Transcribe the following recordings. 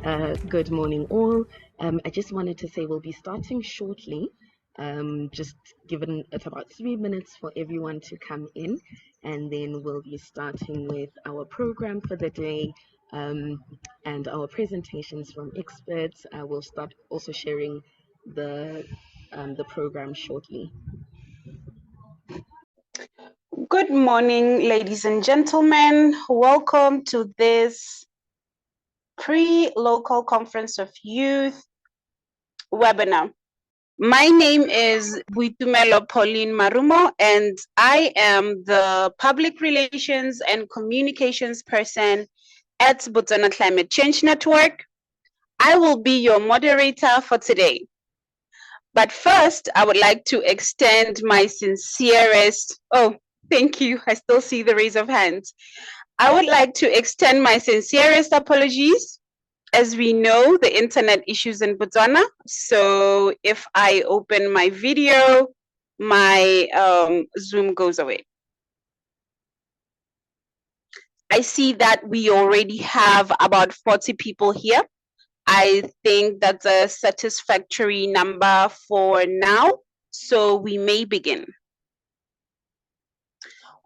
Good morning, all. I just wanted to say we'll be starting shortly. Just given it's about 3 minutes for everyone to come in, and then we'll be starting with our program for the day and our presentations from experts. We'll start also sharing the program shortly. Good morning, ladies and gentlemen. Welcome to this pre-local conference of youth webinar. My name is Buitumelo Pauline Marumo, and I am the Public Relations and Communications person at Botswana Climate Change Network. I will be your moderator for today. But first, I would like to extend my sincerest, thank you, I still see the raise of hands. I would like to extend my sincerest apologies. As we know, the internet issues in Botswana. So if I open my video, my Zoom goes away. I see that we already have about 40 people here. I think that's a satisfactory number for now, so we may begin.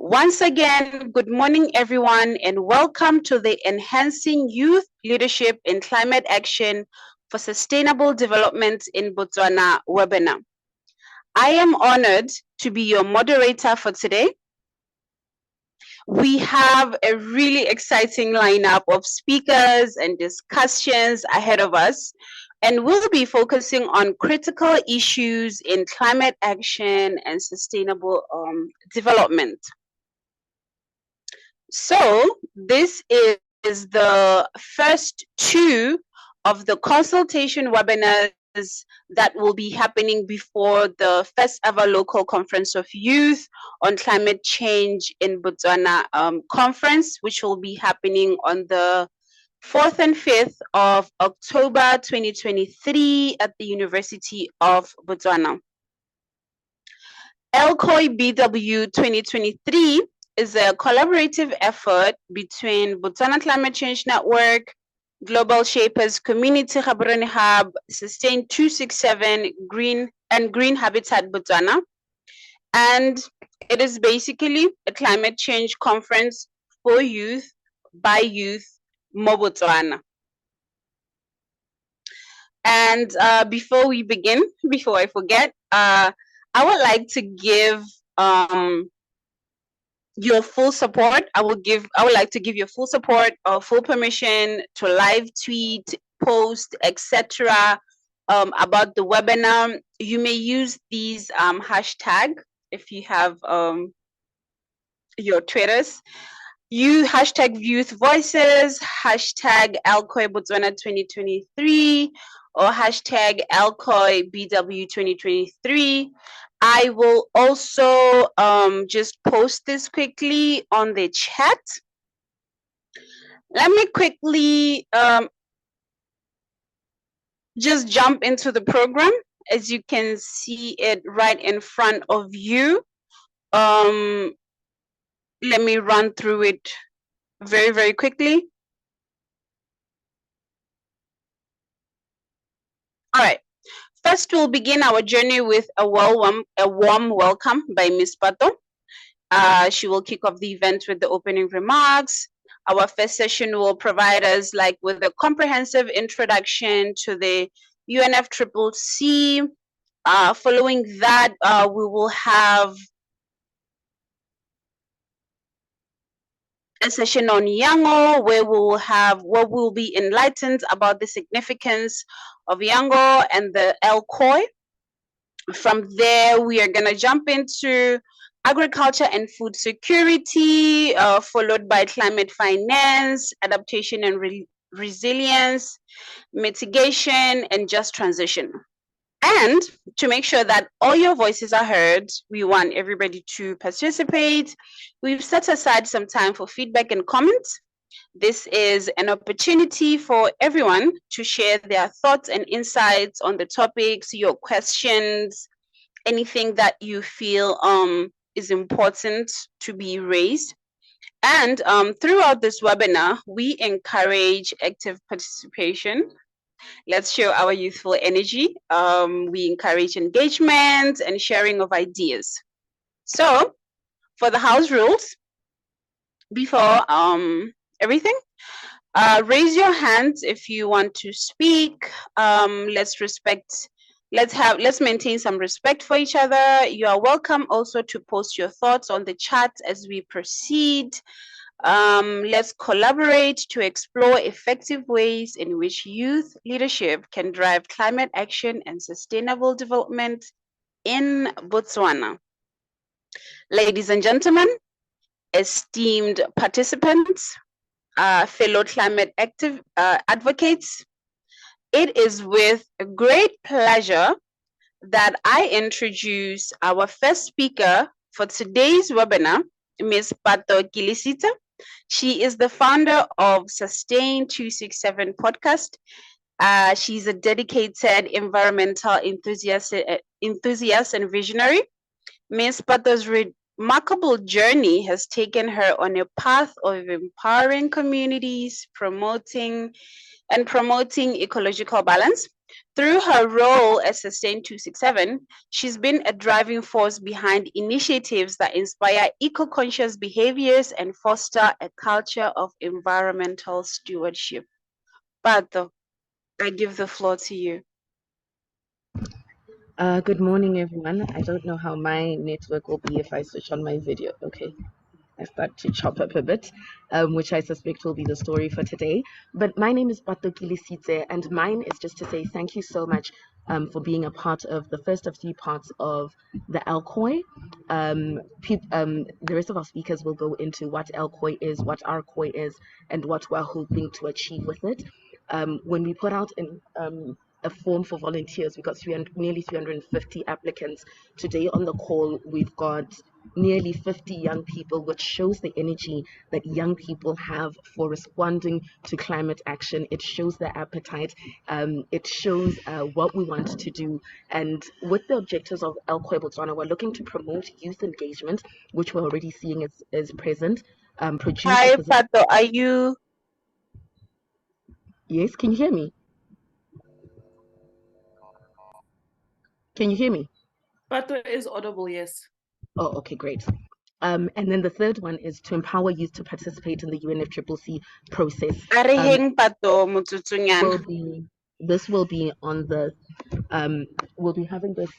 Once again, good morning, everyone, and welcome to the Enhancing Youth Leadership in Climate Action for Sustainable Development in Botswana webinar. I am honored to be your moderator for today. We have a really exciting lineup of speakers and discussions ahead of us, and we'll be focusing on critical issues in climate action and sustainable development. So this is the first two of the consultation webinars that will be happening before the first ever local conference of youth on climate change in Botswana conference, which will be happening on the 4th and 5th of October 2023 at the University of Botswana. LCOY BW 2023 is a collaborative effort between Botswana Climate Change Network, Global Shapers Community Gaborone Hub, Sustain 267, Green Habitat Botswana. And it is basically a climate change conference for youth, by youth, mo Botswana. And before we begin, before I forget, I would like to give your full support. I would like to give your full support or full permission to live tweet, post, etc. About the webinar. You may use these hashtag if you have your Twitters. You hashtag Youth Voices, hashtag LCOY Botswana 2023, or hashtag LCOY BW 2023. I will also just post this quickly on the chat. Let me quickly just jump into the program. As you can see it right in front of you. Let me run through it very, very quickly. All right. First, we'll begin our journey with a warm welcome by Ms. Pato. She will kick off the event with the opening remarks. Our first session will provide us with a comprehensive introduction to the UNFCCC. Following that, we will have a session on Yango, where we'll be enlightened about the significance of Yango and the LCOY. From there, we are gonna jump into agriculture and food security, followed by climate finance, adaptation and resilience, mitigation, and just transition. And to make sure that all your voices are heard, we want everybody to participate. We've set aside some time for feedback and comments. This is an opportunity for everyone to share their thoughts and insights on the topics, your questions, anything that you feel is important to be raised. And throughout this webinar, we encourage active participation. Let's show our youthful energy. We encourage engagement and sharing of ideas. So for the house rules, before everything, raise your hands if you want to speak. Let's maintain some respect for each other. You are welcome also to post your thoughts on the chat as we proceed. Let's collaborate to explore effective ways in which youth leadership can drive climate action and sustainable development in Botswana. Ladies and gentlemen, esteemed participants, fellow climate advocates, it is with great pleasure that I introduce our first speaker for today's webinar, Ms. Pato Kilisita. She is the founder of Sustain 267 podcast. She's a dedicated environmental enthusiast and visionary. Ms. Pato's remarkable journey has taken her on a path of empowering communities, promoting ecological balance. Through her role as Sustain 267, she's been a driving force behind initiatives that inspire eco-conscious behaviors and foster a culture of environmental stewardship. Pato, I give the floor to you. Good morning, everyone. I don't know how my network will be if I switch on my video. Okay, I start to chop up a bit, which I suspect will be the story for today. But my name is Pato Kilisite, and mine is just to say thank you so much for being a part of the first of 3 parts of the LCOY. The rest of our speakers will go into what LCOY is, what our COY is, and what we're hoping to achieve with it. When we put out a form for volunteers, we got nearly 350 applicants. Today on the call, we've got nearly 50 young people, which shows the energy that young people have for responding to climate action. It shows their appetite. It shows what we want to do. And with the objectives of LCOY Botswana, we're looking to promote youth engagement, which we're already seeing is present. Hi, Pato, are you? Yes, can you hear me? Can you hear me? Pato is audible, yes. Oh, okay, great. And then the third one is to empower youth to participate in the UNFCCC process. This will be on the we'll be having this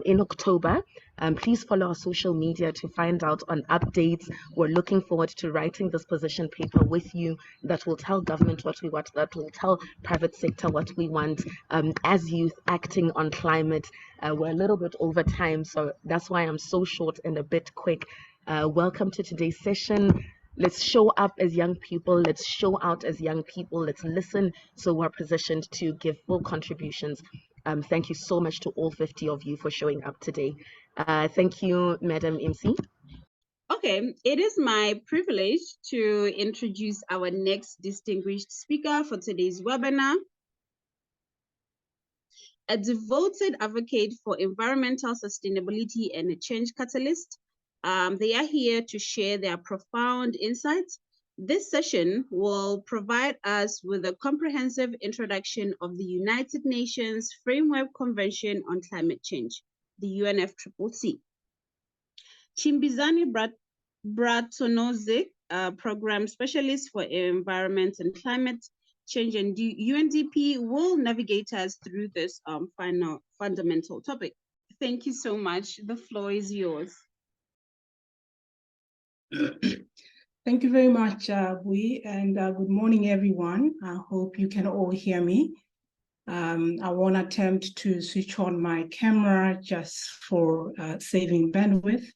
in October. Please follow our social media to find out on updates. We're looking forward to writing this position paper with you that will tell government what we want, that will tell private sector what we want as youth acting on climate. We're a little bit over time, so that's why I'm so short and a bit quick. Welcome to today's session. Let's show up as young people. Let's show out as young people. Let's listen so we're positioned to give full contributions. Thank you so much to all 50 of you for showing up today. Thank you, Madam MC. Okay, it is my privilege to introduce our next distinguished speaker for today's webinar. A devoted advocate for environmental sustainability and a change catalyst. They are here to share their profound insights. This session will provide us with a comprehensive introduction of the United Nations Framework Convention on Climate Change, the UNFCCC. Chimbizani Bratonozic, Program Specialist for Environment and Climate Change and UNDP, will navigate us through this fundamental topic. Thank you so much. The floor is yours. Thank you very much, Bui, and good morning, everyone. I hope you can all hear me. I won't attempt to switch on my camera just for saving bandwidth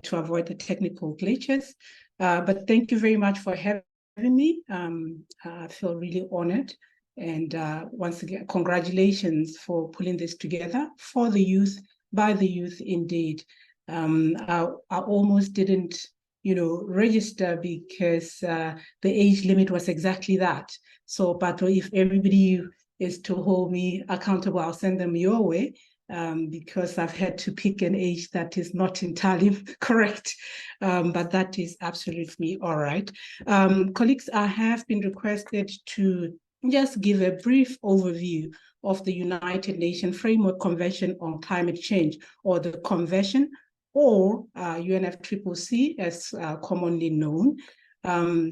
to avoid the technical glitches. But thank you very much for having me. I feel really honored. And once again, congratulations for pulling this together for the youth, by the youth indeed. I almost didn't register because the age limit was exactly that. So, but if everybody is to hold me accountable, I'll send them your way. because I've had to pick an age that is not entirely correct, but that is absolutely all right. Colleagues, I have been requested to just give a brief overview of the United Nations Framework Convention on Climate Change, or the Convention, or UNFCCC as commonly known.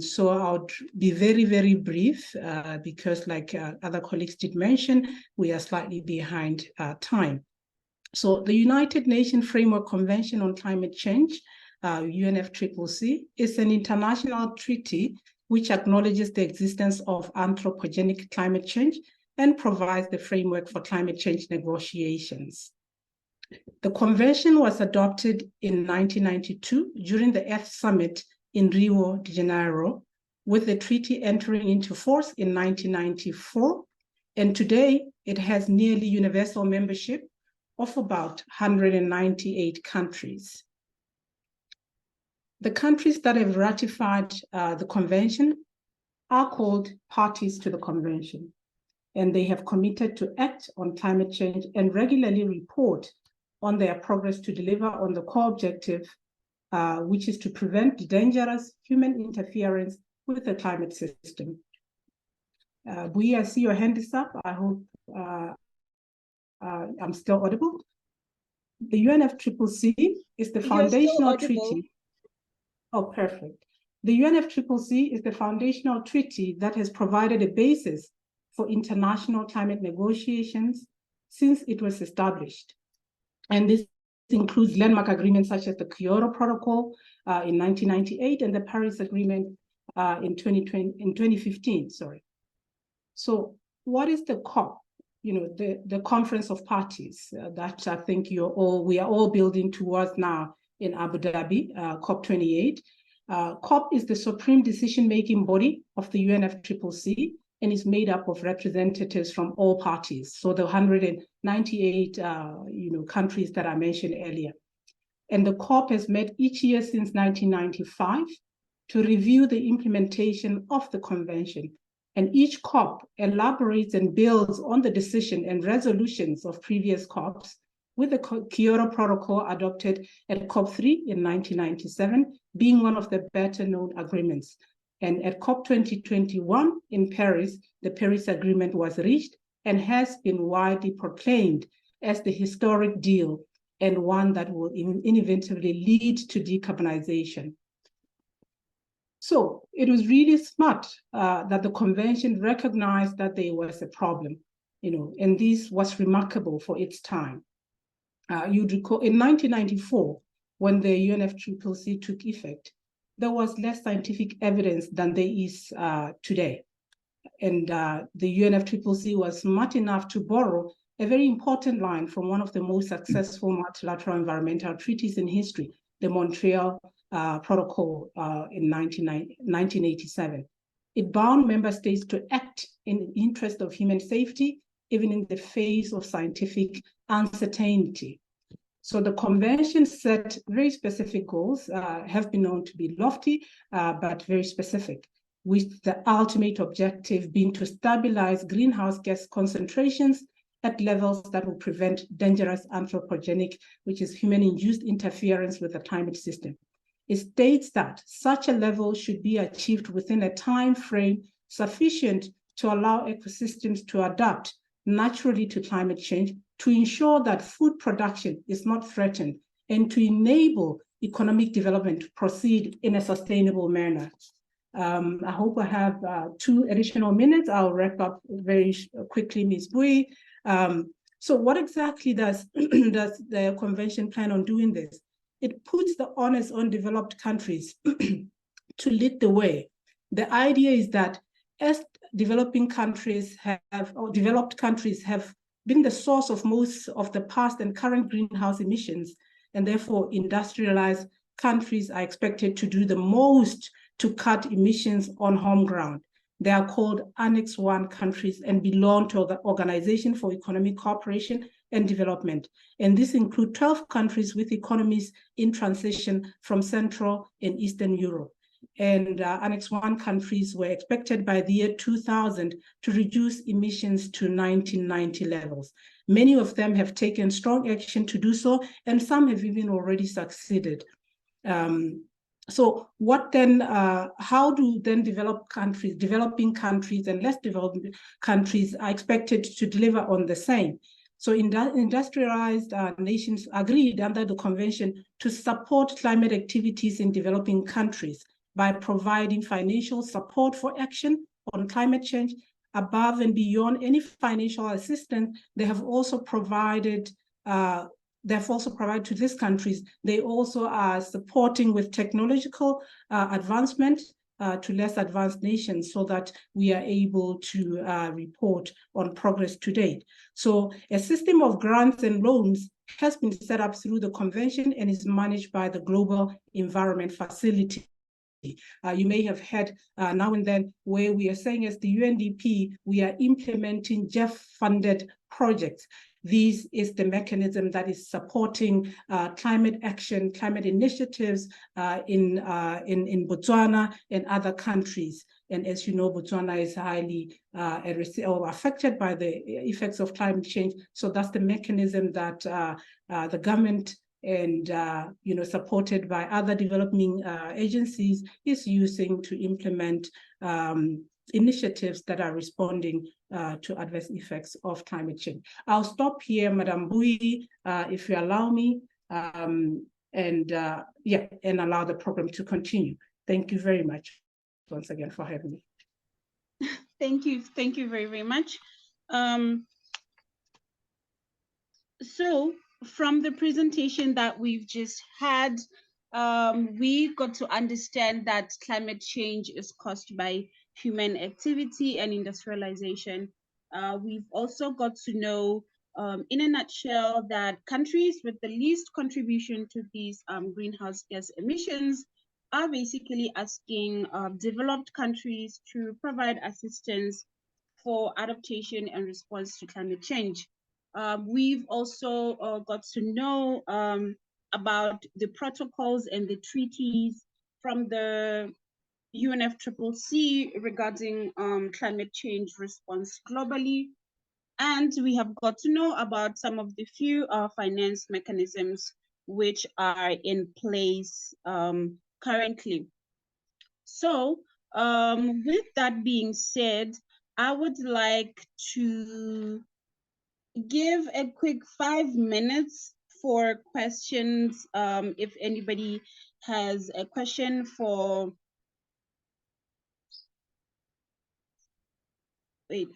So I'll be very, very brief because like other colleagues did mention, we are slightly behind time. So the United Nations Framework Convention on Climate Change, UNFCCC, is an international treaty which acknowledges the existence of anthropogenic climate change and provides the framework for climate change negotiations. The convention was adopted in 1992 during the Earth Summit in Rio de Janeiro, with the treaty entering into force in 1994. And today it has nearly universal membership of about 198 countries. The countries that have ratified the convention are called parties to the convention, and they have committed to act on climate change and regularly report on their progress to deliver on the core objective, which is to prevent dangerous human interference with the climate system. Bui, I see your hand is up. I hope I'm still audible. The UNFCCC is the foundational treaty. Oh, perfect. The UNFCCC is the foundational treaty that has provided a basis for international climate negotiations since it was established. And this includes landmark agreements such as the Kyoto Protocol in 1998 and the Paris Agreement in 2015. Sorry. So what is the COP? You know, the Conference of Parties that I think we are all building towards now in Abu Dhabi, COP28. COP is the supreme decision-making body of the UNFCCC and is made up of representatives from all parties. So the 198 countries that I mentioned earlier. And the COP has met each year since 1995 to review the implementation of the convention. And each COP elaborates and builds on the decision and resolutions of previous COPs, with the Kyoto Protocol adopted at COP3 in 1997 being one of the better known agreements. And at COP 2021 in Paris, the Paris Agreement was reached and has been widely proclaimed as the historic deal and one that will inevitably lead to decarbonization. So it was really smart that the convention recognized that there was a problem, and this was remarkable for its time. You'd recall in 1994, when the UNFCCC took effect, there was less scientific evidence than there is today. And the UNFCCC was smart enough to borrow a very important line from one of the most successful multilateral environmental treaties in history, the Montreal Protocol in 1987. It bound member states to act in the interest of human safety, even in the face of scientific uncertainty. So the convention set very specific goals, have been known to be lofty, but very specific, with the ultimate objective being to stabilize greenhouse gas concentrations at levels that will prevent dangerous anthropogenic, which is human-induced interference with the climate system. It states that such a level should be achieved within a time frame sufficient to allow ecosystems to adapt naturally to climate change, to ensure that food production is not threatened, and to enable economic development to proceed in a sustainable manner. I hope I have 2 additional minutes. I'll wrap up very quickly, Ms. Bui. So what exactly does the convention plan on doing this? It puts the onus on developed countries to lead the way. The idea is that as developed countries have been the source of most of the past and current greenhouse emissions, and therefore industrialized countries are expected to do the most to cut emissions on home ground. They are called Annex 1 countries and belong to the Organization for Economic Cooperation and Development. And this includes 12 countries with economies in transition from Central and Eastern Europe. And Annex 1 countries were expected by the year 2000 to reduce emissions to 1990 levels. Many of them have taken strong action to do so, and some have even already succeeded. So what then, how do then developing countries and less developed countries are expected to deliver on the same? So industrialized nations agreed under the convention to support climate activities in developing countries by providing financial support for action on climate change. Above and beyond any financial assistance, they have also provided to these countries. They also are supporting with technological advancement to less advanced nations so that we are able to report on progress to date. So a system of grants and loans has been set up through the convention and is managed by the Global Environment Facility. You may have heard now and then where we are saying as the UNDP, we are implementing JEF-funded projects. This is the mechanism that is supporting climate action, climate initiatives in Botswana and other countries. And as you know, Botswana is highly affected by the effects of climate change. So that's the mechanism that the government and supported by other developing agencies is using to implement initiatives that are responding to adverse effects of climate change. I'll stop here, Madam Bui, if you allow me, and allow the program to continue. Thank you very much once again for having me. Thank you very, very much. So from the presentation that we've just had, we got to understand that climate change is caused by human activity and industrialization. We've also got to know, in a nutshell, that countries with the least contribution to these greenhouse gas emissions are basically asking developed countries to provide assistance for adaptation and response to climate change. We've also got to know about the protocols and the treaties from the UNFCCC regarding climate change response globally. And we have got to know about some of the few finance mechanisms which are in place currently. So with that being said, I would like to give a quick 5 minutes for questions. If anybody has a question for, wait,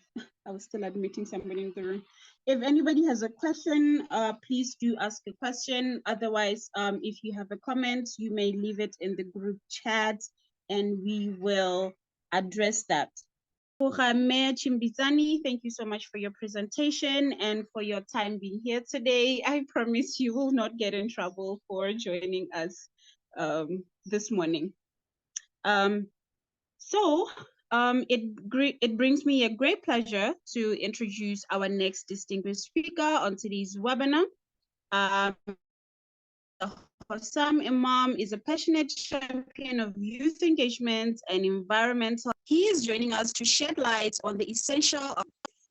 I was still admitting somebody in the room. If anybody has a question, please do ask a question. Otherwise, if you have a comment, you may leave it in the group chat and we will address that. Mayor Chimbizani, thank you so much for your presentation and for your time being here today. I promise you will not get in trouble for joining us this morning. It brings me a great pleasure to introduce our next distinguished speaker on today's webinar. Hossam Imam is a passionate champion of youth engagement and environmental. He is joining us to shed light on the essential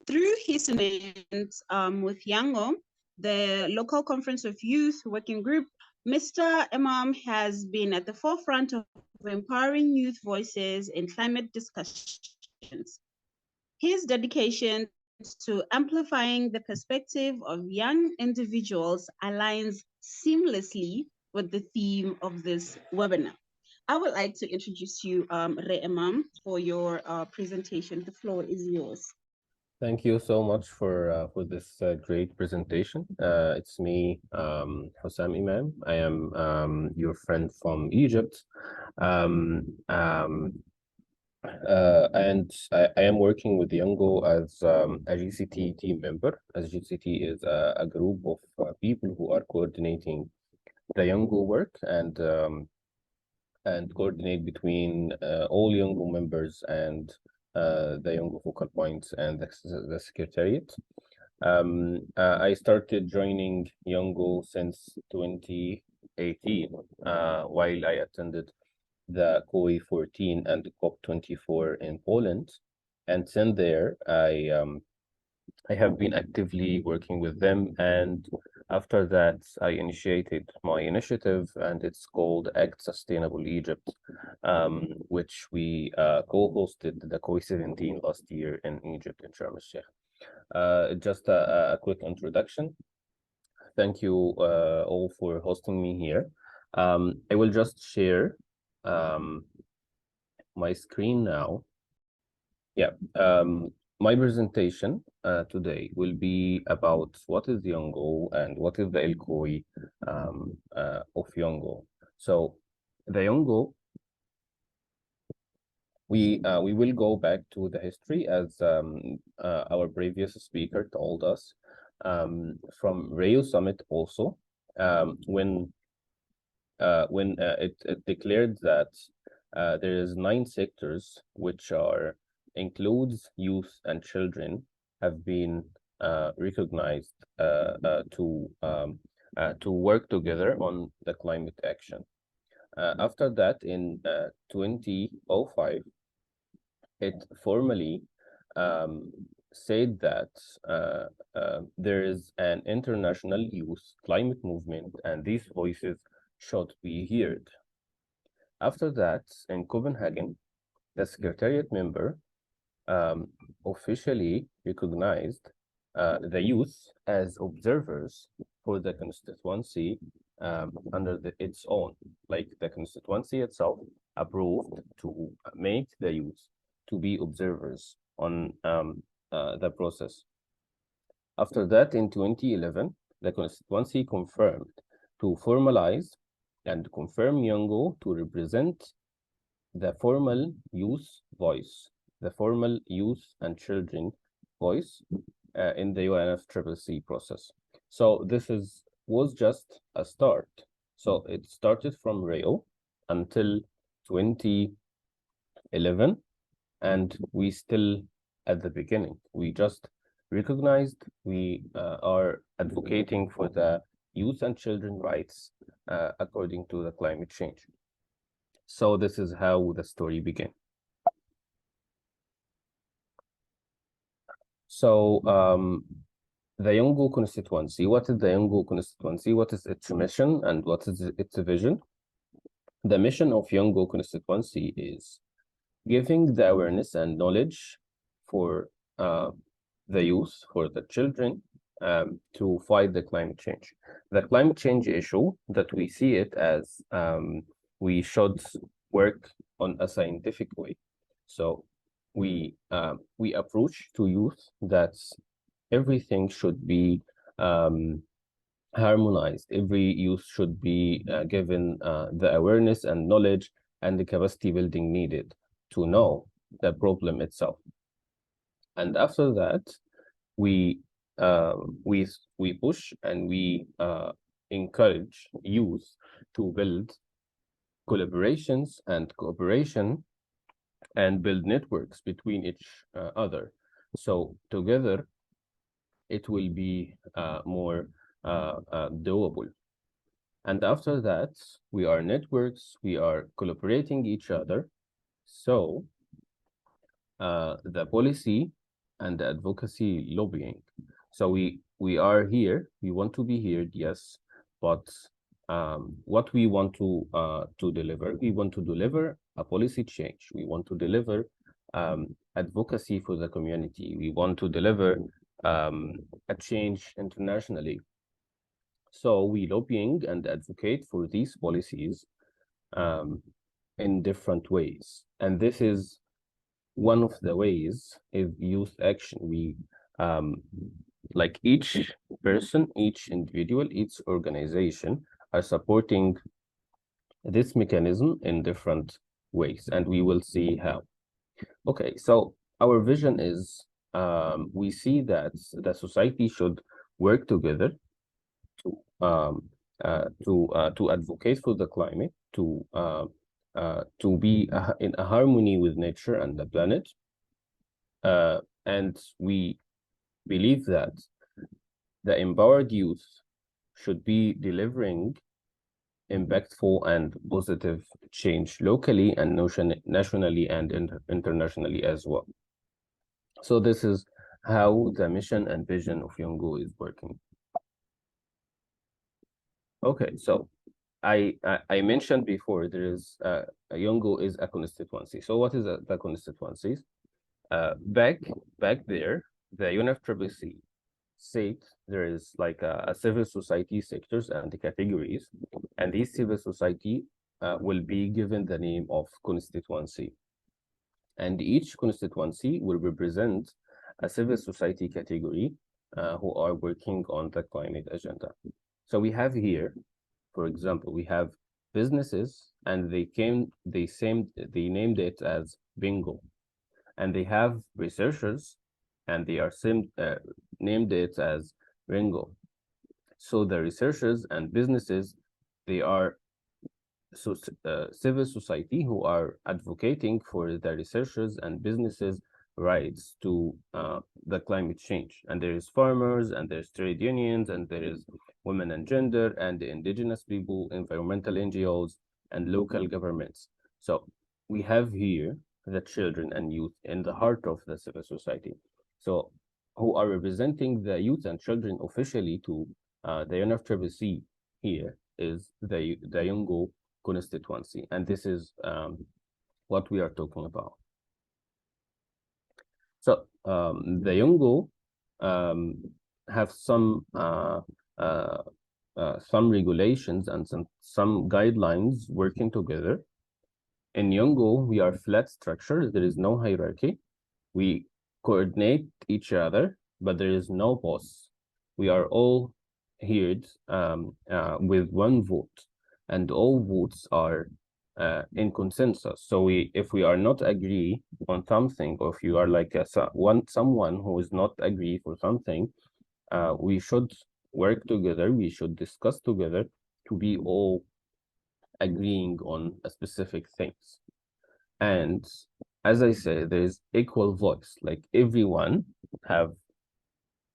through his event with Yango, the local conference of youth working group. Mr. Imam has been at the forefront of empowering youth voices in climate discussions. His dedication to amplifying the perspective of young individuals aligns seamlessly with the theme of this webinar. I would like to introduce you, Re Imam, for your presentation. The floor is yours. Thank you so much for this great presentation. It's me, Hossam Imam. I am your friend from Egypt. And I am working with Yango as a GCT team member, as GCT is a group of people who are coordinating the Yango work and coordinate between all Yango members and the Yango focal points and the secretariat. I started joining Yango since 2018 while I attended the COY 14 and the COP 24 in Poland, and since there I I have been actively working with them, and after that, I initiated my initiative, and it's called Act Sustainable Egypt, which we co-hosted the COI 17 last year in Egypt, in Sharm el-Sheikh. Just a quick introduction. Thank you all for hosting me here. I will just share my screen now. Yeah, my presentation today will be about what is Yongo and what is the LCOY of Yongo. So the Yongo, we will go back to the history as our previous speaker told us from Rio Summit also, when it declared that there is 9 sectors which are includes youth and children have been recognized to work together on the climate action. After that, in 2005, it formally said that there is an international youth climate movement and these voices should be heard. After that, in Copenhagen, the Secretariat member officially recognized the youth as observers for the constituency under its own, like the constituency itself approved to make the youth to be observers on the process. After that, in 2011, the constituency confirmed to formalize and confirm Yongo to represent the formal youth voice, the formal youth and children voice in the UNFCCC process. So this was just a start. So it started from Rio until 2011, and we still at the beginning. We just recognized we are advocating for the youth and children rights according to the climate change. So this is how the story began. So the Yongo constituency, what is the Yongo constituency? What is its mission and what is its vision? The mission of Yongo constituency is giving the awareness and knowledge for the youth, for the children, to fight the climate change. The climate change issue that we see it as we should work on a scientific way. So we approach to youth that everything should be harmonized. Every youth should be given the awareness and knowledge and the capacity building needed to know the problem itself. And after that, we push and we encourage youth to build collaborations and cooperation and build networks between each other. So together, it will be more doable. And after that, we are networks, we are collaborating each other. So the policy and the advocacy lobbying. So we are here, we want to be here, yes, but what we want to deliver, we want to deliver a policy change. We want to deliver advocacy for the community. We want to deliver a change internationally. So we lobbying and advocate for these policies in different ways. And this is one of the ways is youth action. We like each person, each individual, each organization are supporting this mechanism in different ways, and we will see how. Okay, so our vision is we see that the society should work together to advocate for the climate, to be in a harmony with nature and the planet, and we believe that the empowered youth should be delivering impactful and positive change locally and nationally and internationally as well. So this is how the mission and vision of Yongo is working. Okay, so I mentioned before there is Yongo is a constituency. So what is the constituencies? Back there, the UNFCCC said there is like a civil society sectors and the categories, and these civil society will be given the name of constituency, and each constituency will represent a civil society category who are working on the climate agenda. So we have here, for example, we have businesses, and they named it as bingo, and they have researchers, and they are named it as Ringo. So the researchers and businesses, they are civil society who are advocating for the researchers and businesses' rights to the climate change. And there is farmers, and there's trade unions, and there is women and gender, and the indigenous people, environmental NGOs, and local governments. So we have here the children and youth in the heart of the civil society. So who are representing the youth and children officially to the UNFCCC here is the Yongo constituency, and this is what we are talking about. So the Yongo have some regulations and some guidelines working together. In Yongo, we are flat structure. There is no hierarchy. We coordinate each other, but there is no boss. We are all heard with one vote, and all votes are in consensus. So if we are not agree on something, or if you are like someone who is not agree for something, we should work together. We should discuss together to be all agreeing on a specific things. And as I said, there is equal voice. Like everyone have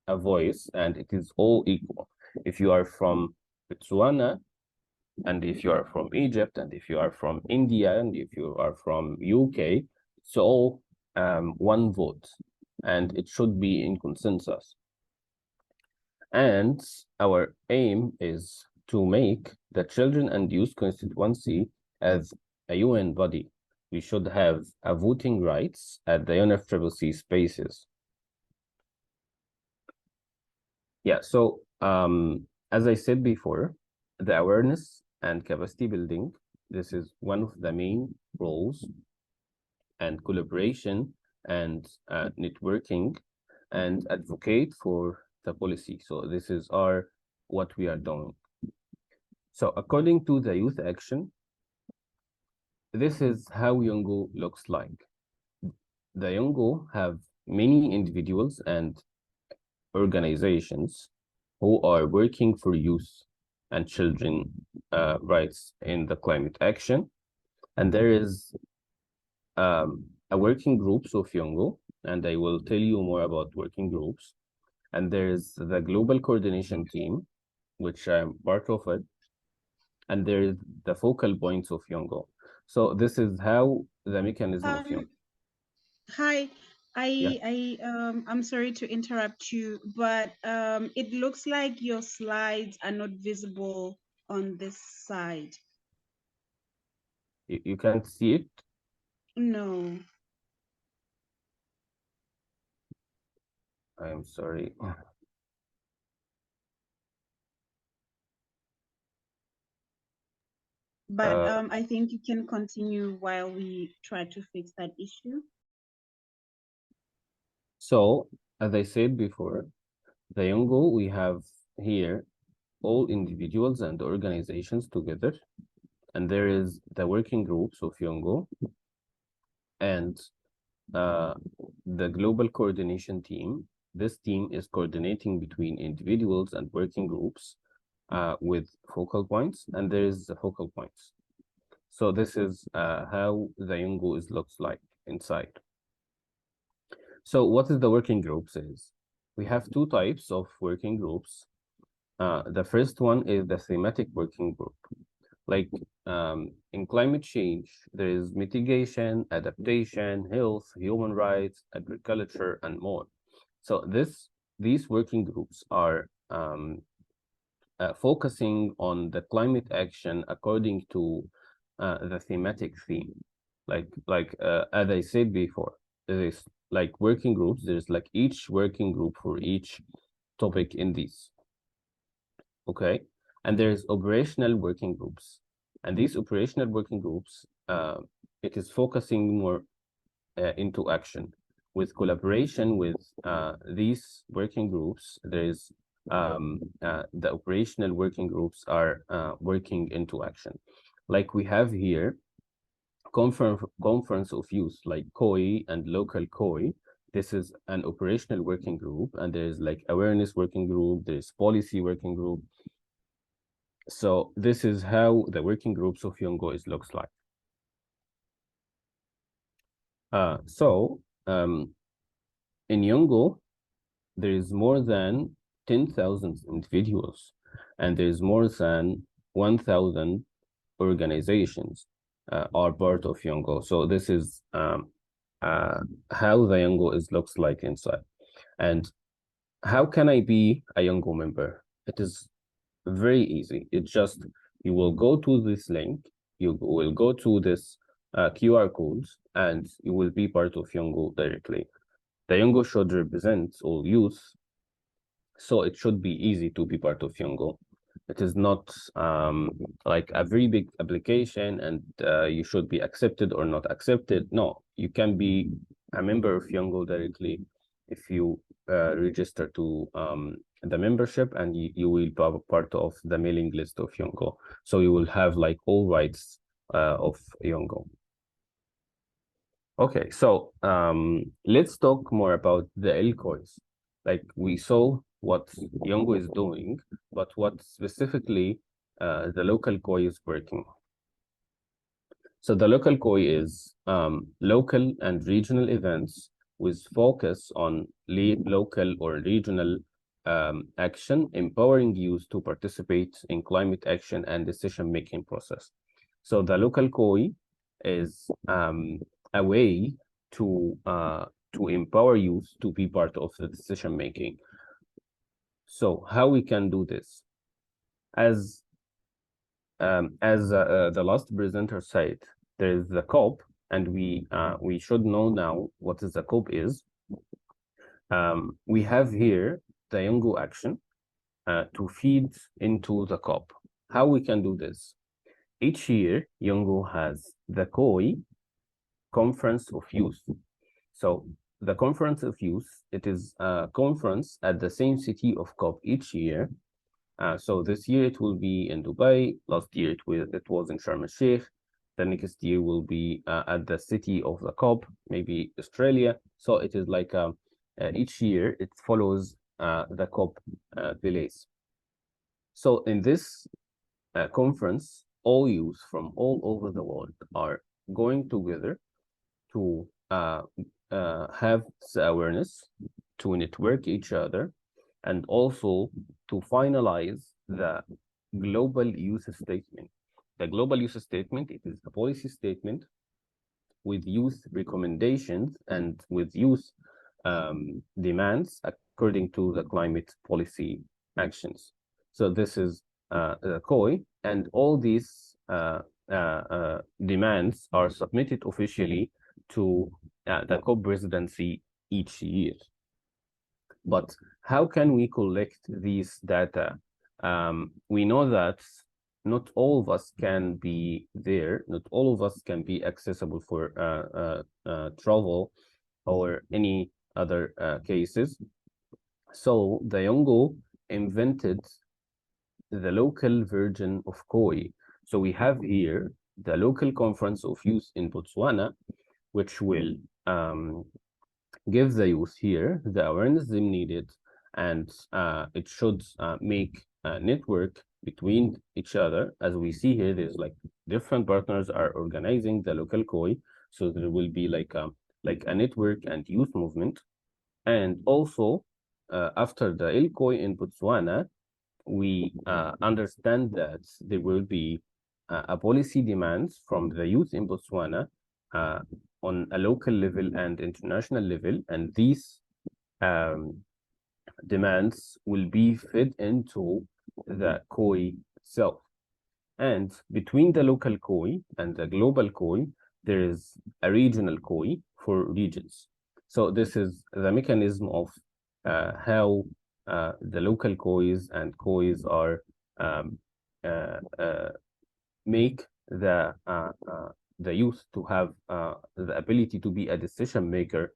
a voice, and it is all equal. If you are from Botswana, and if you are from Egypt, and if you are from India, and if you are from UK, it's all one vote, and it should be in consensus. And our aim is to make the children and youth constituency as a UN body. We should have a voting rights at the UNFCCC spaces. Yeah, so as I said before, the awareness and capacity building, this is one of the main roles, and collaboration and networking and advocate for the policy. So this is what we are doing. So according to the youth action, this is how Yongo looks like. The Yongo have many individuals and organizations who are working for youth and children rights in the climate action. And there is a working groups of Yongo, and I will tell you more about working groups. And there is the global coordination team, which I'm part of it. And there is the focal points of Yongo. So this is how the mechanism of Yongo. Hi, I'm sorry to interrupt you, but it looks like your slides are not visible on this side. You can't see it? No. I'm sorry. But I think you can continue while we try to fix that issue. So, as I said before, the Yongo, we have here all individuals and organizations together, and there is the working groups of Yongo, and the global coordination team. This team is coordinating between individuals and working groups with focal points, and there is the focal points. So this is how the Yongo looks like inside. So what is the working groups is? We have two types of working groups. The first one is the thematic working group. Like in climate change, there is mitigation, adaptation, health, human rights, agriculture, and more. So these working groups are focusing on the climate action according to the thematic theme. Like as I said before, there is like working groups. There's like each working group for each topic in these. Okay, and there's operational working groups, and these operational working groups, it is focusing more into action. With collaboration with these working groups, there is the operational working groups are working into action. Like we have here, conference of youth, like COY and local COY. This is an operational working group, and there's like awareness working group, there's policy working group. So this is how the working groups of Yongo looks like. In Yongo, there is more than 10,000 individuals, and there's more than 1,000 organizations are part of Yongo. So this is how the Yongo looks like inside. And how can I be a Yongo member? It is very easy. It's just, you will go to this link, you will go to this QR codes, and you will be part of Yongo directly. The Yongo should represent all youth, so it should be easy to be part of Yongo. It is not like a very big application and you should be accepted or not accepted. No, you can be a member of Yongo directly if you register to the membership, and you will be part of the mailing list of Yongo. So you will have like all rights of Yongo. Okay, so let's talk more about the LCOYs. Like we saw what Yongo is doing, but what specifically the local COY is working on. So the local COY is local and regional events with focus on local or regional action, empowering youth to participate in climate action and decision-making process. So the local COY is a way to empower youth to be part of the decision-making. So how we can do this? As the last presenter said, there is the COP, and we should know now what is the COP is. We have here the Yongo action to feed into the COP. How we can do this? Each year, Yongo has the COY, Conference of Youth. So the Conference of Youth, it is a conference at the same city of COP each year. So this year it will be in Dubai. Last year it was in Sharm el-Sheikh. The next year will be at the city of the COP, maybe Australia. So it is like each year it follows the COP delays. So in this conference, all youth from all over the world are going together to have the awareness, to network each other, and also to finalize the global youth statement. The global youth statement, it is a policy statement with youth recommendations and with youth demands according to the climate policy actions. So this is the COY, and all these demands are submitted officially to the COP presidency each year. But how can we collect these data? We know that not all of us can be there, not all of us can be accessible for travel or any other cases. So the Yongo invented the local version of COY. So we have here the local conference of youth in Botswana, which will give the youth here the awareness they needed, and it should make a network between each other. As we see here, there's like different partners are organizing the local COY, so there will be like a network and youth movement. And also after the LCOY in Botswana, we understand that there will be a policy demands from the youth in Botswana on a local level and international level, and these demands will be fed into the COI itself. And between the local COI and the global COI, there is a regional COI for regions. So this is the mechanism of how the local COIs and COIs are make the youth to have the ability to be a decision maker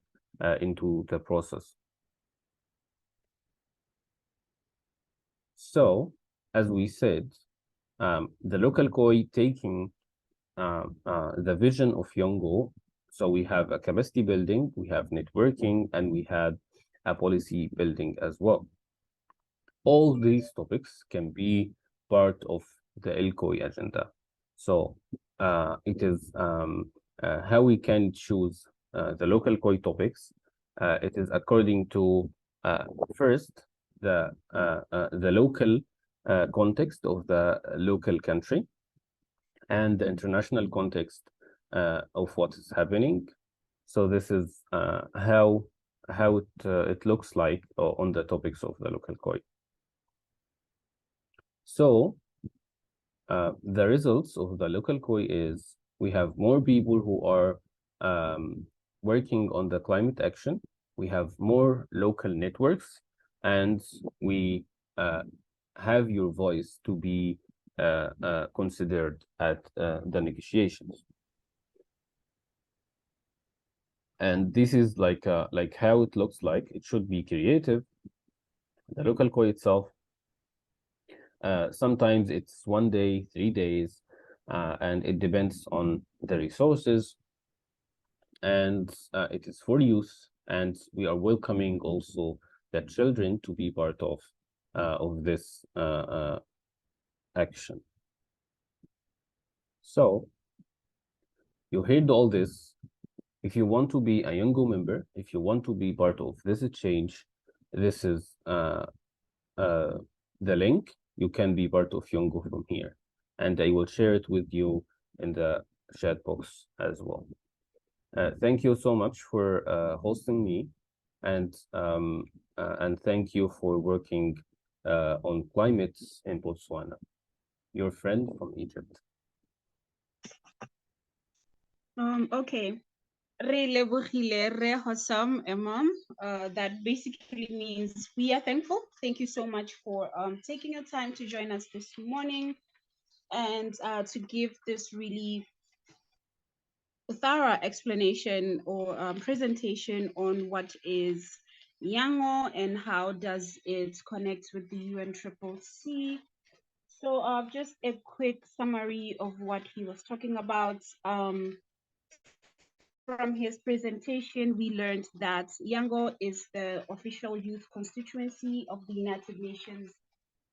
into the process. So, as we said, the local COI taking the vision of Yongo. So we have a capacity building, we have networking, and we have a policy building as well. All these topics can be part of the LCOI agenda. So it is how we can choose the local COI topics. It is according to first the local context of the local country and the international context of what is happening. So this is how it looks like on the topics of the local COI. So the results of the local COI is we have more people who are working on the climate action. We have more local networks, and we have your voice to be considered at the negotiations. And this is like how it looks like. It should be creative. The local COI itself, sometimes it's 1 day, 3 days, and it depends on the resources. And it is for youth, and we are welcoming also the children to be part of this action. So you heard all this. If you want to be a Yongo member, if you want to be part of this change, this is the link. You can be part of Yongo from here, and I will share it with you in the chat box as well. Thank you so much for hosting me, and thank you for working on climate in Botswana. Your friend from Egypt. Okay. Re lebogile, re hosam, Imam. That basically means we are thankful. Thank you so much for taking your time to join us this morning and to give this really thorough explanation or presentation on what is Yango and how does it connect with the UNCCC. So just a quick summary of what he was talking about. From his presentation, we learned that Yango is the official youth constituency of the United Nations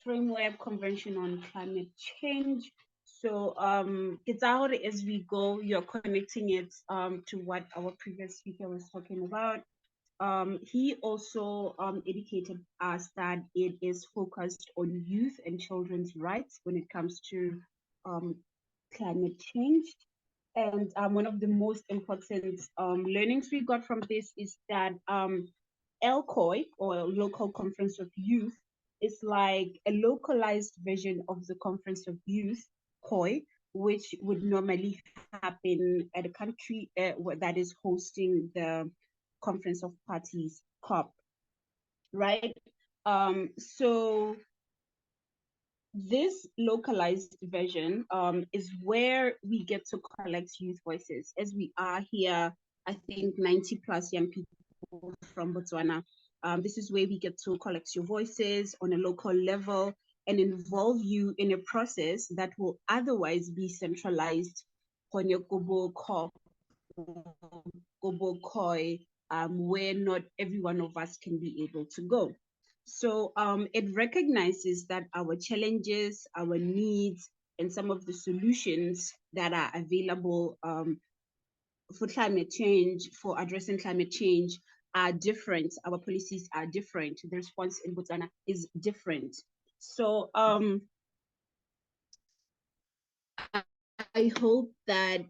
Framework Convention on Climate Change. So as we go, you're connecting it to what our previous speaker was talking about. He also educated us that it is focused on youth and children's rights when it comes to climate change. And one of the most important learnings we got from this is that LCOY, or Local Conference of Youth, is like a localized version of the Conference of Youth, COI, which would normally happen at a country that is hosting the Conference of Parties, COP, right? So this localized version is where we get to collect youth voices. As we are here, I think 90 plus young people from Botswana. This is where we get to collect your voices on a local level and involve you in a process that will otherwise be centralized on your where not every one of us can be able to go. So it recognizes that our challenges, our needs, and some of the solutions that are available for climate change, for addressing climate change, are different. Our policies are different. The response in Botswana is different. So I hope that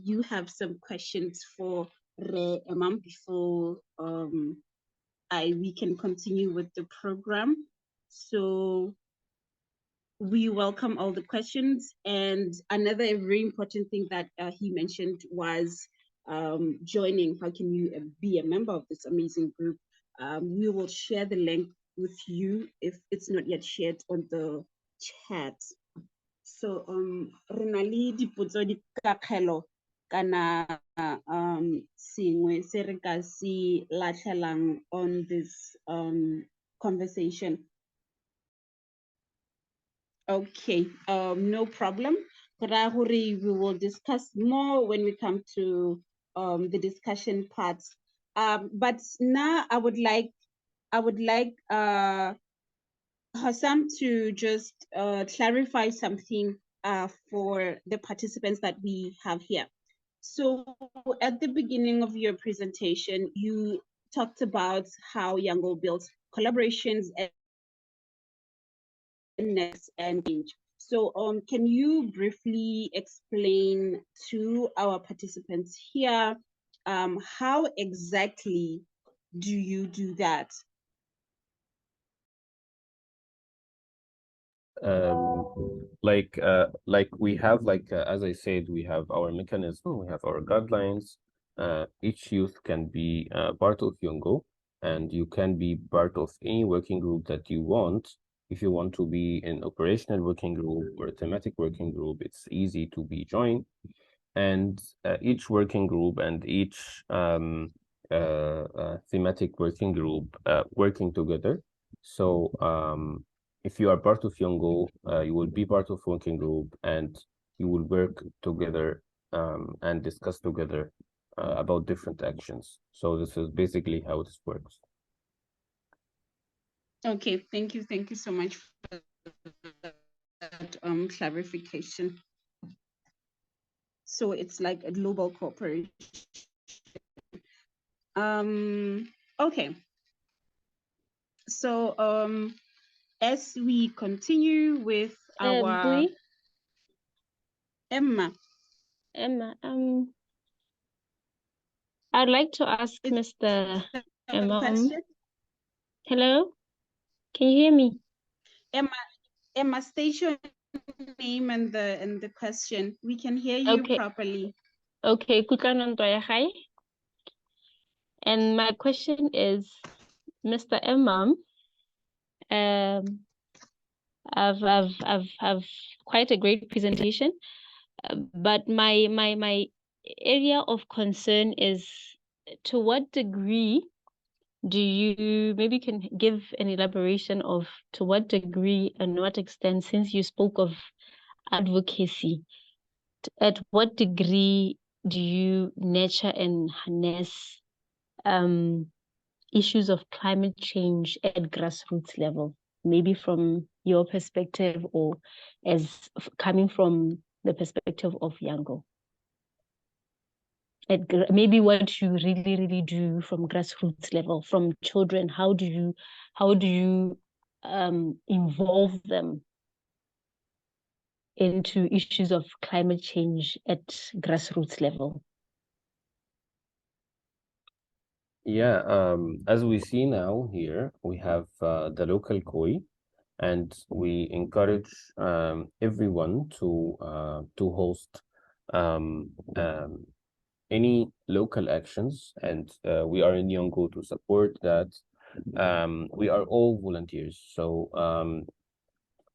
you have some questions for Re Imam before we can continue with the program. So we welcome all the questions. And another very important thing that he mentioned was joining. How can you be a member of this amazing group? We will share the link with you if it's not yet shared on the chat. So re na le dipotso di kakgelo kana sengwe se re ka se latlhelang on this conversation. Okay, no problem. We will discuss more when we come to the discussion parts. But now I would like Hassam to just clarify something for the participants that we have here. So at the beginning of your presentation, you talked about how Yango builds collaborations and change. So can you briefly explain to our participants here how exactly do you do that? Like we have as I said, we have our mechanism, we have our guidelines. Each youth can be part of Yongo, and you can be part of any working group that you want. If you want to be an operational working group or a thematic working group, it's easy to be joined. And each working group and each thematic working group working together. So if you are part of Yongo, you will be part of working group, and you will work together and discuss together about different actions. So this is basically how this works. Okay, thank you so much for that clarification. So it's like a global cooperation. Okay. So as we continue with our Emma, I'd like to ask Mr. Imam. Hello, can you hear me? Emma, state your name and the question. We can hear you properly. Okay, Kutlana Ntoyahai. And my question is, Mr. Imam, I've quite a great presentation, but my area of concern is, to what degree do you maybe can give an elaboration of to what degree and what extent, since you spoke of advocacy, at what degree do you nurture and harness issues of climate change at grassroots level, maybe from your perspective or as coming from the perspective of Yango? Maybe what you really do from grassroots level, from children, how do you involve them into issues of climate change at grassroots level? Yeah, as we see now here, we have the local COI, and we encourage everyone to host any local actions, and we are in Yongo to support that. We are all volunteers, so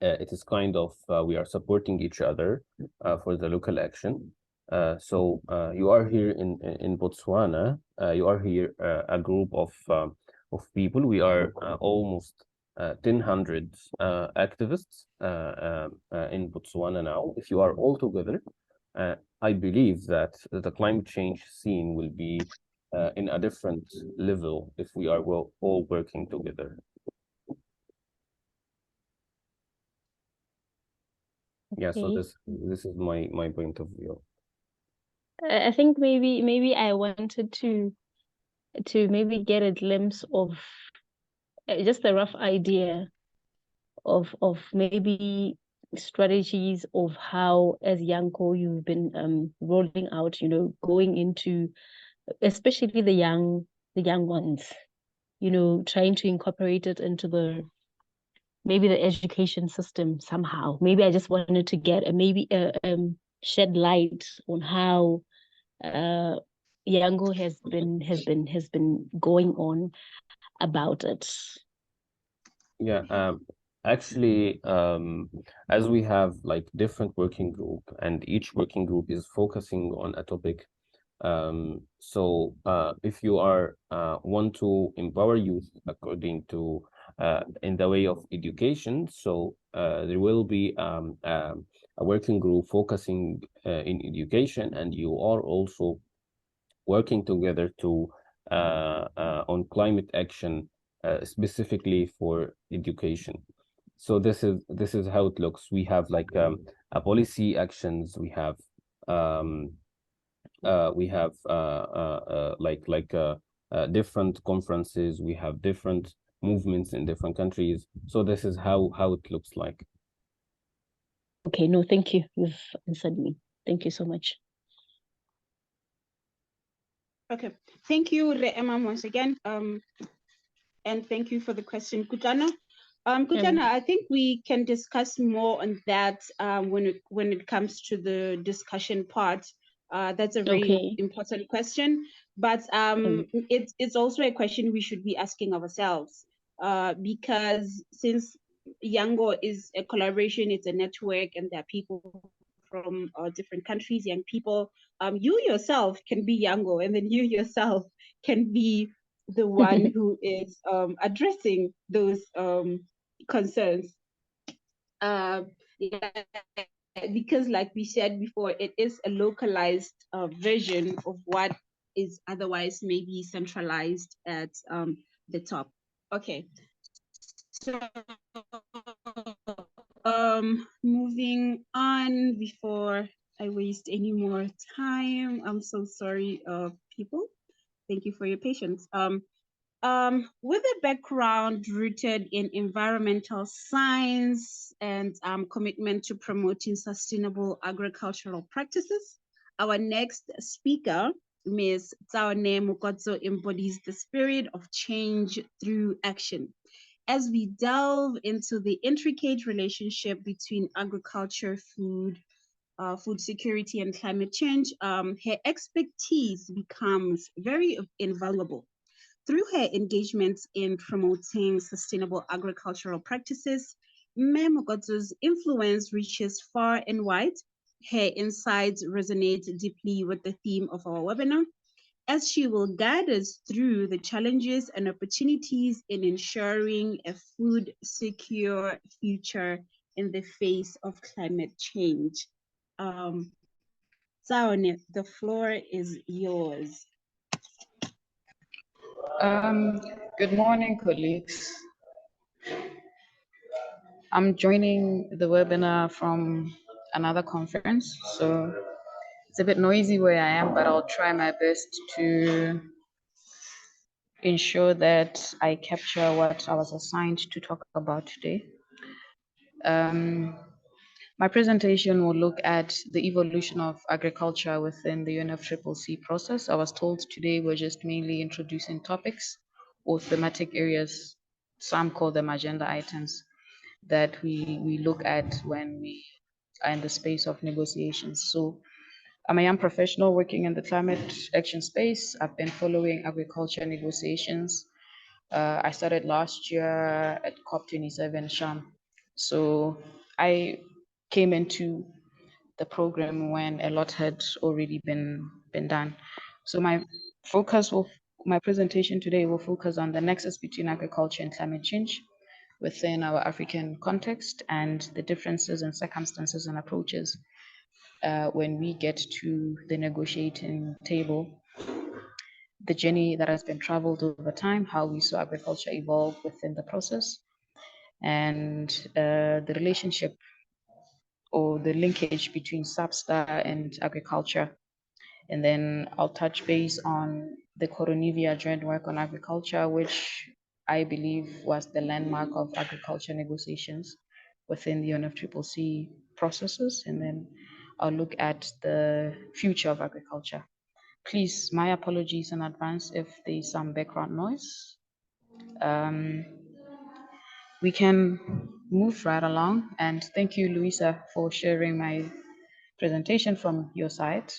it is kind of we are supporting each other for the local action. So you are here in Botswana. You are here a group of people. We are almost 1,000 activists in Botswana now. If you are all together, I believe that the climate change scene will be in a different level if we are all working together. Yeah, so this is my point of view. I think maybe I wanted to maybe get a glimpse of just a rough idea of maybe strategies of how, as Yanko, you've been rolling out, going into especially the young ones, trying to incorporate it into maybe the education system somehow. Maybe I just wanted to get shed light on how Yango has been going on about it. Yeah, actually, as we have like different working group, and each working group is focusing on a topic. So if you are want to empower youth according to in the way of education, so there will be a working group focusing in education, and you are also working together to on climate action specifically for education. So this is how it looks. We have like a policy actions. Um, we have different conferences. We have different movements in different countries. So this is how it looks like. Okay, no, thank you. You've answered me. Thank you so much. Okay, thank you, Emma, once again. And thank you for the question, Kutana. Kutana, I think we can discuss more on that when it comes to the discussion part. That's a very important question, but it's also a question we should be asking ourselves, because since Yango is a collaboration, it's a network, and there are people from different countries, young people. You yourself can be Yango, and then you yourself can be the one who is addressing those concerns. Yeah, because like we said before, it is a localized version of what is otherwise maybe centralized at the top. Okay. So moving on before I waste any more time. I'm so sorry, people. Thank you for your patience. With a background rooted in environmental science and commitment to promoting sustainable agricultural practices, our next speaker, Ms. Tsaone Mukotso, embodies the spirit of change through action. As we delve into the intricate relationship between agriculture, food security, and climate change, her expertise becomes very invaluable. Through her engagements in promoting sustainable agricultural practices, Mme Mokotso's influence reaches far and wide. Her insights resonate deeply with the theme of our webinar, as she will guide us through the challenges and opportunities in ensuring a food secure future in the face of climate change. Tsaone, the floor is yours. Good morning, colleagues. I'm joining the webinar from another conference, so it's a bit noisy where I am, but I'll try my best to ensure that I capture what I was assigned to talk about today. My presentation will look at the evolution of agriculture within the UNFCCC process. I was told today we're just mainly introducing topics or thematic areas, some call them agenda items, that we look at when we are in the space of negotiations. So I'm a young professional working in the climate action space. I've been following agriculture negotiations. I started last year at COP27 Sham. So I came into the program when a lot had already been done. So my presentation today will focus on the nexus between agriculture and climate change within our African context, and the differences in circumstances and approaches when we get to the negotiating table, the journey that has been traveled over time, how we saw agriculture evolve within the process, and the relationship or the linkage between Substar and agriculture. And then I'll touch base on the Coronivia joint work on agriculture, which I believe was the landmark of agriculture negotiations within the UNFCCC processes. And then I'll look at the future of agriculture. Please, my apologies in advance if there's some background noise. We can move right along, and thank you, Louisa, for sharing my presentation from your side.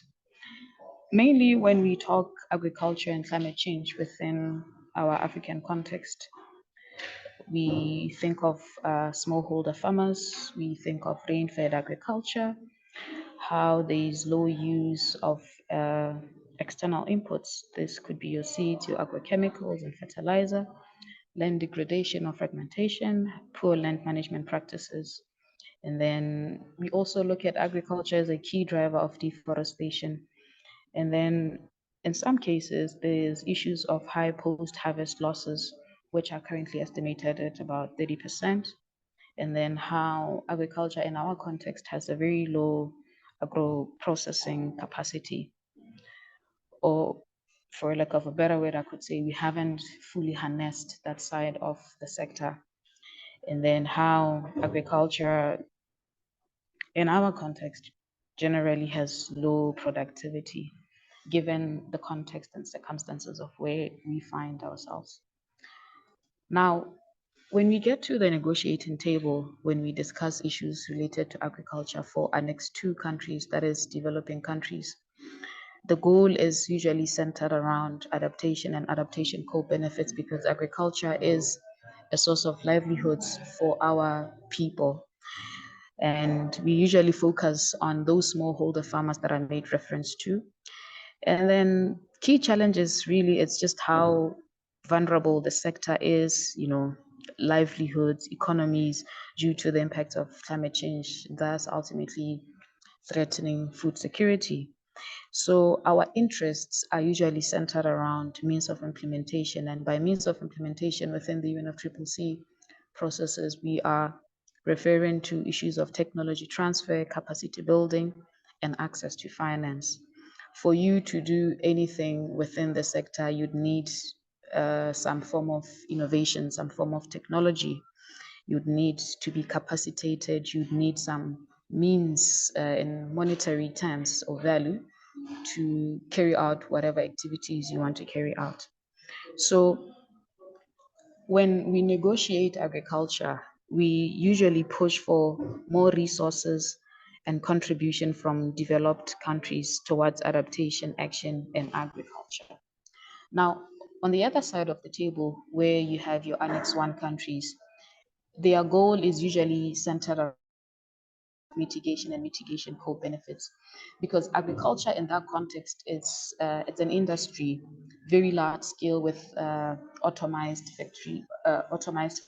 Mainly when we talk agriculture and climate change within our African context, we think of smallholder farmers, we think of rain-fed agriculture, how there is low use of external inputs. This could be your seeds, your agrochemicals and fertilizer, land degradation or fragmentation, poor land management practices. And then we also look at agriculture as a key driver of deforestation. And then in some cases, there's issues of high post-harvest losses, which are currently estimated at about 30%. And then how agriculture in our context has a very low agro-processing capacity. Or for lack of a better word, I could say we haven't fully harnessed that side of the sector. And then how agriculture in our context generally has low productivity given the context and circumstances of where we find ourselves. Now, when we get to the negotiating table, when we discuss issues related to agriculture for our next two countries, that is developing countries, the goal is usually centered around adaptation and adaptation co-benefits because agriculture is a source of livelihoods for our people. And we usually focus on those smallholder farmers that I made reference to. And then key challenges really, it's just how vulnerable the sector is, livelihoods, economies due to the impact of climate change, thus ultimately threatening food security. So our interests are usually centered around means of implementation, and by means of implementation within the UNFCCC processes, we are referring to issues of technology transfer, capacity building, and access to finance. For you to do anything within the sector, you'd need some form of innovation, some form of technology. You'd need to be capacitated, you'd need some means in monetary terms of value to carry out whatever activities you want to carry out. So when we negotiate agriculture, we usually push for more resources and contribution from developed countries towards adaptation, action, and agriculture. Now, on the other side of the table, where you have your Annex 1 countries, their goal is usually centered around mitigation and mitigation co-benefits, because agriculture in that context is it's an industry, very large scale with automized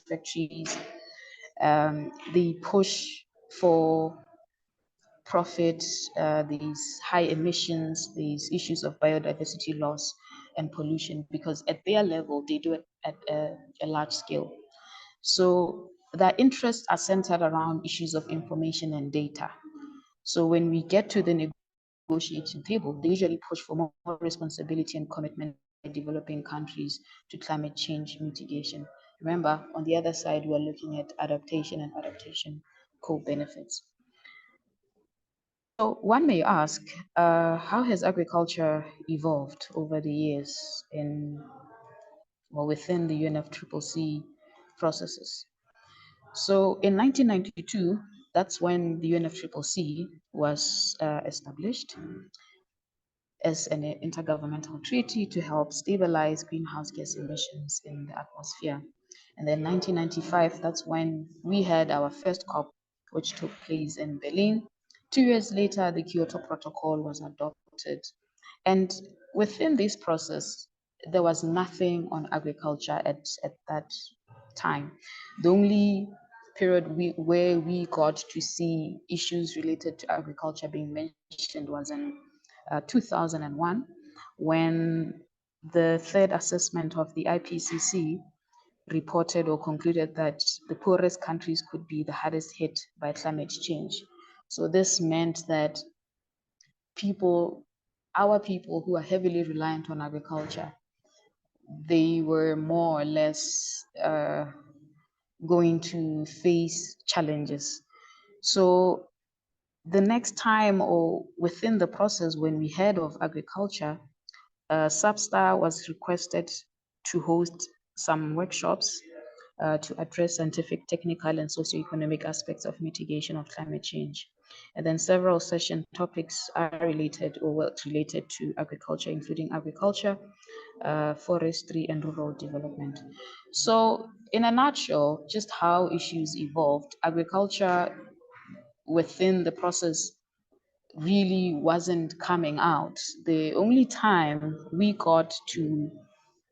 factories. They push for profit, these high emissions, these issues of biodiversity loss and pollution, because at their level they do it at a large scale. So their interests are centered around issues of information and data. So when we get to the negotiation table, they usually push for more responsibility and commitment by developing countries to climate change mitigation. Remember, on the other side, we're looking at adaptation and adaptation co-benefits. So one may ask, how has agriculture evolved over the years within the UNFCCC processes? So in 1992, that's when the UNFCCC was established as an intergovernmental treaty to help stabilize greenhouse gas emissions in the atmosphere. And then 1995, that's when we had our first COP, which took place in Berlin. 2 years later, the Kyoto Protocol was adopted. And within this process, there was nothing on agriculture at that time. The only period where we got to see issues related to agriculture being mentioned was in 2001, when the third assessment of the IPCC reported or concluded that the poorest countries could be the hardest hit by climate change. So this meant that our people who are heavily reliant on agriculture, they were more or less going to face challenges. So the next time or within the process when we heard of agriculture, Substar was requested to host some workshops to address scientific, technical, and socioeconomic aspects of mitigation of climate change. And then several session topics are related or well related to agriculture, including agriculture, forestry, and rural development. So in a nutshell, just how issues evolved, agriculture within the process really wasn't coming out. The only time we got to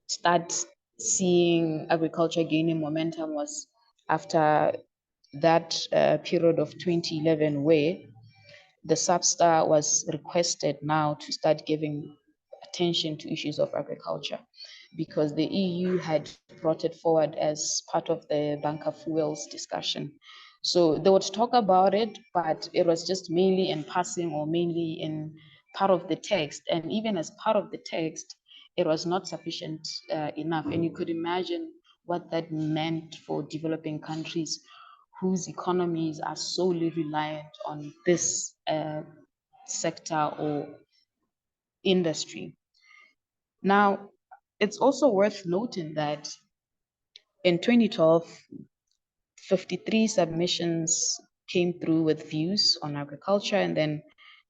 start seeing agriculture gaining momentum was after that period of 2011, where the substar was requested now to start giving attention to issues of agriculture, because the EU had brought it forward as part of the bunker fuels discussion. So they would talk about it, but it was just mainly in passing or mainly in part of the text. And even as part of the text, it was not sufficient enough. And you could imagine what that meant for developing countries whose economies are solely reliant on this sector or industry. Now, it's also worth noting that in 2012, 53 submissions came through with views on agriculture, and then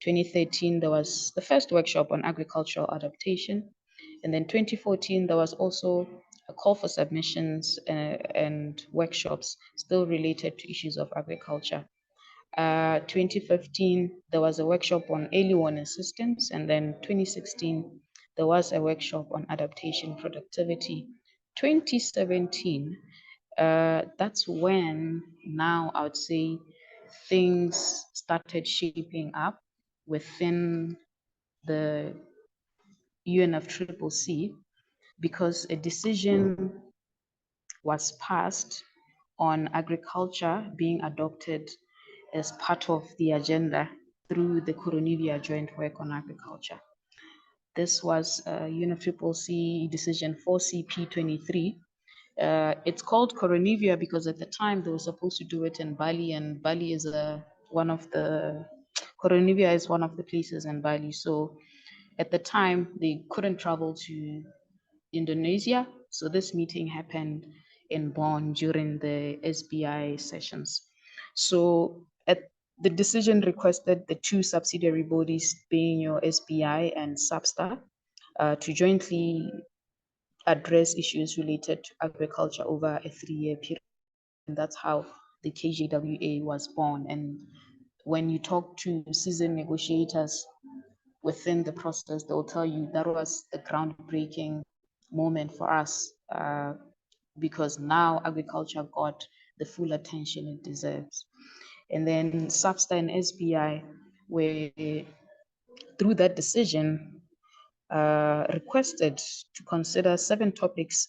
2013 there was the first workshop on agricultural adaptation, and then 2014 there was also a call for submissions and workshops still related to issues of agriculture. 2015 there was a workshop on early warning systems, and then 2016 there was a workshop on adaptation productivity. 2017, that's when now I would say things started shaping up within the UNFCCC, because a decision was passed on agriculture being adopted as part of the agenda through the Coronivia Joint Work on Agriculture. This was UNFCCC decision 4CP23. It's called Coronivia because at the time they were supposed to do it in Bali, and Bali is Coronivia is one of the places in Bali. So at the time they couldn't travel to Indonesia. So this meeting happened in Bonn during the SBI sessions. So the decision requested the two subsidiary bodies, being your SBI and SABSTA, to jointly address issues related to agriculture over a 3-year period. And that's how the KJWA was born. And when you talk to seasoned negotiators within the process, they'll tell you that was the groundbreaking moment for us, because now agriculture got the full attention it deserves. And then SABSTA and SBI were, through that decision, requested to consider 7 topics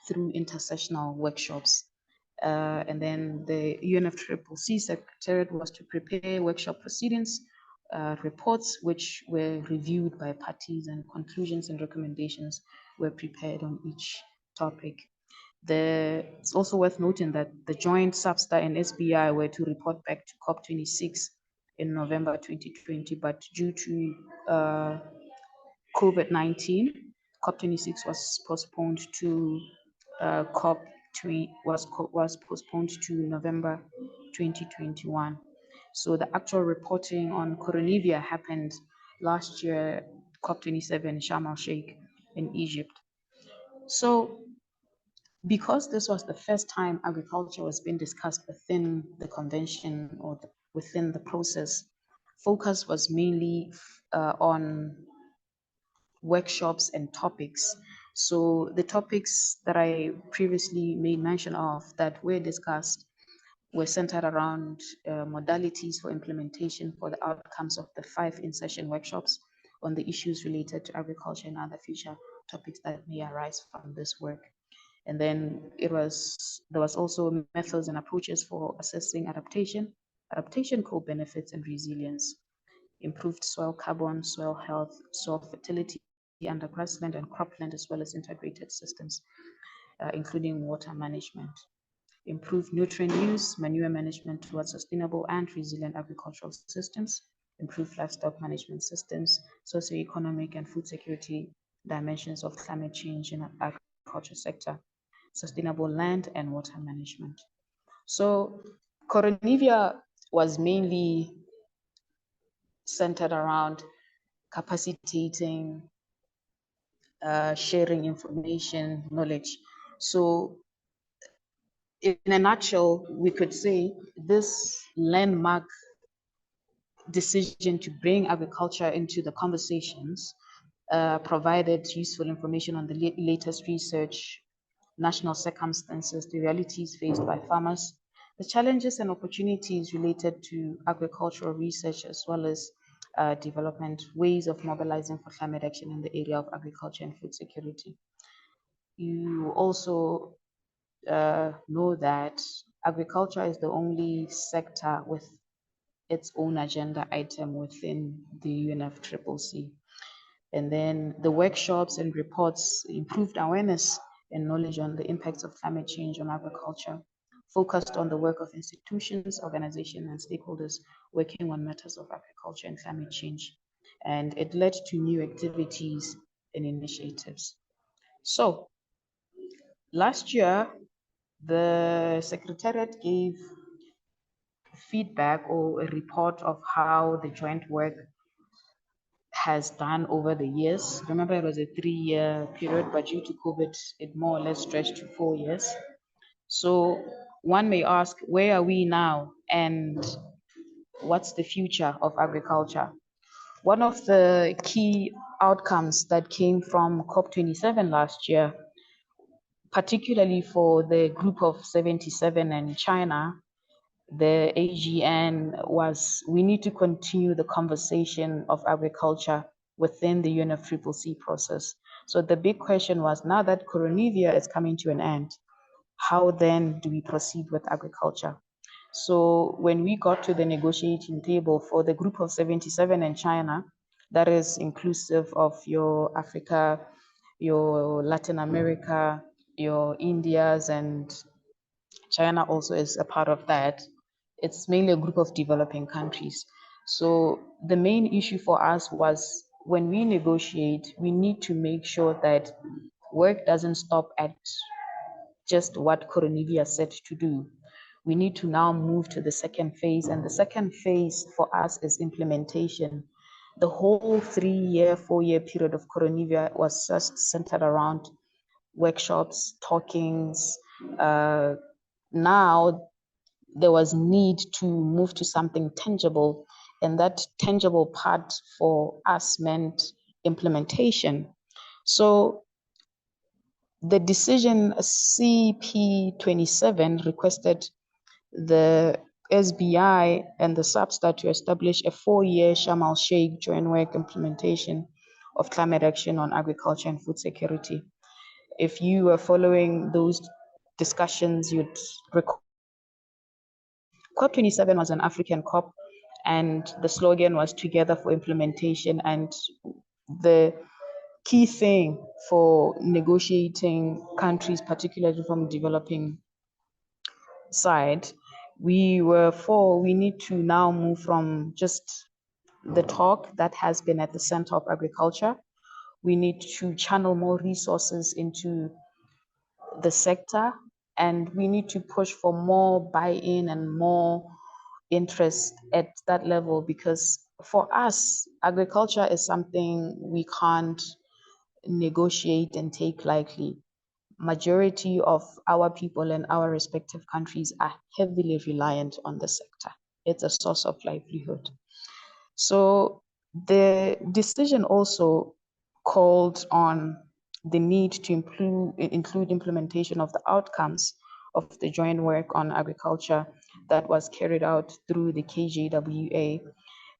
through intersessional workshops. And then the UNFCCC Secretariat was to prepare workshop proceedings, reports which were reviewed by parties, and conclusions and recommendations were prepared on each topic. It's also worth noting that the joint SABSTA and SBI were to report back to COP26 in November 2020, but due to COVID-19, COP26 was postponed to was postponed to November 2021. So the actual reporting on Coronivia happened last year, COP27 in Sharm el-Sheikh in Egypt. So because this was the first time agriculture was being discussed within the convention or within the process, focus was mainly on workshops and topics. So the topics that I previously made mention of that were discussed were centered around modalities for implementation for the outcomes of the 5 in-session workshops on the issues related to agriculture and other future topics that may arise from this work. And then there was also methods and approaches for assessing adaptation co-benefits and resilience, improved soil carbon, soil health, soil fertility under grassland and cropland, as well as integrated systems, including water management, improved nutrient use, manure management towards sustainable and resilient agricultural systems, improved livestock management systems, socioeconomic and food security dimensions of climate change in the agriculture sector, sustainable land and water management. So Coronivia was mainly centered around capacitating, sharing information, knowledge. So in a nutshell, we could say this landmark decision to bring agriculture into the conversations provided useful information on the latest research, national circumstances, the realities faced by farmers, the challenges and opportunities related to agricultural research, as well as development, ways of mobilizing for climate action in the area of agriculture and food security. You also know that agriculture is the only sector with its own agenda item within the UNFCCC. And then the workshops and reports improved awareness and knowledge on the impacts of climate change on agriculture, focused on the work of institutions, organizations, and stakeholders working on matters of agriculture and climate change. And it led to new activities and initiatives. So last year, the Secretariat gave feedback or a report of how the joint work has done over the years. Remember, it was a 3-year period, but due to COVID, it more or less stretched to 4 years. So one may ask, where are we now and what's the future of agriculture? One of the key outcomes that came from COP27 last year, particularly for the group of 77 and China, the AGN, was we need to continue the conversation of agriculture within the UNFCCC process. So the big question was, now that Coronivia is coming to an end, how then do we proceed with agriculture? So when we got to the negotiating table for the group of 77 in China, that is inclusive of your Africa, your Latin America, your Indias, and China also is a part of that. It's mainly a group of developing countries. So the main issue for us was when we negotiate, we need to make sure that work doesn't stop at just what Coronivia said to do. We need to now move to the second phase, and the second phase for us is implementation. The whole 3-year, 4-year period of Coronivia was just centered around workshops, talkings. Now there was need to move to something tangible, and that tangible part for us meant implementation. So the decision CP27 requested the SBI and the SAPSTA to establish a 4-year Sharm el-Sheikh joint work implementation of climate action on agriculture and food security. If you were following those discussions, you'd recall COP27 was an African COP, and the slogan was Together for Implementation. And the key thing for negotiating countries, particularly from developing side, we need to now move from just the talk that has been at the center of agriculture. We need to channel more resources into the sector, and we need to push for more buy-in and more interest at that level, because for us, agriculture is something we can't negotiate and take lightly. Majority of our people in our respective countries are heavily reliant on the sector. It's a source of livelihood. So the decision also called on the need to include implementation of the outcomes of the joint work on agriculture that was carried out through the KJWA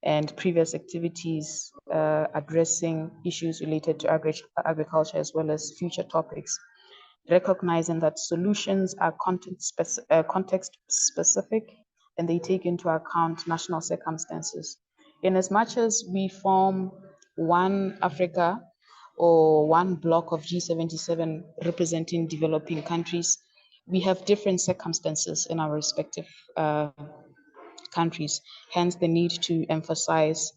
and previous activities addressing issues related to agriculture, as well as future topics, recognizing that solutions are context specific and they take into account national circumstances. In as much as we form one Africa or one block of G77 representing developing countries, we have different circumstances in our respective countries, hence the need to emphasize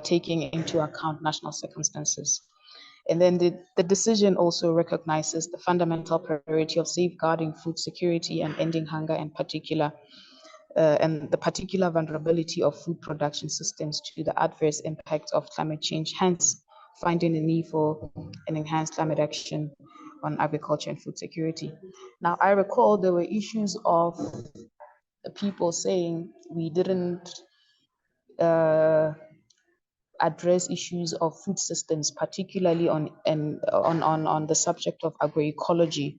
taking into account national circumstances. And then the decision also recognizes the fundamental priority of safeguarding food security and ending hunger in particular, and the particular vulnerability of food production systems to the adverse impacts of climate change, hence finding the need for an enhanced climate action on agriculture and food security. Now, I recall there were issues of people saying we didn't address issues of food systems, particularly on the subject of agroecology.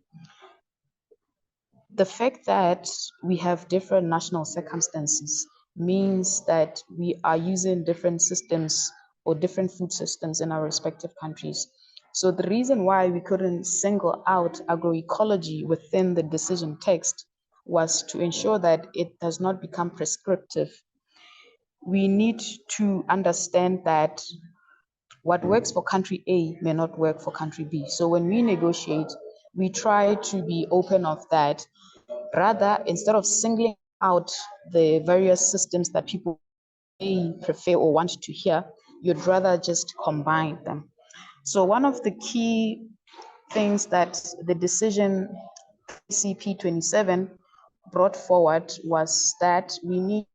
The fact that we have different national circumstances means that we are using different systems or different food systems in our respective countries. So the reason why we couldn't single out agroecology within the decision text was to ensure that it does not become prescriptive. We need to understand that what works for country A may not work for country B. So when we negotiate, we try to be open of that. Rather, instead of singling out the various systems that people may prefer or want to hear, you'd rather just combine them. So one of the key things that the decision CP27 brought forward was that we need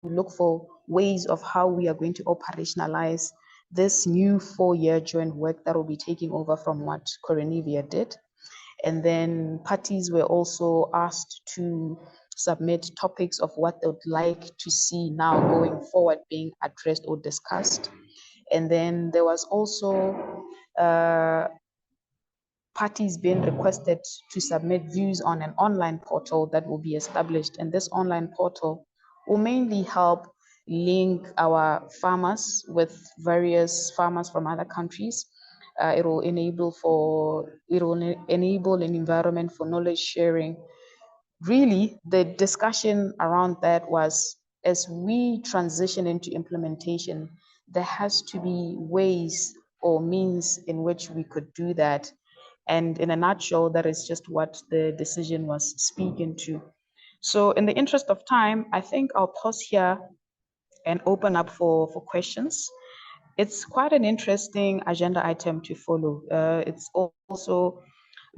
to look for ways of how we are going to operationalize this new 4-year joint work that will be taking over from what Coronivia did. And then parties were also asked to submit topics of what they would like to see now going forward being addressed or discussed. And then there was also parties being requested to submit views on an online portal that will be established. And this online portal will mainly help link our farmers with various farmers from other countries. It will enable an environment for knowledge sharing. Really, the discussion around that was, as we transition into implementation, there has to be ways or means in which we could do that. And in a nutshell, that is just what the decision was speaking to. So in the interest of time, I think I'll pause here and open up for questions. It's quite an interesting agenda item to follow. It's also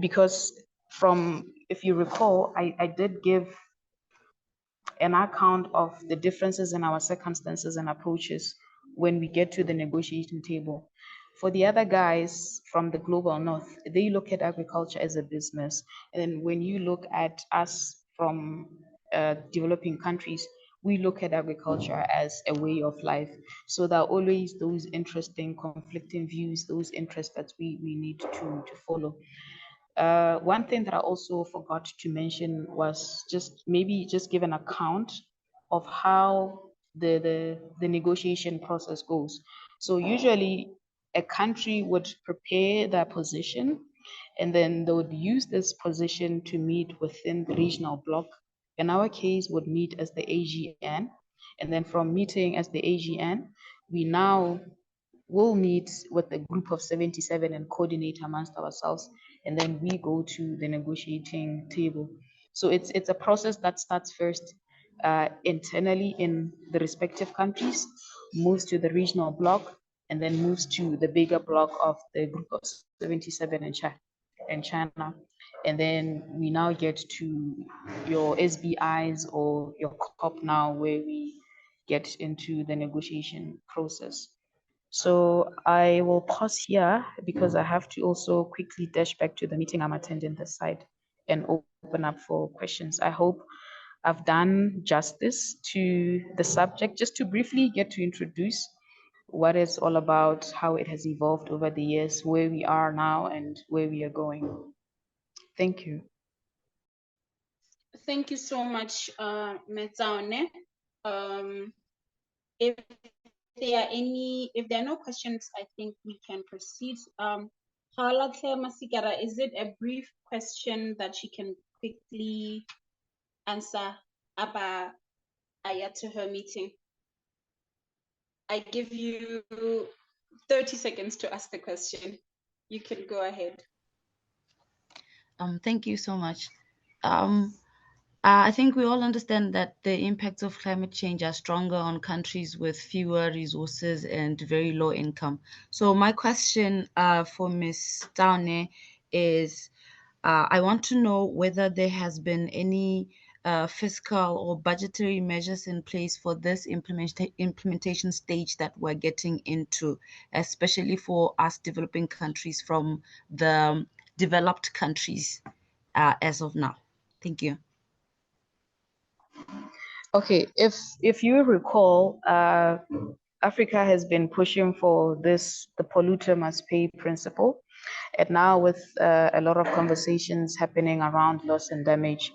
because if you recall, I did give an account of the differences in our circumstances and approaches when we get to the negotiation table. For the other guys from the global north, they look at agriculture as a business. And when you look at us from developing countries, we look at agriculture as a way of life. So there are always those interesting conflicting views, those interests that we need to follow. One thing that I also forgot to mention was just give an account of how the negotiation process goes. So usually a country would prepare their position, and then they would use this position to meet within the regional bloc. In our case, would meet as the AGN, and then from meeting as the AGN, we now will meet with a group of 77 and coordinate amongst ourselves, and then we go to the negotiating table. So it's a process that starts first internally in the respective countries, moves to the regional bloc, and then moves to the bigger bloc of the group of 77 in China. And then we now get to your SBIs or your COP now, where we get into the negotiation process. So I will pause here because I have to also quickly dash back to the meeting I'm attending this side and open up for questions. I hope I've done justice to the subject, just to briefly get to introduce what it's all about, how it has evolved over the years, where we are now and where we are going. Thank you. Thank you so much, Metzaone. If there are no questions, I think we can proceed. Halathe Masigara, is it a brief question that she can quickly answer about to her meeting? I give you 30 seconds to ask the question. You can go ahead. Thank you so much. I think we all understand that the impacts of climate change are stronger on countries with fewer resources and very low income. So my question for Ms. Downey is, I want to know whether there has been any fiscal or budgetary measures in place for this implementation stage that we're getting into, especially for us developing countries from the developed countries as of now. Thank you. Okay, if you recall, Africa has been pushing for this, the polluter must pay principle. And now with a lot of conversations happening around loss and damage,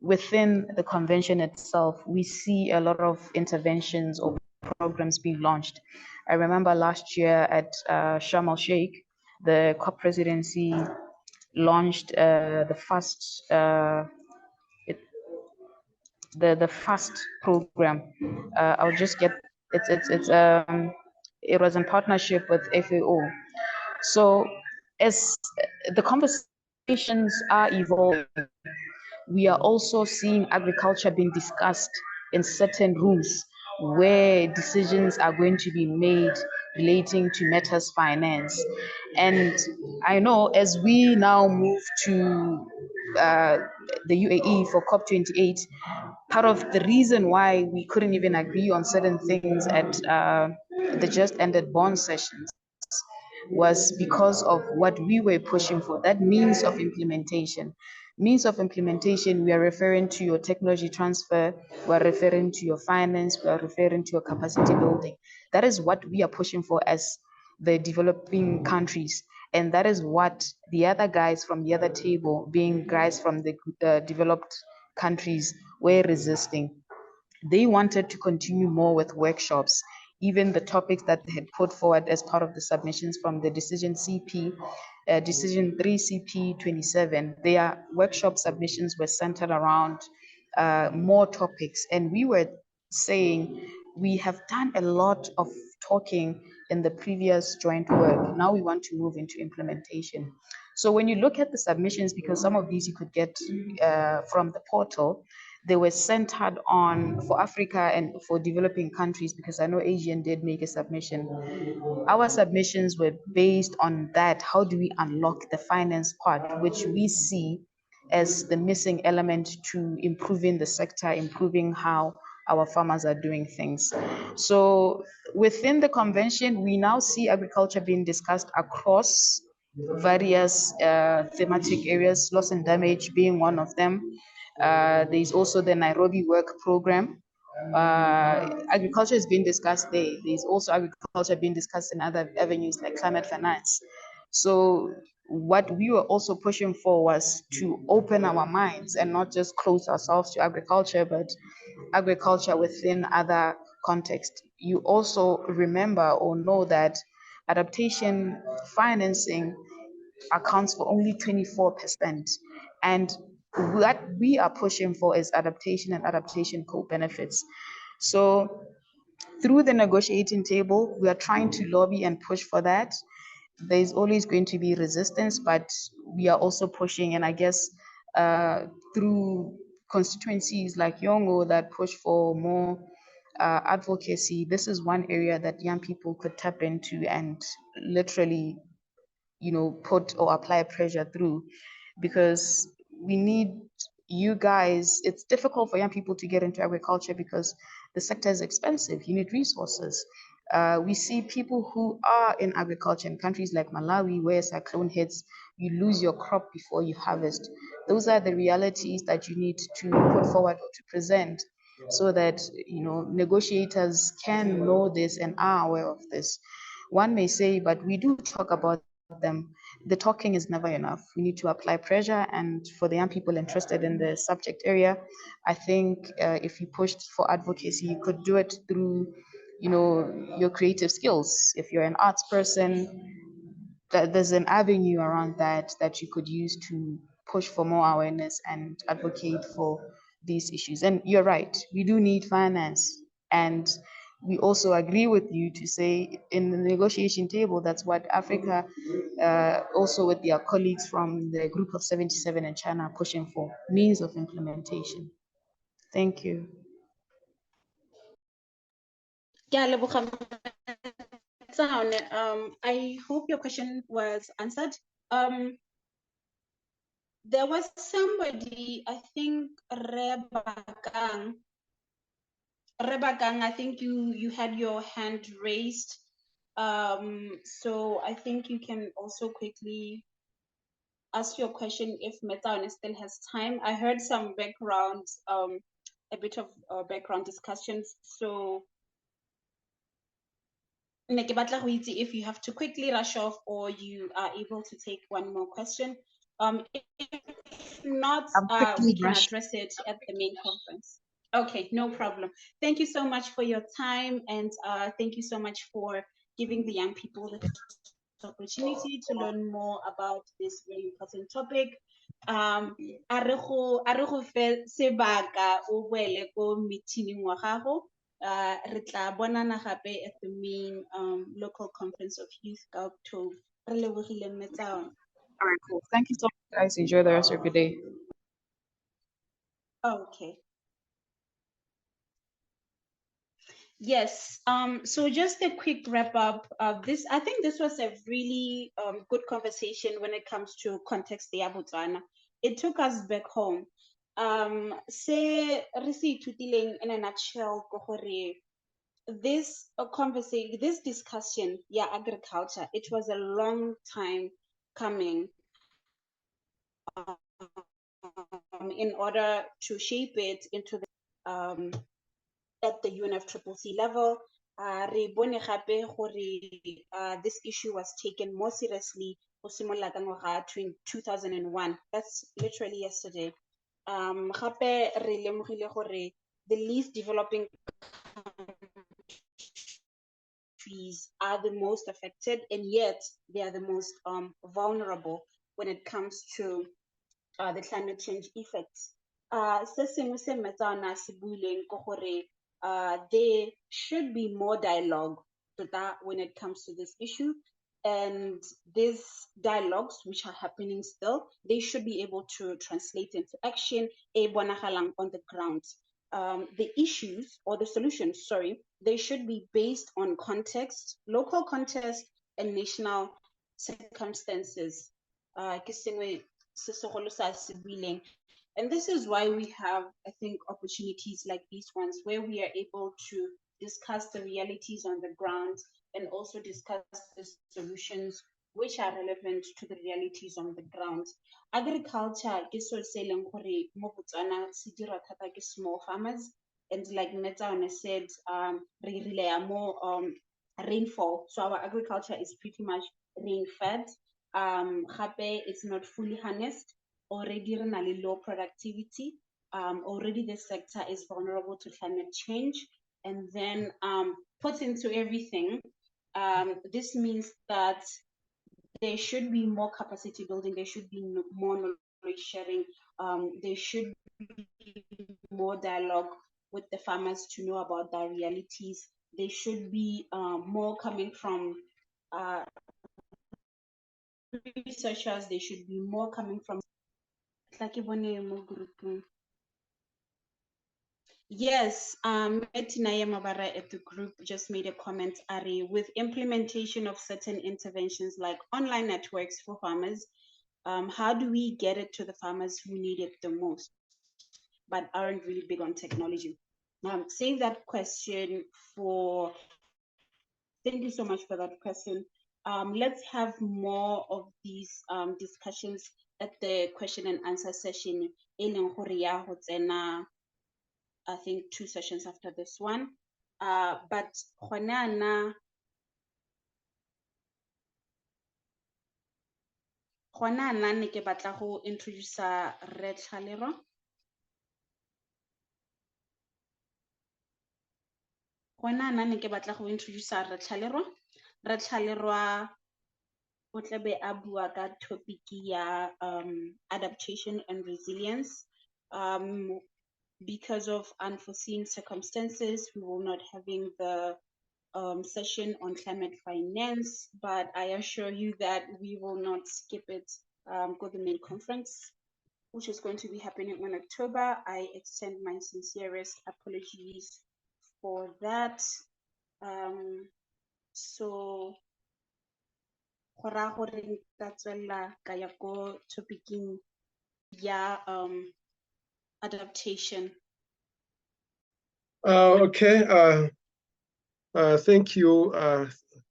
within the convention itself, we see a lot of interventions or programs being launched. I remember last year at Sharm el Sheikh, the COP presidency launched the FAST program. I'll just get it was in partnership with FAO. So as the conversations are evolving, we are also seeing agriculture being discussed in certain rooms where decisions are going to be made relating to matters finance. And I know as we now move to the UAE for COP28, part of the reason why we couldn't even agree on certain things at the just ended bond sessions was because of what we were pushing for, that means of implementation. Means of implementation, we are referring to your technology transfer, we are referring to your finance, we are referring to your capacity building. That is what we are pushing for as the developing countries. And that is what the other guys from the other table, being guys from the developed countries, were resisting. They wanted to continue more with workshops. Even the topics that they had put forward as part of the submissions from the decision 3 CP 27, their workshop submissions were centered around more topics. And we were saying we have done a lot of talking in the previous joint work. Now we want to move into implementation. So when you look at the submissions, because some of these you could get from the portal, they were centered on, for Africa and for developing countries, because I know Asian did make a submission. Our submissions were based on that. How do we unlock the finance part, which we see as the missing element to improving the sector, improving how our farmers are doing things. So within the convention, we now see agriculture being discussed across various thematic areas, loss and damage being one of them. There's also the Nairobi Work Program. Agriculture is being discussed there. There's also agriculture being discussed in other avenues like climate finance. So what we were also pushing for was to open our minds and not just close ourselves to agriculture, but agriculture within other contexts. You also remember or know that adaptation financing accounts for only 24%. And what we are pushing for is adaptation and adaptation co-benefits. So through the negotiating table, we are trying to lobby and push for that. There's always going to be resistance, but we are also pushing, and I guess through constituencies like Yongo that push for more advocacy, this is one area that young people could tap into and literally, put or apply pressure through, because we need you guys. It's difficult for young people to get into agriculture because the sector is expensive. You need resources. We see people who are in agriculture in countries like Malawi, where cyclone hits, you lose your crop before you harvest. Those are the realities that you need to put forward or to present, so that negotiators can know this and are aware of this. One may say, but we do talk about them. The talking is never enough. We need to apply pressure, and for the young people interested in the subject area, I think if you pushed for advocacy, you could do it through your creative skills. If you're an arts person, there's an avenue around that you could use to push for more awareness and advocate for these issues. And you're right, we do need finance, and we also agree with you to say in the negotiation table, that's what Africa, also with their colleagues from the Group of 77 in China, are pushing for, means of implementation. Thank you. I hope your question was answered. There was somebody, I think, Rebakang, I think you had your hand raised. So I think you can also quickly ask your question if Metaone still has time. I heard some background, a bit of background discussions. So if you have to quickly rush off or you are able to take one more question. If not, we can address it at the main conference. Okay, no problem. Thank you so much for your time, and thank you so much for giving the young people the opportunity to learn more about this very important topic. A re go fe sebaka o boele ko meeting wa gago. Re tla bonana gape at the main local conference of youth ka October. Re lebogile Metaone. All right, cool. Thank you so much, guys. Enjoy the rest of your day. Okay. Yes. So just a quick wrap up of this. I think this was a really good conversation when it comes to context ya Botswana. It took us back home. Se re se ithutileng in a nutshell ko gore this conversation, this discussion, yeah, agriculture, it was a long time coming in order to shape it into the at the UNFCCC level. Re bone gape gore this issue was taken more seriously go simolola ka ngwaga 2001. That's literally yesterday. Gape re lemogile gore the least developing countries are the most affected, and yet they are the most vulnerable when it comes to the climate change effects. Se sengwe se Metsana se buileng ke gore there should be more dialogue when it comes to this issue, and these dialogues which are happening still, they should be able to translate into action e bonagalang on the ground. The issues or the solutions, sorry, they should be based on context, local context, and national circumstances. Ke sengwe se segolo sa se buileng. And this is why we have, I think, opportunities like these ones where we are able to discuss the realities on the ground and also discuss the solutions which are relevant to the realities on the ground. Agriculture ke so se leng gore mo Botswana se dira thata ke small farmers, and like Metaone said, re rely more rainfall, so our agriculture is pretty much rain fed. Gape it's not fully harnessed. Already low productivity. Already the sector is vulnerable to climate change. And then put into everything, this means that there should be more capacity building, there should be more knowledge sharing, there should be more dialogue with the farmers to know about their realities. There should be more coming from researchers, there should be more coming from yes, Metina Yamabara at the group just made a comment, Ari, with implementation of certain interventions like online networks for farmers, how do we get it to the farmers who need it the most, but aren't really big on technology? Save that question for, thank you so much for that question. Let's have more of these discussions at the question and answer session in I think 2 sessions after this one. But gona ne ke batla go introduce Re Tlhalero. Gona ne ke batla go introduce Re Tlhalero. Re Tlhalero o tlabe a bua ka topic ya adaptation and resilience. because of unforeseen circumstances, we will not having the session on climate finance, but I assure you that we will not skip it. Go the main conference, which is going to be happening in October. I extend my sincerest apologies for that. So go raya gore nka tswella ka ya ko topicing ya adaptation. Okay. Thank you.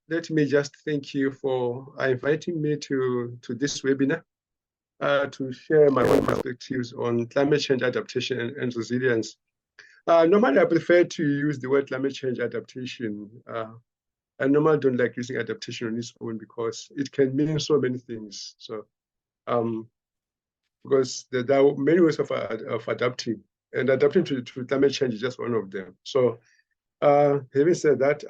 Let me just thank you for inviting me to this webinar to share my own perspectives on climate change adaptation and resilience. Normally, I prefer to use the word climate change adaptation. I normally don't like using adaptation on its own because it can mean so many things. So, because there are many ways of adapting, and adapting to climate change is just one of them. So, having said that,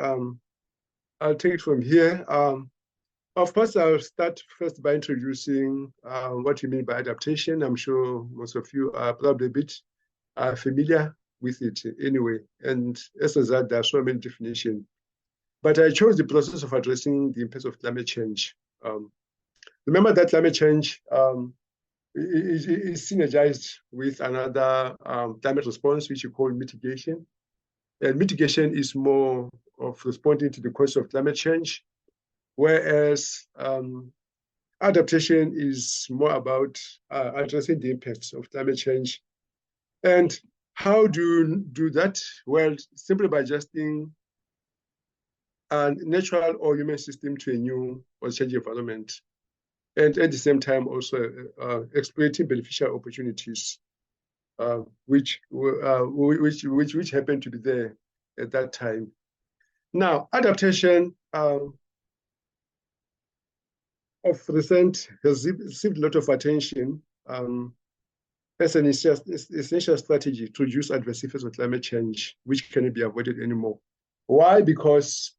I'll take it from here. Of course, I'll start first by introducing what you mean by adaptation. I'm sure most of you are probably a bit familiar with it anyway. And as a result, there are so many definitions. But I chose the process of addressing the impacts of climate change. Remember that climate change is synergized with another climate response, which you call mitigation. And mitigation is more of responding to the cause of climate change, whereas adaptation is more about addressing the impacts of climate change. And how do you do that? Well, simply by adjusting a natural or human system to a new or changing environment. And at the same time, also exploiting beneficial opportunities, which happen to be there at that time. Now, adaptation of recent has received a lot of attention as an essential strategy to reduce adverse effects of climate change, which cannot be avoided anymore. Why? Because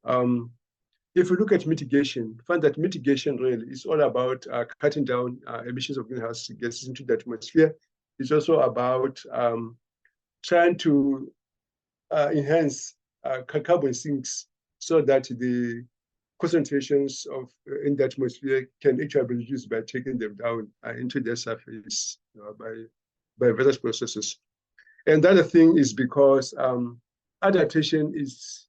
if we look at mitigation, find that mitigation really is all about cutting down emissions of greenhouse gases into the atmosphere. It's also about trying to enhance carbon sinks so that the concentrations of in the atmosphere can actually be reduced by taking them down into their surface by various processes. And the other thing is because adaptation is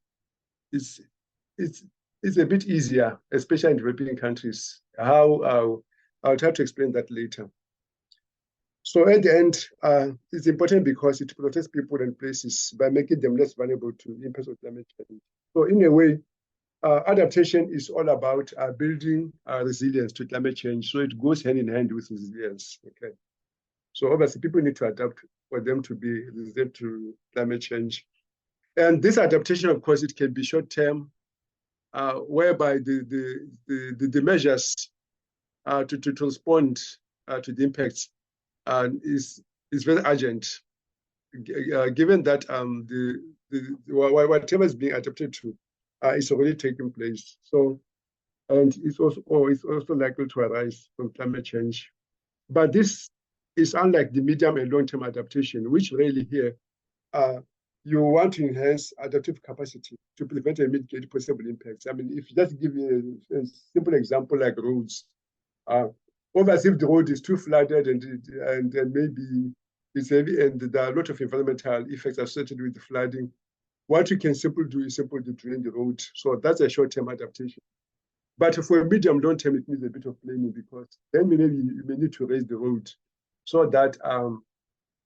a bit easier, especially in developing countries. I'll try to explain that later. So at the end, it's important because it protects people and places by making them less vulnerable to impacts of climate change. So in a way, adaptation is all about building resilience to climate change. So it goes hand in hand with resilience. Okay. So obviously, people need to adapt for them to be resilient to climate change. And this adaptation, of course, it can be short-term, whereby the measures to respond to the impacts is very urgent, given that whatever is being adapted to is already taking place. So, and it's also likely to arise from climate change. But this is unlike the medium and long-term adaptation, which really here you want to enhance adaptive capacity to prevent and mitigate possible impacts. I mean, if you just give you a simple example like roads, obviously if the road is too flooded and maybe it's heavy and there are a lot of environmental effects associated with the flooding, what you can simply do is simply to drain the road. So that's a short-term adaptation. But for a medium long term, it needs a bit of planning because then maybe you may need to raise the road so that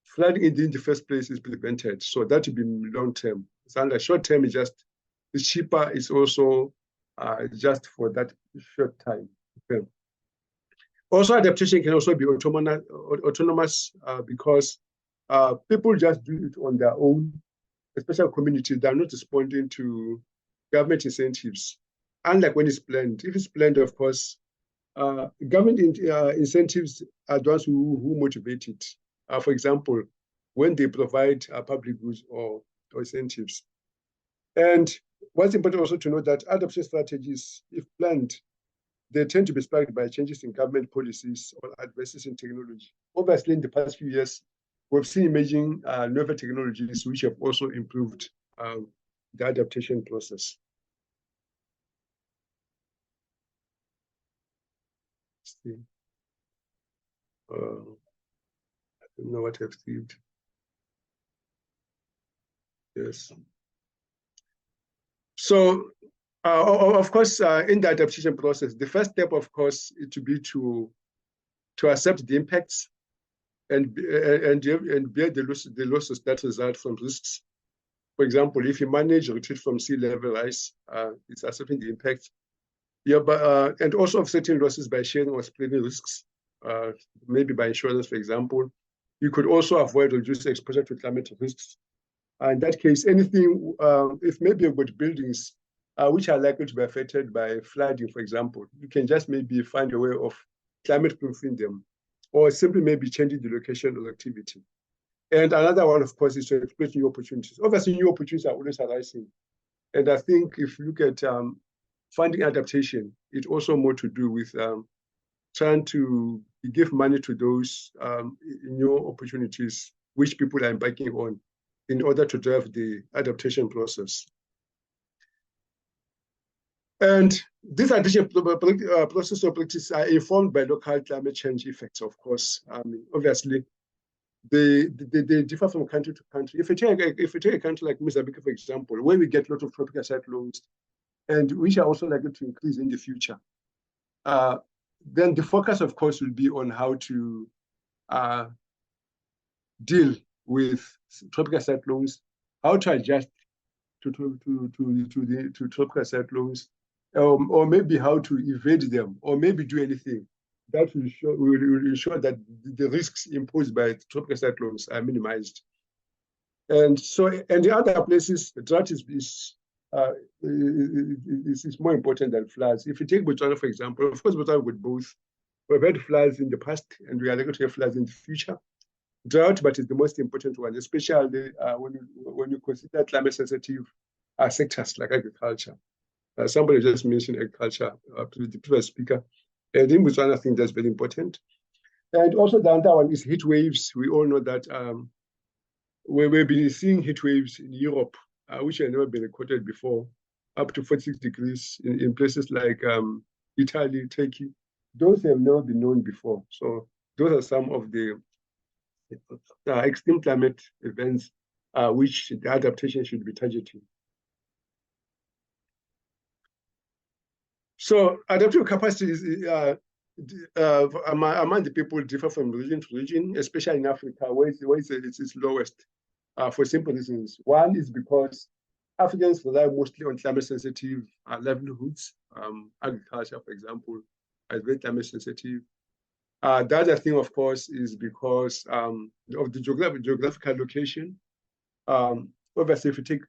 flooding in the first place is prevented. So that would be long term. So like short term is just it's cheaper. It's also just for that short time. Okay. Also, adaptation can also be autonomous because people just do it on their own, especially communities. They're not responding to government incentives. Unlike when it's planned. If it's planned, of course, government incentives are those who motivate it. For example, when they provide public goods or incentives. And what's important also to note that adaptation strategies, if planned, they tend to be sparked by changes in government policies or advances in technology. Obviously, in the past few years, we've seen emerging novel technologies which have also improved the adaptation process. I don't know what I've saved. Yes. So, of course, in the adaptation process, the first step, of course, is to be to accept the impacts and bear the losses that result from risks. For example, if you manage retreat from sea level rise, it's accepting the impact. Yeah, but and also offsetting losses by sharing or splitting risks, maybe by insurance, for example. You could also avoid or reduce exposure to climate risks. In that case, anything, if maybe you've got buildings which are likely to be affected by flooding, for example, you can just maybe find a way of climate proofing them, or simply maybe changing the location of activity. And another one, of course, is to exploit new opportunities. Obviously, new opportunities are always arising. And I think if you look at funding adaptation, it's also more to do with trying to give money to those new opportunities which people are embarking on in order to drive the adaptation process. And this adaptation process or practice are informed by local climate change effects, of course. Obviously, they differ from country to country. If you take a country like Mozambique, for example, where we get a lot of tropical cyclones, and which are also likely to increase in the future, then the focus, of course, will be on how to deal with tropical cyclones, how to adjust to tropical cyclones, or maybe how to evade them, or maybe do anything that will ensure that the risks imposed by tropical cyclones are minimized. And so, and the other places, the drought is more important than floods. If you take Botswana, for example, of course, Botswana with both. We've had floods in the past, and we are likely to have floods in the future. Drought, but it's the most important one, especially when you consider climate-sensitive sectors like agriculture. Somebody just mentioned agriculture to the previous speaker. And in Botswana, I think that's very important. And also the other one is heat waves. We all know that we've been seeing heat waves in Europe, which have never been recorded before, up to 46 degrees in places like Italy, Turkey. Those have never been known before. So those are some of the extreme climate events which the adaptation should be targeting. So adaptive capacities among the people differ from region to region, especially in Africa, where it's lowest for simple reasons. One is because Africans rely mostly on climate-sensitive livelihoods. Agriculture, for example, is very climate-sensitive. The other thing, of course, is because of the geographical location. Obviously, if you take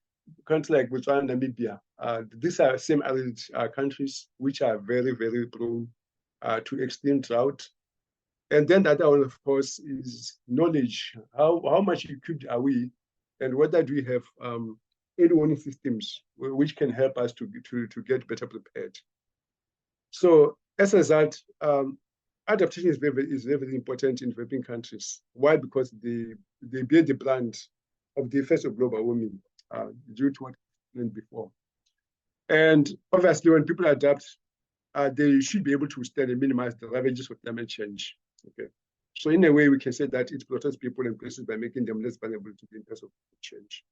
countries like Botswana and Namibia, these are same-arid countries which are very, very prone to extreme drought. And then the other one, of course, is knowledge. How much equipped are we, and whether do we have early warning systems which can help us to get better prepared. So as a result, adaptation is very important in developing countries. Why? Because they bear the brunt of the effects of global warming due to what I mentioned before. And obviously, when people adapt, they should be able to withstand and minimize the ravages of climate change. Okay, so in a way, we can say that it protects people and places by making them less vulnerable to the impacts of climate change.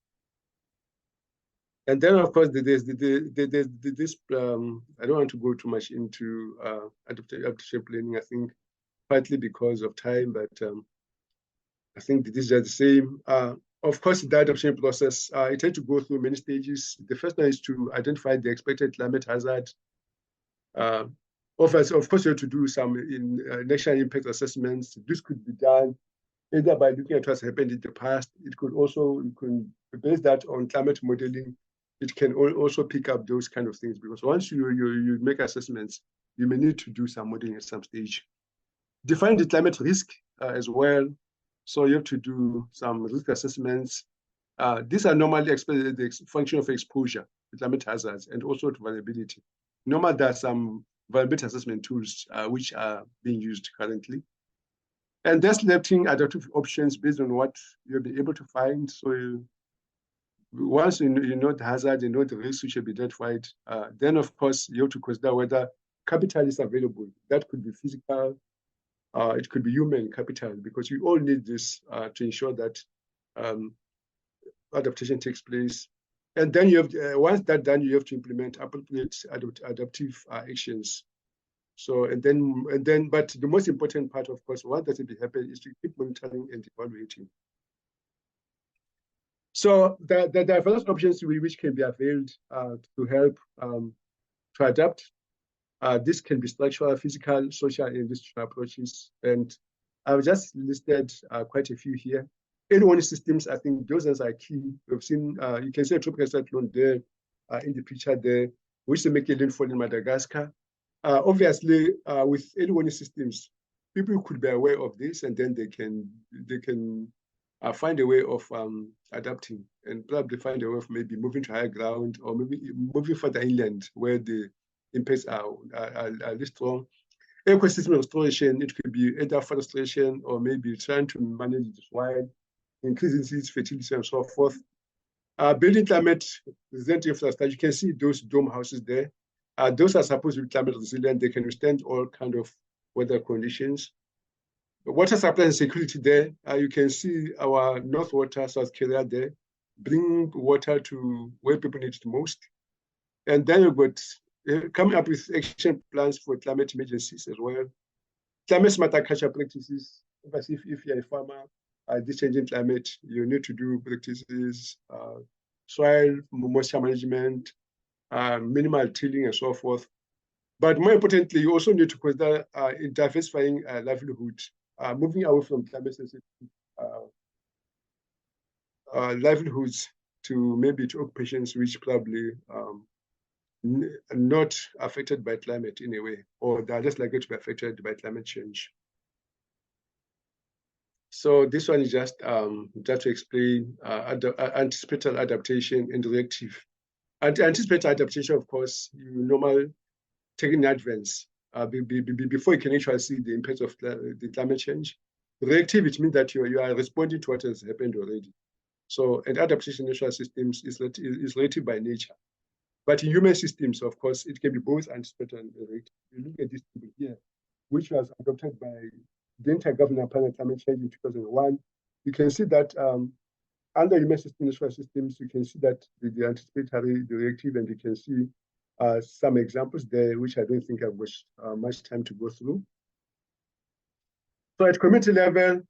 And then, of course, there's this. I don't want to go too much into adaptation planning. I think partly because of time, but I think these are the same. Of course, the adaptation process, it tends to go through many stages. The first one is to identify the expected climate hazard. Of course, you have to do some national impact assessments. This could be done either by looking at what's happened in the past. It could also, you can base that on climate modeling. It can also pick up those kind of things, because once you make assessments, you may need to do some modeling at some stage. Define the climate risk as well. So you have to do some risk assessments. These are normally the function of exposure to climate hazards and also to vulnerability. Normally, there are some vulnerability assessment tools which are being used currently. And that's selecting adaptive options based on what you'll be able to find. So once you know the hazard, you know the risk which should be identified, then of course you have to consider whether capital is available. That could be physical, it could be human capital, because we all need this to ensure that adaptation takes place. And then you have, once that's done, you have to implement appropriate adaptive actions. So, and then, but the most important part, of course, what does it happen is to keep monitoring and evaluating. So there are various options which can be availed to help to adapt. This can be structural, physical, social, and institutional approaches. And I've just listed quite a few here. Early systems, I think those are key. We've seen, you can see a tropical cyclone there in the picture there, which will make a landfall in Madagascar. Obviously, with early warning systems, people could be aware of this, and then they can find a way of adapting, and probably find a way of maybe moving to higher ground, or maybe moving further inland where the impacts are less strong. Ecosystem restoration, it could be either forestation or maybe trying to manage the wild, increasing seeds fertility and so forth. Building climate resilient infrastructure, you can see those dome houses there. Those are supposed to be climate resilient. They can withstand all kind of weather conditions. Water supply and security there. You can see our North Water, South Korea there, bring water to where people need it most. And then you've got coming up with action plans for climate emergencies as well. Climate smart agriculture practices. If you're a farmer, this changing climate, you need to do practices, soil moisture management, minimal tilling and so forth. But more importantly, you also need to consider diversifying livelihood, moving away from climate sensitive livelihoods to maybe to occupations which probably not affected by climate in a way, or they're less likely to be affected by climate change. So this one is just to explain anticipated adaptation and reactive. Anticipated adaptation, of course, you normally take in advance before you can actually see the impact of the climate change. Reactive, it means that you are responding to what has happened already. So, and adaptation in natural systems is reactive by nature. But in human systems, of course, it can be both anticipated and reactive. You look at this table here, which was adopted by the Intergovernmental Panel on Climate Change in 2001. You can see that under human system, natural systems, you can see that the anticipatory, the reactive, and you can see some examples there, which I don't think I've got much time to go through. So at community level,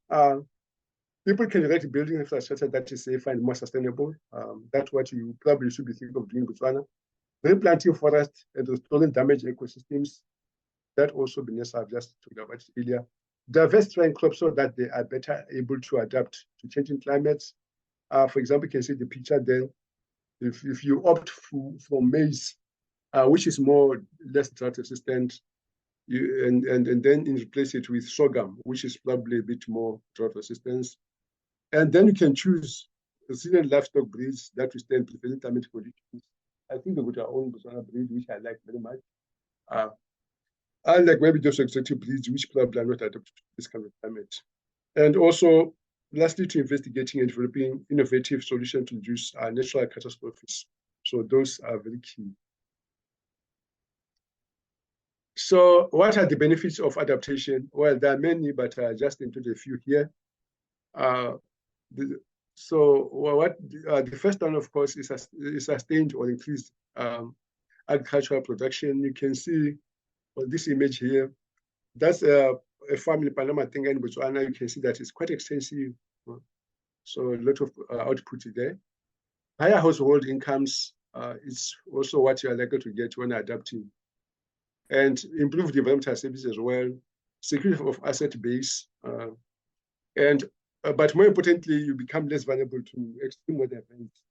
people can erect building infrastructure that is safe and more sustainable. That's what you probably should be thinking of doing in Botswana. Replanting forests and restoring damaged ecosystems, that also be necessary, I've just talked about earlier. Diversifying crops so that they are better able to adapt to changing climates. For example, you can see the picture there. If you opt for maize, which is less drought resistant, and then replace it with sorghum, which is probably a bit more drought resistance. And then you can choose resilient livestock breeds that withstand prevailing climate conditions. I think we've got our own Botswana breed, which I like very much. I like maybe those exotic breeds, which probably are not adapted to this kind of climate. And also, lastly, to investigating and developing innovative solutions to reduce natural catastrophes. So those are very key. So what are the benefits of adaptation? Well, there are many, but I just included a few here. The first one, of course, is sustained or increased agricultural production. You can see on this image here, that's a farm in Panama, Tenga in Botswana. You can see that it's quite extensive. So a lot of output there. Higher household incomes is also what you are likely to get when adapting. And improved environmental services as well, security of asset base, but more importantly, you become less vulnerable to extreme weather events.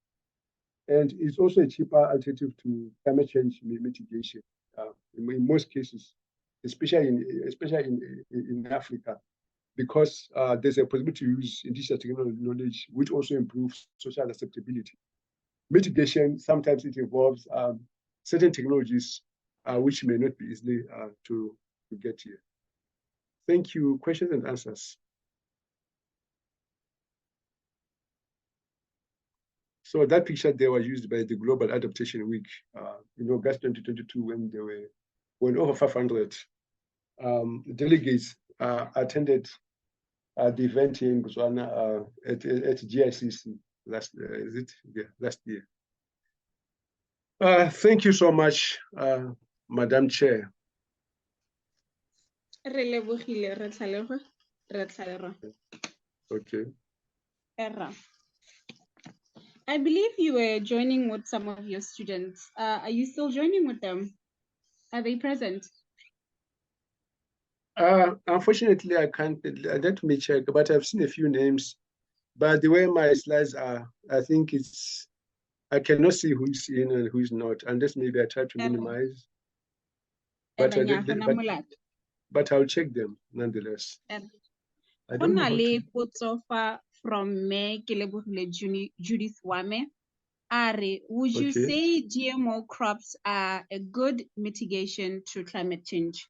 And it's also a cheaper alternative to climate change mitigation in most cases, especially in Africa, because there's a possibility to use indigenous technology knowledge, which also improves social acceptability. Mitigation, sometimes it involves certain technologies which may not be easily to get here. Thank you. Questions and answers. So that picture there was used by the Global Adaptation Week in August 2022 when over 500 delegates attended the event here in Botswana at GICC last year. Thank you so much, Madam Chair. Okay. Erra. I believe you were joining with some of your students. Are you still joining with them? Are they present? Unfortunately, I can't. Let me check. But I've seen a few names. But the way my slides are, I think I cannot see who's in and who's not, unless maybe I try to minimize. But I'll check them nonetheless. I don't know how to... From me, Judith Wame. Would you say GMO crops are a good mitigation to climate change?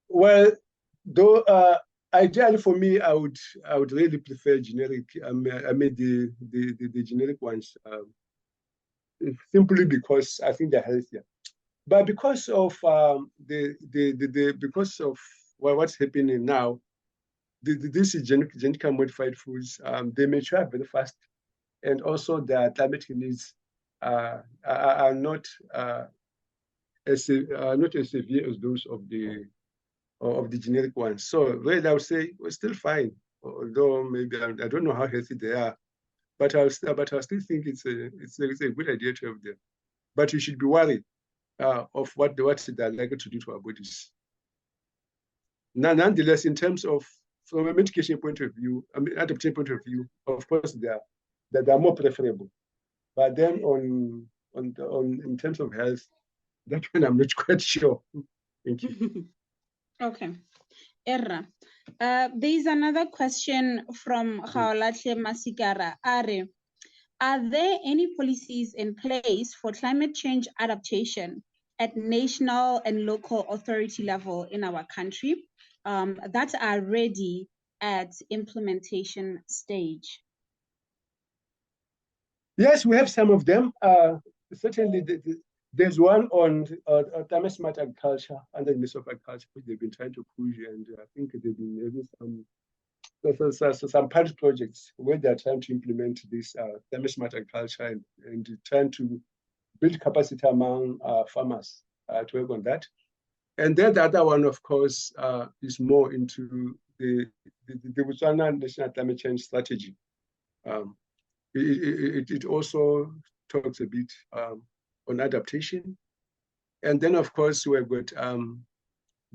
Well, though ideally for me, I would really prefer generic. I mean the generic ones, simply because I think they're healthier. But because of what's happening now, these genetically modified foods, they mature very fast, and also their climate needs are not as severe as those of the generic ones. So really, I would say we're still fine, although maybe I don't know how healthy they are, but I still think it's a good idea to have them. But you should be worried of what they're likely to do to our bodies. Now, nonetheless, in terms of from a mitigation point of view, adaptation point of view, of course they are more preferable. But then in terms of health, that one I'm not quite sure. Thank you. Okay. Erra. There's another question from Khaolatle Masikara. Are there any policies in place for climate change adaptation at national and local authority level in our country that are ready at implementation stage? Yes, we have some of them. Certainly, there's one on climate smart agriculture under the Ministry of Agriculture, which they've been trying to push, and I think they've been having some pilot projects where they're trying to implement this climate smart agriculture and trying to build capacity among farmers to work on that. And then the other one, of course, is more into the Botswana National Climate Change Strategy. It also talks a bit on adaptation. And then, of course, we've got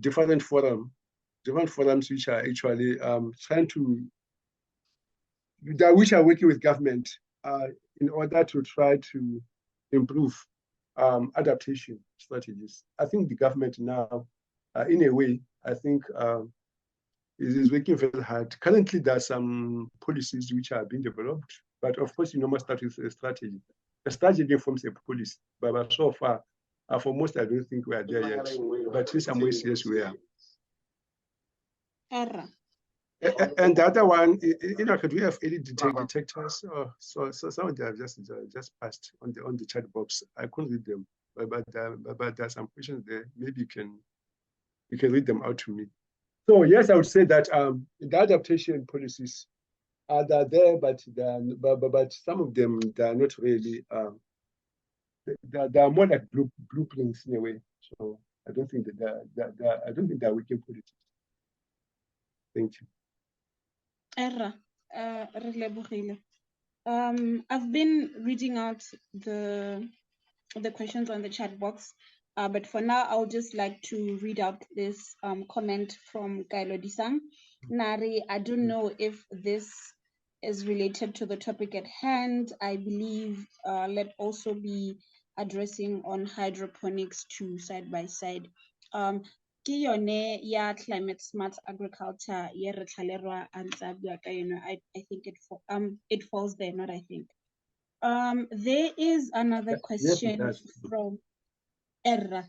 different forums which are actually trying to, which are working with government in order to try to improve adaptation strategies. I think the government now, in a way, I think is working very hard. Currently, there are some policies which are being developed, but of course, you must start with a strategy. A strategy forms a policy, but so far, for most, I don't think we are there yet. But in some ways, yes, we are. And the other one, could we have any detectors? So some of them have just passed on the chat box. I couldn't read them, but there are some questions there. Maybe you can read them out to me. So yes, I would say that the adaptation policies are there, but some of them they are not really. They are more like blueprints in a way. So I don't think that they're working policies. Thank you. Erra, I've been reading out the questions on the chat box, but for now, I would just like to read out this comment from Kailo Disang. Nari, I don't know if this is related to the topic at hand. I believe let also be addressing on hydroponics too, side by side. Ki yone ya climate smart agriculture ye re tlhalerwa a ntse a bua ka yone. I think it falls there, not I think. There is another question from Erra.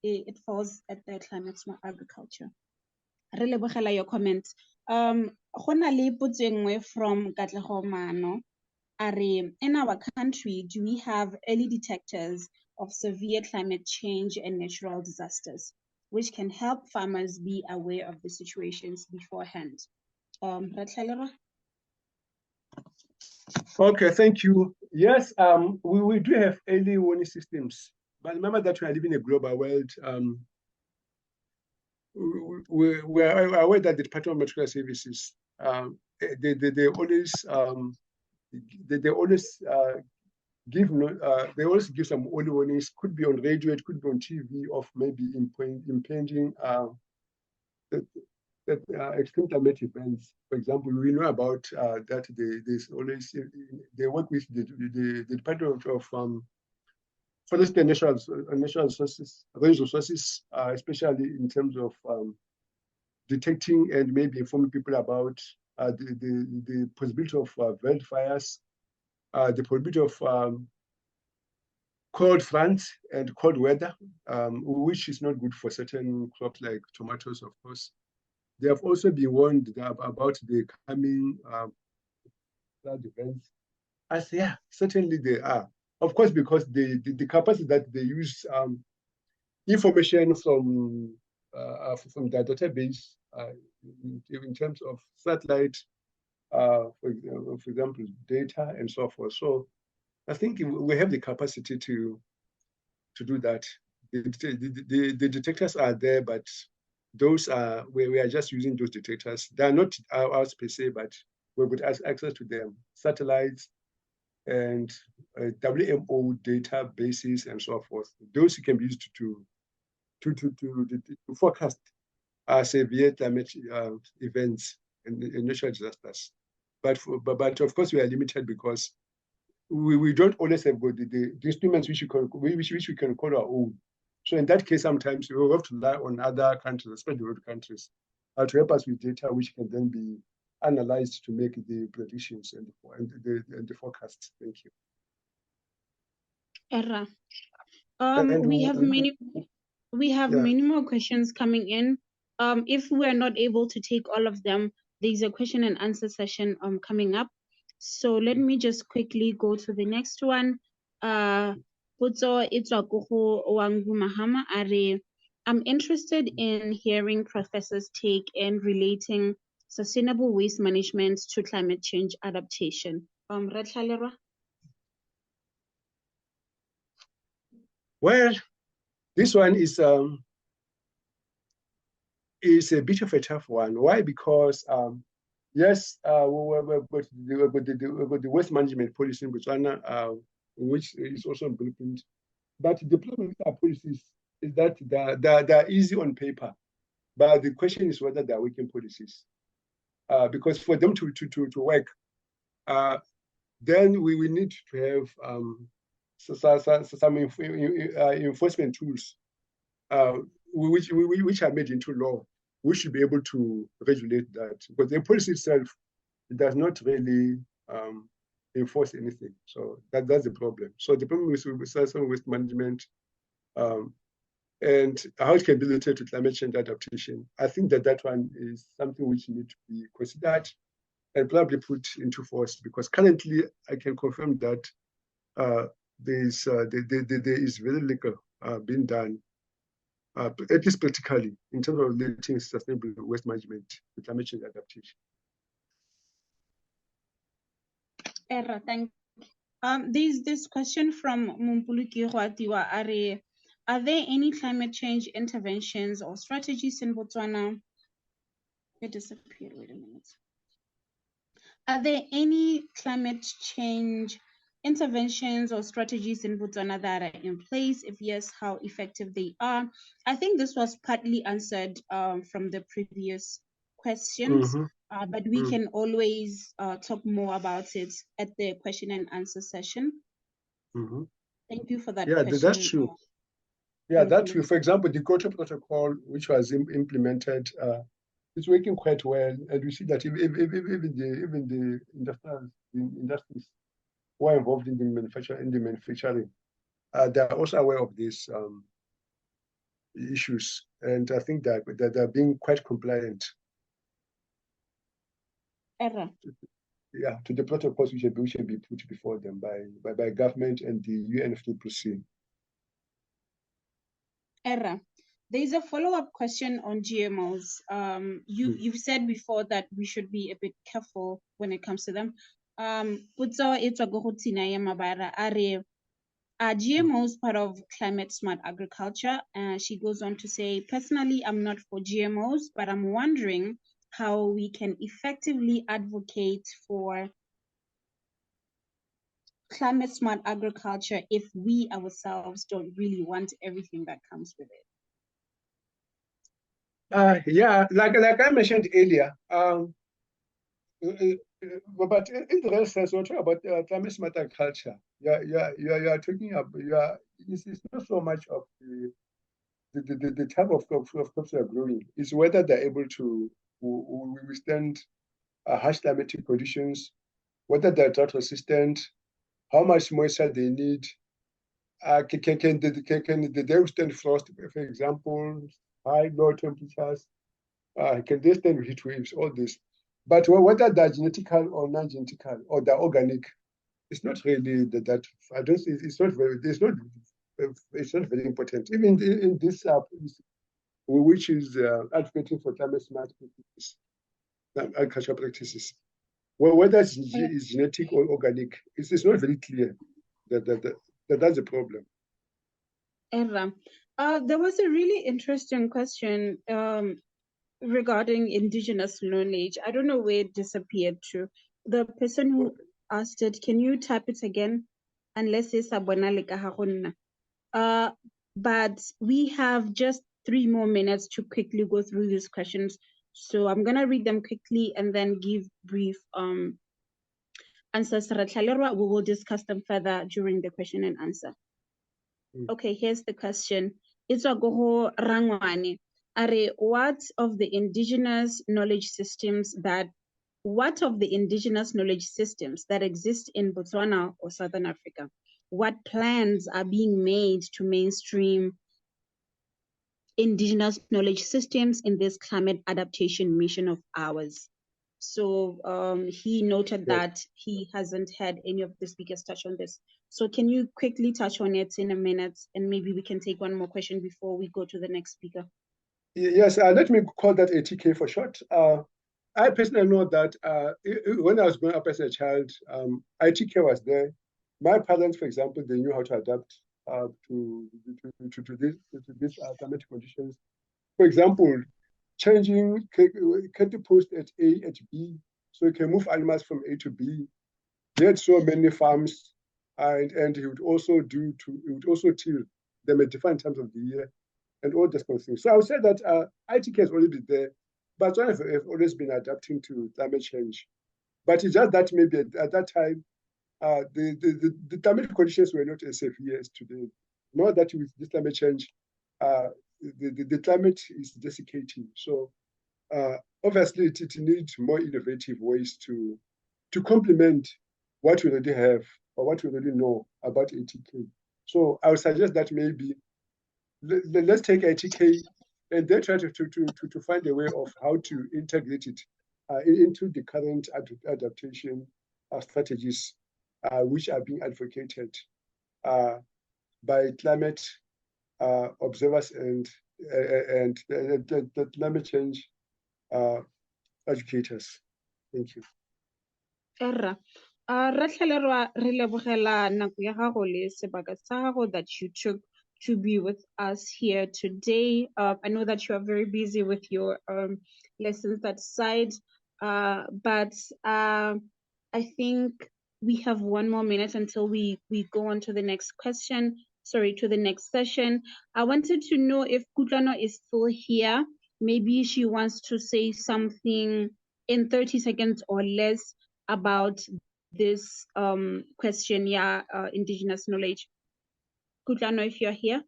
It falls at the climate smart agriculture. Re lebogela your comment. Go na le potso nngwe from Katlego Mano. in our country, do we have early detectors of severe climate change and natural disasters, which can help farmers be aware of the situations beforehand? Okay, thank you. Yes, we do have early warning systems, but remember that we are living in a global world. We are aware that the Department of Meteorological Services, they always they always give some early warnings. Could be on radio, it could be on TV, of maybe impending extreme climate events. For example, we know about that there's always they work with the Department of Forest and Natural Resources, especially in terms of detecting and maybe informing people about the possibility of wildfires, the possibility of cold fronts and cold weather, which is not good for certain crops like tomatoes, of course. They have also been warned about the coming flood events. I say, yeah, certainly they are. Of course, because the capacity that they use information from the database in terms of satellite, for example, data and so forth. So I think we have the capacity to do that. The detectors are there, but those are we are just using those detectors. They are not ours per se, but we've got access to them, satellites and WMO databases and so forth. Those can be used to forecast severe climate events and natural disasters. But of course we are limited because we don't always have got the instruments which we can call our own. So in that case, sometimes we have to rely on other countries, especially developed countries, to help us with data which can then be analyzed to make the predictions and the forecasts. Thank you. Erra. And We have yeah. many more questions coming in. If we are not able to take all of them, there's a question and answer session coming up. So let me just quickly go to the next one. Potso e tswa ko go Wangu Mahama a re, I'm interested in hearing professors' take and relating sustainable waste management to climate change adaptation. Ratlalera? Well, this one is a bit of a tough one. Why? Because yes, we've got the waste management policy in Botswana, which is also in blueprint. But the problem with our policies is that they're easy on paper. But the question is whether they're working policies. Because for them to work, then we need to have some enforcement tools which are made into law. We should be able to regulate that, because the policy itself, it does not really enforce anything. So that's the problem. So the problem with waste management and how it can be related to climate change adaptation, I think that one is something which needs to be considered and probably put into force, because currently I can confirm that there is very little being done, at least practically, in terms of relating sustainable waste management to climate change adaptation. Erra, thank you. There's this question from Mumpuluki Hwatiwa. Are there any climate change interventions or strategies in Botswana? It disappeared. Wait a minute. Are there any climate change interventions or strategies in Botswana that are in place? If yes, how effective they are? I think this was partly answered from the previous questions, but we can always talk more about it at the question and answer session. Thank you for that question. That's true. Yeah, that's true. For example, the Kyoto Protocol, which was implemented, it's working quite well, and we see that even the industries who are involved in the manufacturing, they are also aware of these issues, and I think that they're being quite compliant. Erra. to the protocols which should be put before them by government and the UNFCCC. Era, there is a follow-up question on GMOs. You've said before that we should be a bit careful when it comes to them. Are GMOs part of climate smart agriculture? She goes on to say, personally, I'm not for GMOs, but I'm wondering how we can effectively advocate for climate smart agriculture if we ourselves don't really want everything that comes with it. Yeah, like I mentioned earlier, but in the real sense, we're talking about climate smart agriculture. You're talking about, it's not so much of the type of crops they're growing. It's whether they're able to withstand harsh climatic conditions, whether they're drought resistant, how much moisture they need. Can they withstand frost, for example, high, low temperatures? Can they stand heat waves? All this. But whether they're genetical or non-genetical or they're organic, it's not really that. I don't think it's not very. It's not very important. Even in this which is advocating for climate smart practices, agricultural practices. Well, whether it's genetic or organic, it's not very clear that's a problem. Era, there was a really interesting question regarding indigenous knowledge. I don't know where it disappeared to. The person who asked it, can you type it again? Unless it's but we have just 3 more minutes to quickly go through these questions. So I'm gonna read them quickly and then give brief answers. We will discuss them further during the question and answer. Okay, here's the question. It's a goho rangwane. Are what of the indigenous knowledge systems that exist in Botswana or Southern Africa? What plans are being made to mainstream indigenous knowledge systems in this climate adaptation mission of ours? So he noted that he hasn't had any of the speakers touch on this. So can you quickly touch on it in a minute, and maybe we can take one more question before we go to the next speaker? Yes, let me call that ATK for short. I personally know that when I was growing up as a child, ITK was there. My parents, for example, they knew how to adapt to these climatic conditions. For example, changing cattle post at A at B, so you can move animals from A to B. They had so many farms, and he would also till them at different times of the year, and all those kind of things. So I would say that ITK has already been there, but have always been adapting to climate change. But it's just that maybe at that time, the climate conditions were not as severe as today. Now that with this climate change, the climate is desiccating. So obviously it needs more innovative ways to complement what we already have or what we already know about ATK. So I would suggest that maybe let's take ATK and then try to find a way of how to integrate it into the current adaptation strategies which are being advocated by climate observers and the climate change educators. Thank you. That you took to be with us here today. I know that you are very busy with your lessons that side, but I think we have 1 more minute until we go on to the next question. Sorry, to the next session. I wanted to know if Kutlano is still here. Maybe she wants to say something in 30 seconds or less about this question, indigenous knowledge. Kutlano, if you're here.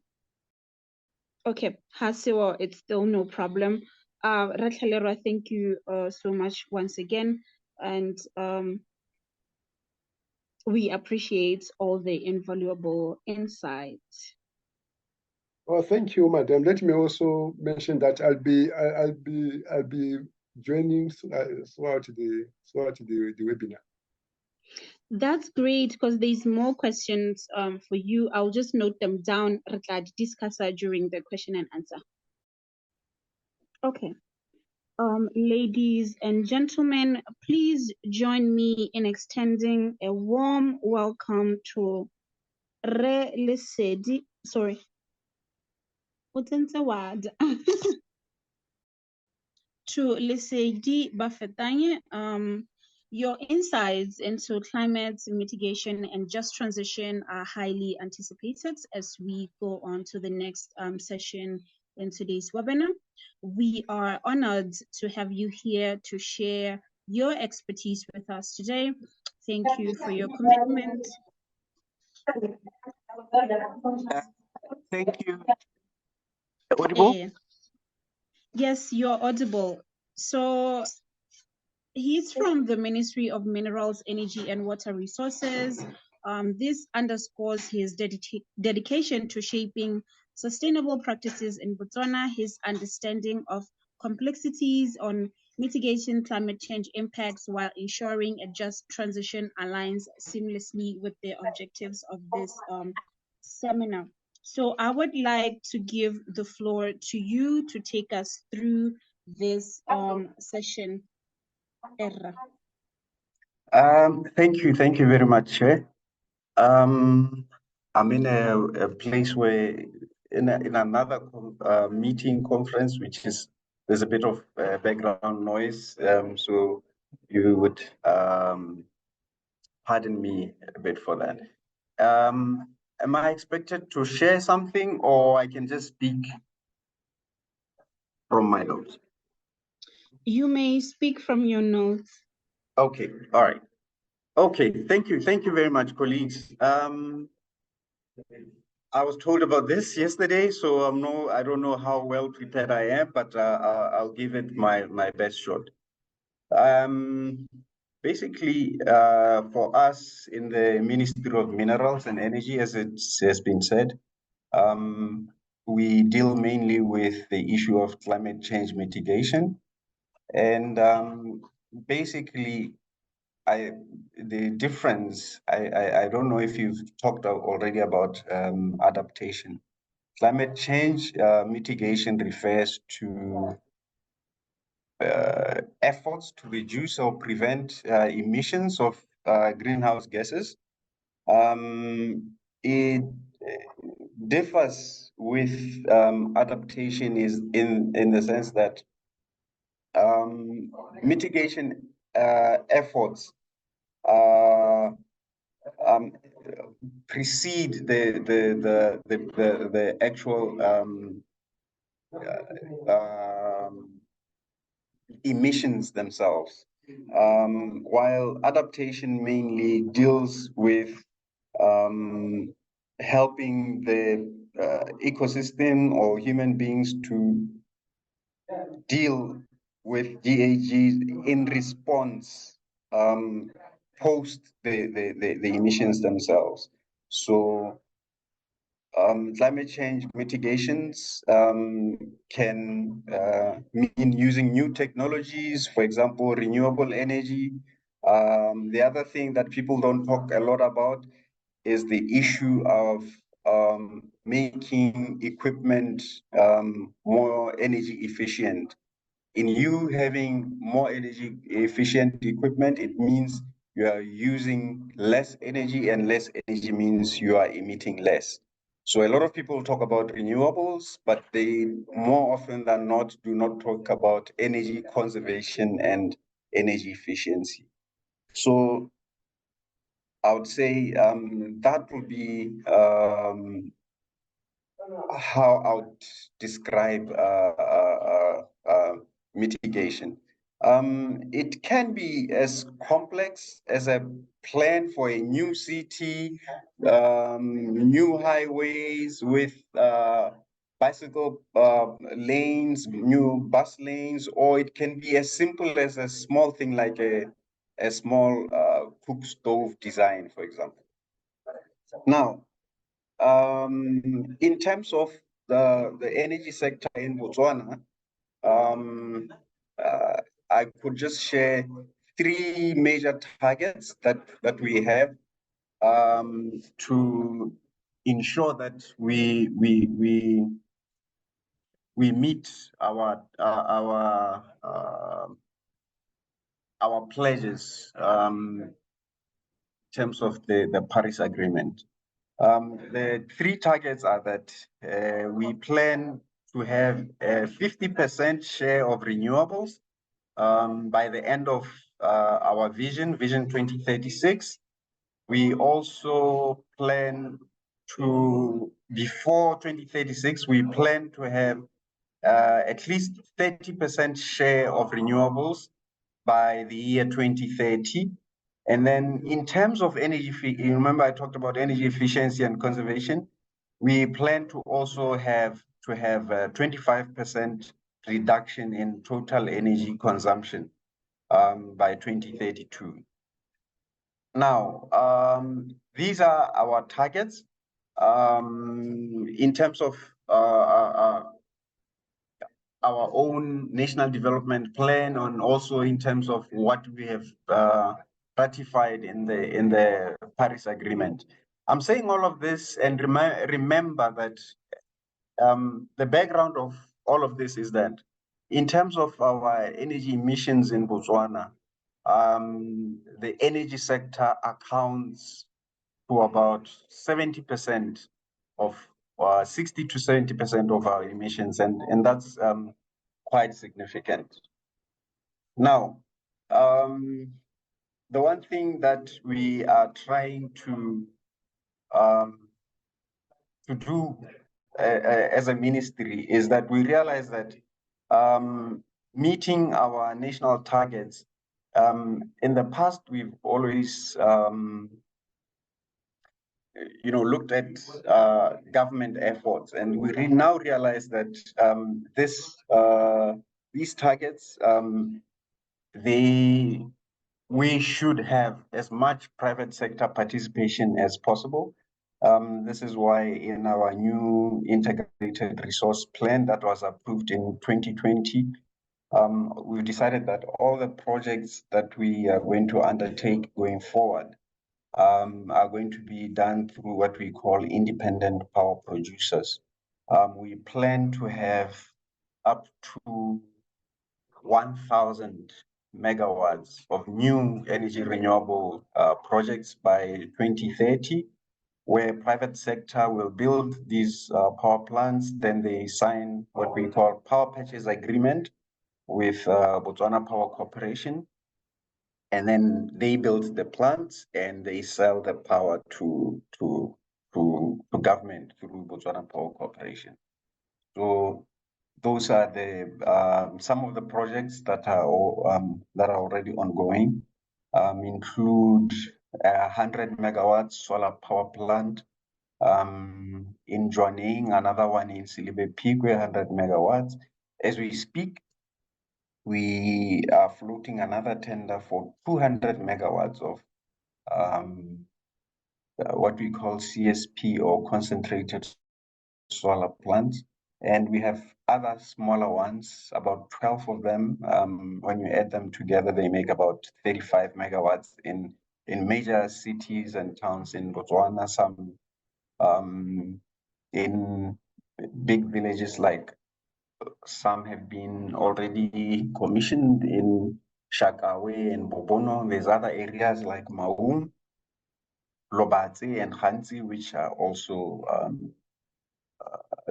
Okay, Hasiwa, it's still no problem. Ratlalera, thank you so much once again. And we appreciate all the invaluable insights. Well, thank you, madam. Let me also mention that I'll be joining throughout the webinar. That's great because there's more questions for you. I'll just note them down. Re tla di discussa during the question and answer. Okay. Ladies and gentlemen, please join me in extending a warm welcome to Re Lesedi. Sorry. What's the word? To Lesedi Bafetanye. Your insights into climate mitigation and just transition are highly anticipated as we go on to the next session in today's webinar. We are honored to have you here to share your expertise with us today. Thank you for your commitment. Thank you. Audible? Yes, you're audible. So he's from the Ministry of Minerals, Energy and Water Resources. This underscores his dedication to shaping sustainable practices in Botswana, his understanding of complexities on mitigating climate change impacts while ensuring a just transition aligns seamlessly with the objectives of this seminar. So I would like to give the floor to you to take us through this session. Thank you very much, Chair. I'm in a place where in another meeting conference, which is there's a bit of background noise, so you would pardon me a bit for that. Am I expected to share something, or I can just speak from my notes? You may speak from your notes. Okay, all right. Okay, thank you very much, colleagues. I was told about this yesterday, so I don't know how well prepared I am, but I'll give it my best shot. Basically, for us in the Ministry of Minerals and Energy, as it has been said, we deal mainly with the issue of climate change mitigation. And basically, the difference, I don't know if you've talked already about adaptation. Climate change mitigation refers to efforts to reduce or prevent emissions of greenhouse gases. It differs with adaptation is in the sense that mitigation efforts precede the actual emissions themselves, while adaptation mainly deals with helping the ecosystem or human beings to deal with GHGs in response post the emissions themselves. So climate change mitigations can mean using new technologies, for example, renewable energy. The other thing that people don't talk a lot about is the issue of making equipment more energy efficient. In you having more energy efficient equipment, it means you are using less energy, and less energy means you are emitting less. So a lot of people talk about renewables, but they more often than not do not talk about energy conservation and energy efficiency. So I would say that would be how I would describe mitigation. It can be as complex as a plan for a new city, new highways with bicycle lanes, new bus lanes, or it can be as simple as a small thing like a small cook stove design, for example. Now, in terms of the energy sector in Botswana, I could just share three major targets that we have to ensure that we meet our pledges in terms of the Paris Agreement. The three targets are that we plan to have a 50% share of renewables by the end of our Vision 2036. We also plan to, before 2036, we plan to have at least 30% share of renewables by the year 2030. And then in terms of energy, you remember I talked about energy efficiency and conservation. We plan to also have a 25% reduction in total energy consumption by 2032. Now, these are our targets. In terms of our own national development plan, and also in terms of what we have ratified in the Paris Agreement. I'm saying all of this, and remember that the background of all of this is that in terms of our energy emissions in Botswana, the energy sector accounts for about 70% of 60 to 70% of our emissions, and that's quite significant. Now, the one thing that we are trying to do as a ministry is that we realize that meeting our national targets, in the past we've always looked at government efforts, and we now realize that these targets, we should have as much private sector participation as possible. This is why in our new integrated resource plan that was approved in 2020, we've decided that all the projects that we are going to undertake going forward are going to be done through what we call independent power producers. We plan to have up to 1,000 megawatts of new energy renewable projects by 2030, where private sector will build these power plants. Then they sign what we call power purchase agreement with Botswana Power Corporation. And then they build the plants and they sell the power to government through Botswana Power Corporation. So those are the some of the projects that are already ongoing. Include 100 megawatts solar power plant in Jwaneng, another one in Silibe Peak, 100 megawatts. As we speak, we are floating another tender for 200 megawatts of what we call CSP, or concentrated solar plants. And we have other smaller ones, about 12 of them. When you add them together, they make about 35 megawatts in major cities and towns in Botswana, some in big villages, like some have been already commissioned in Shakawe and Bobono. There's other areas like Maum, Lobatse and Khanzi, which are also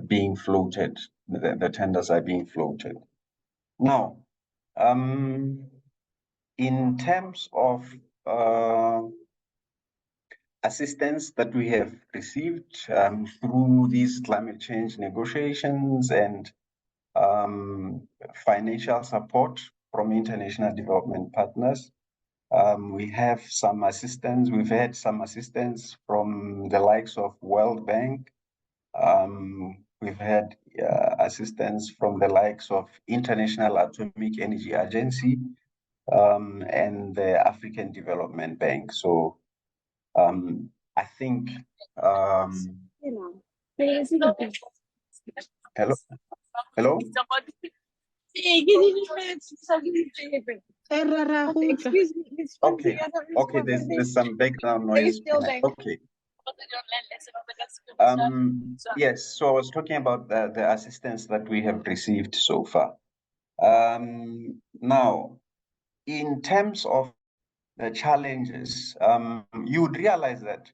being floated. The tenders are being floated. Now, in terms of assistance that we have received through these climate change negotiations and financial support from international development partners, we have some assistance. We've had some assistance from the likes of World Bank. We've had assistance from the likes of International Atomic Energy Agency and the African Development Bank. So I think hello. Excuse me, Ms. Van, do Okay, you have a okay, response on there's this? some background Are you noise still behind. there? Okay. Yes, so I was talking about the assistance that we have received so far. Now, in terms of the challenges, you would realize that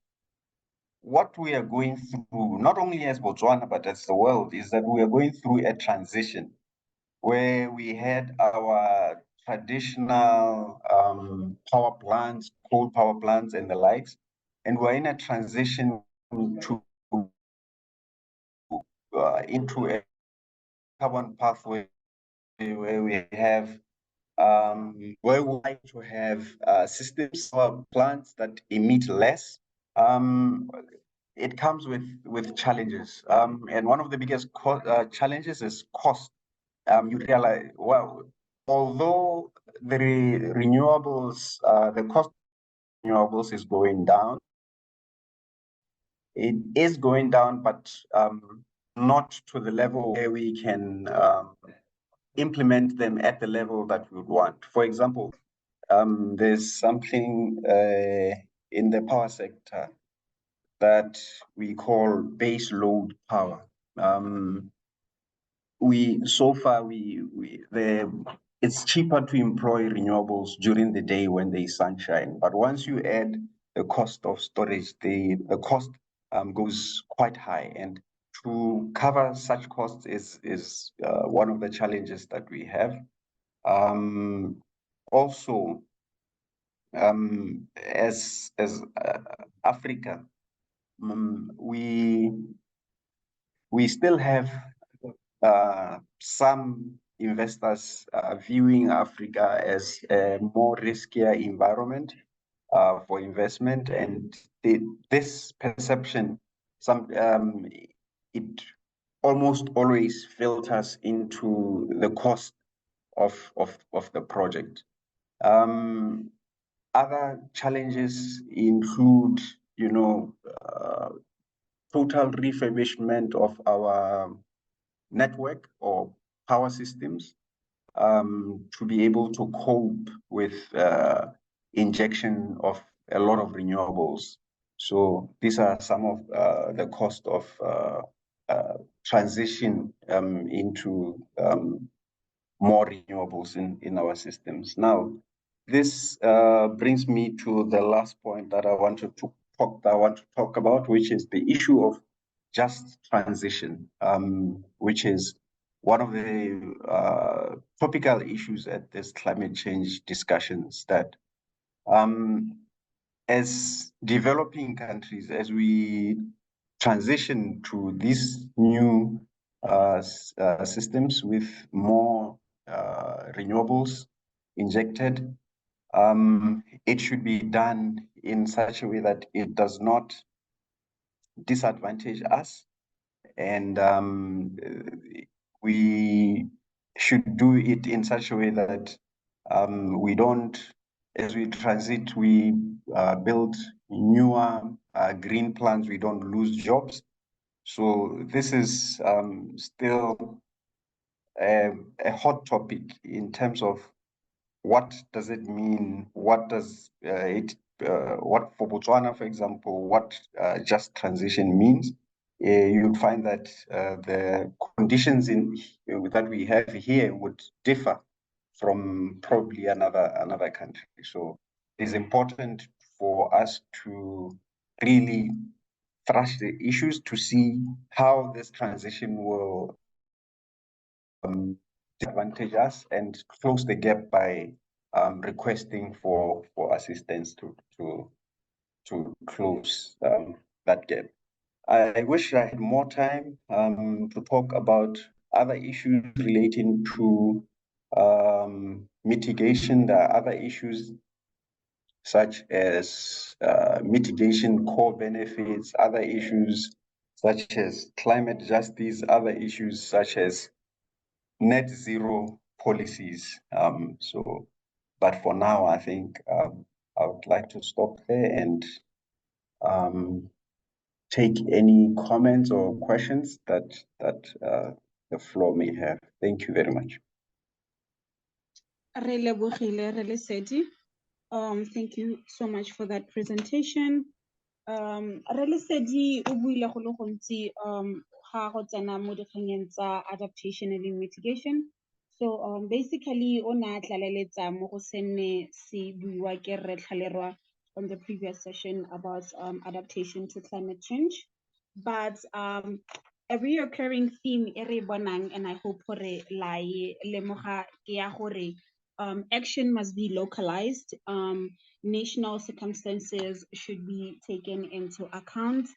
what we are going through, not only as Botswana, but as the world, is that we are going through a transition where we had our traditional power plants, coal power plants and the likes, and we're in a transition to into a carbon pathway where we have where we like to have systems or plants that emit less. It comes with challenges, and one of the biggest challenges is cost. You realize, well, although the renewables, the cost of renewables is going down, it is going down, but not to the level where we can implement them at the level that we would want. For example, there's something in the power sector that we call base load power. It's cheaper to employ renewables during the day when there's sunshine, but once you add the cost of storage, the cost goes quite high, and to cover such costs is one of the challenges that we have. Also, as Africa, we still have some investors viewing Africa as a more riskier environment for investment, and this perception, it almost always filters into the cost of the project. Other challenges include, total refurbishment of our network or power systems to be able to cope with injection of a lot of renewables. So these are some of the cost of transition into more renewables in our systems. Now, this brings me to the last point that I want to talk about, which is the issue of just transition, which is one of the topical issues at this climate change discussions, that as developing countries, as we transition to these new systems with more renewables injected, it should be done in such a way that it does not disadvantage us, and we should do it in such a way that we don't, as we transit, we build newer green plants, we don't lose jobs. So this is still a hot topic in terms of what does it mean, what does what for Botswana, for example, what just transition means. You'll find that the conditions that we have here would differ from probably another country. So it's important for us to really thrash the issues to see how this transition will disadvantage us and close the gap by requesting for assistance to close that gap. I wish I had more time to talk about other issues relating to mitigation. There are other issues such as mitigation core benefits, other issues such as climate justice, other issues such as net zero policies. But for now, I think I would like to stop there and take any comments or questions that the floor may have. Thank you very much. Re lebogile, re lesedi. Thank you so much for that presentation. Re lesedi o buile go le gontsi ga go tsena mo dikganyeng tsa adaptation and mitigation. So basically o na tlaleletsa mo go senne se buiwa ke Rre Tlhalerwa on the previous session about adaptation to climate change. But a reoccurring theme e re bonang, and I hope gore la e lemoga ke ya gore action must be localized. National circumstances should be taken into account.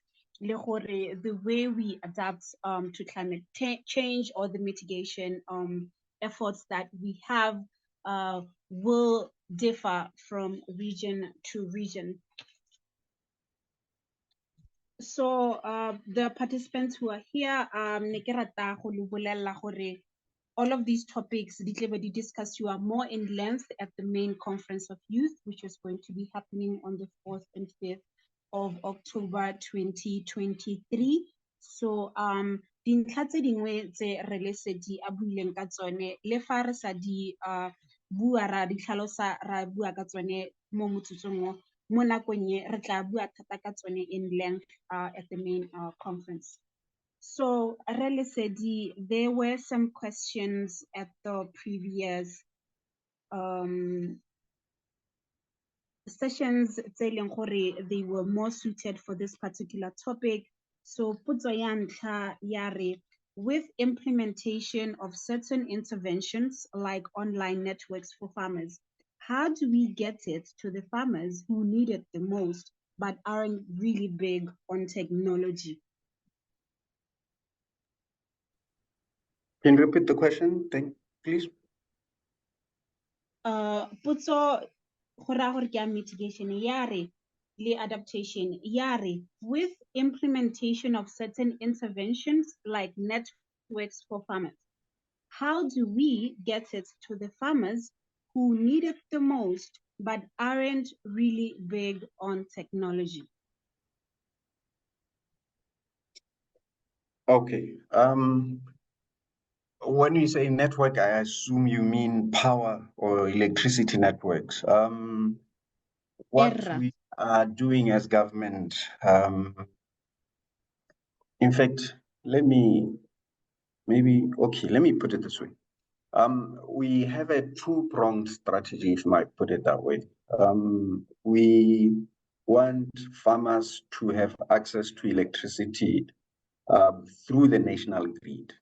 Le gore the way we adapt to climate change or the mitigation efforts that we have will differ from region to region. So the participants who are here, ne ke rata go le bolella gore all of these topics di tla be di discussiwa more in length at the main conference of youth, which is going to be happening on the 4th and 5th of October 2023. So dintlha tse dingwe tse re lesedi a buileng ka tsone le fa re sa di bua ra di tlhalosa ra bua ka tsone mo motsotsong mo nakong e re tla bua thata ka tsone in length at the main conference. So, Rele Sedi, there were some questions at the previous sessions tse gore they were more suited for this particular topic. So, potso ya ntlha ya re, with implementation of certain interventions like online networks for farmers, how do we get it to the farmers who need it the most but aren't really big on technology? Can you repeat the question, please? Potso go raya gore ke ya mitigation ya re le adaptation ya re, with implementation of certain interventions like networks for farmers, how do we get it to the farmers who need it the most but aren't really big on technology? Okay. When you say network, I assume you mean power or electricity networks. What we are doing as government, in fact, let me put it this way. We have a two-pronged strategy, if I might put it that way. We want farmers to have access to electricity through the national grid.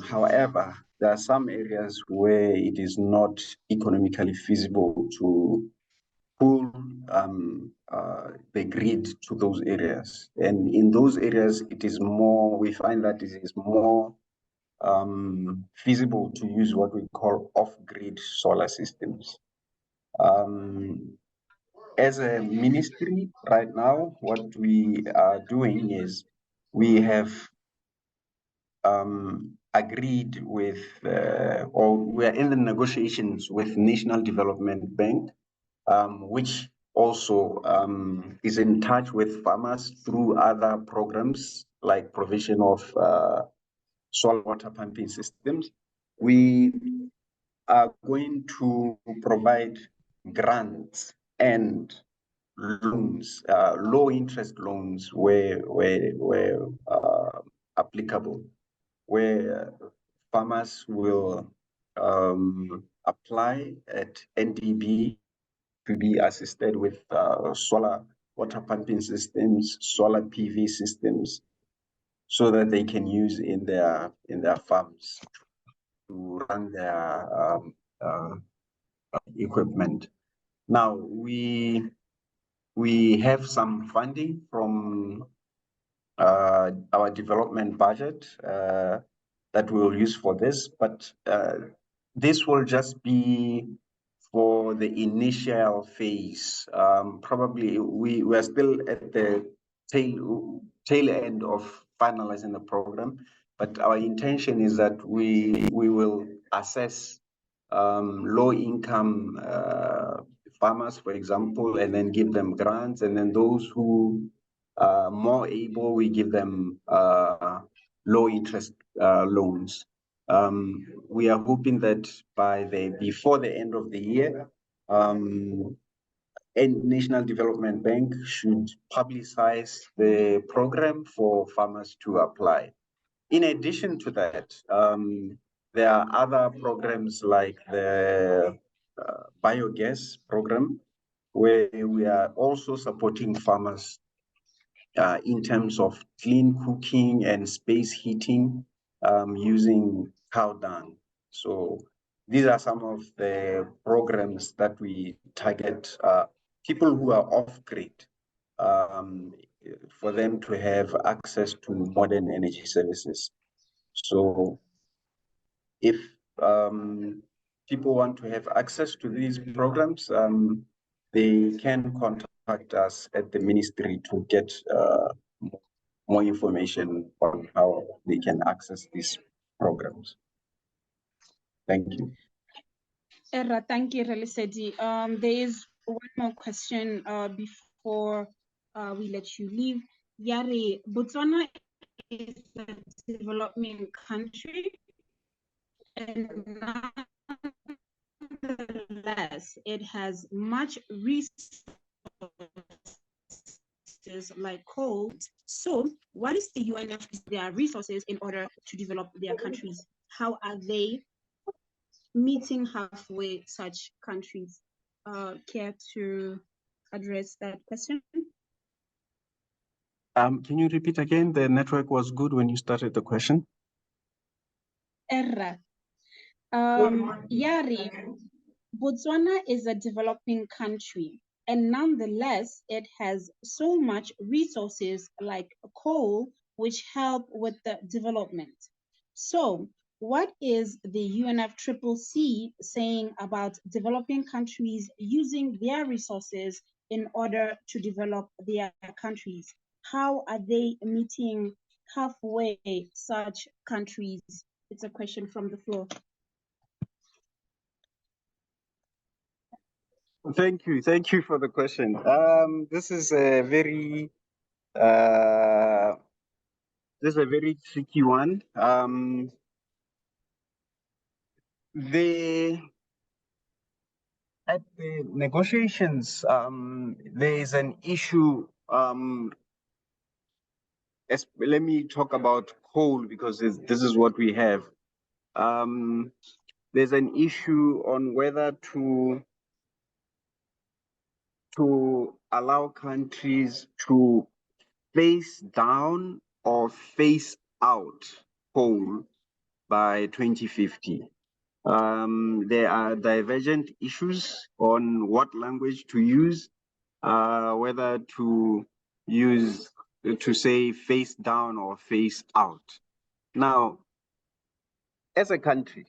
However, there are some areas where it is not economically feasible to pull the grid to those areas. And in those areas, we find that it is more feasible to use what we call off-grid solar systems. As a ministry right now, what we are doing is we have agreed with, or we are in the negotiations with National Development Bank, which also is in touch with farmers through other programs like provision of solar water pumping systems. We are going to provide grants and loans, low interest loans where applicable, where farmers will apply at NDB to be assisted with solar water pumping systems, solar PV systems, so that they can use in their farms to run their equipment. Now we have some funding from our development budget that we'll use for this, but this will just be for the initial phase. Probably we're still at the tail end of finalizing the program, but our intention is that we will assess low income farmers, for example, and then give them grants, and then those who are more able, we give them low interest loans. We are hoping that before the end of the year, a National Development Bank should publicize the program for farmers to apply. In addition to that, there are other programs like the biogas program, where we are also supporting farmers in terms of clean cooking and space heating using cow dung. So these are some of the programs that we target people who are off-grid, for them to have access to modern energy services. So if people want to have access to these programs, they can contact us at the ministry to get more information on how they can access these programs. Thank you. Erra, thank you, Relisedi. There is one more question before we let you leave. Yari, Botswana is a developing country, and nonetheless, it has much resources like coal. So, what is the UNF their resources in order to develop their countries? How are they meeting halfway such countries? Care to address that question? Can you repeat again? The network was good when you started the question. Erra. Yari, Botswana is a developing country, and nonetheless, it has so much resources like coal, which help with the development. So, what is the UNFCCC saying about developing countries using their resources in order to develop their countries? How are they meeting halfway such countries? It's a question from the floor. Thank you for the question. This is a very tricky one. At the negotiations, there is an issue. Let me talk about coal because this is what we have. There's an issue on whether to allow countries to phase down or phase out coal by 2050. There are divergent issues on what language to use, whether to say phase down or phase out. Now, as a country,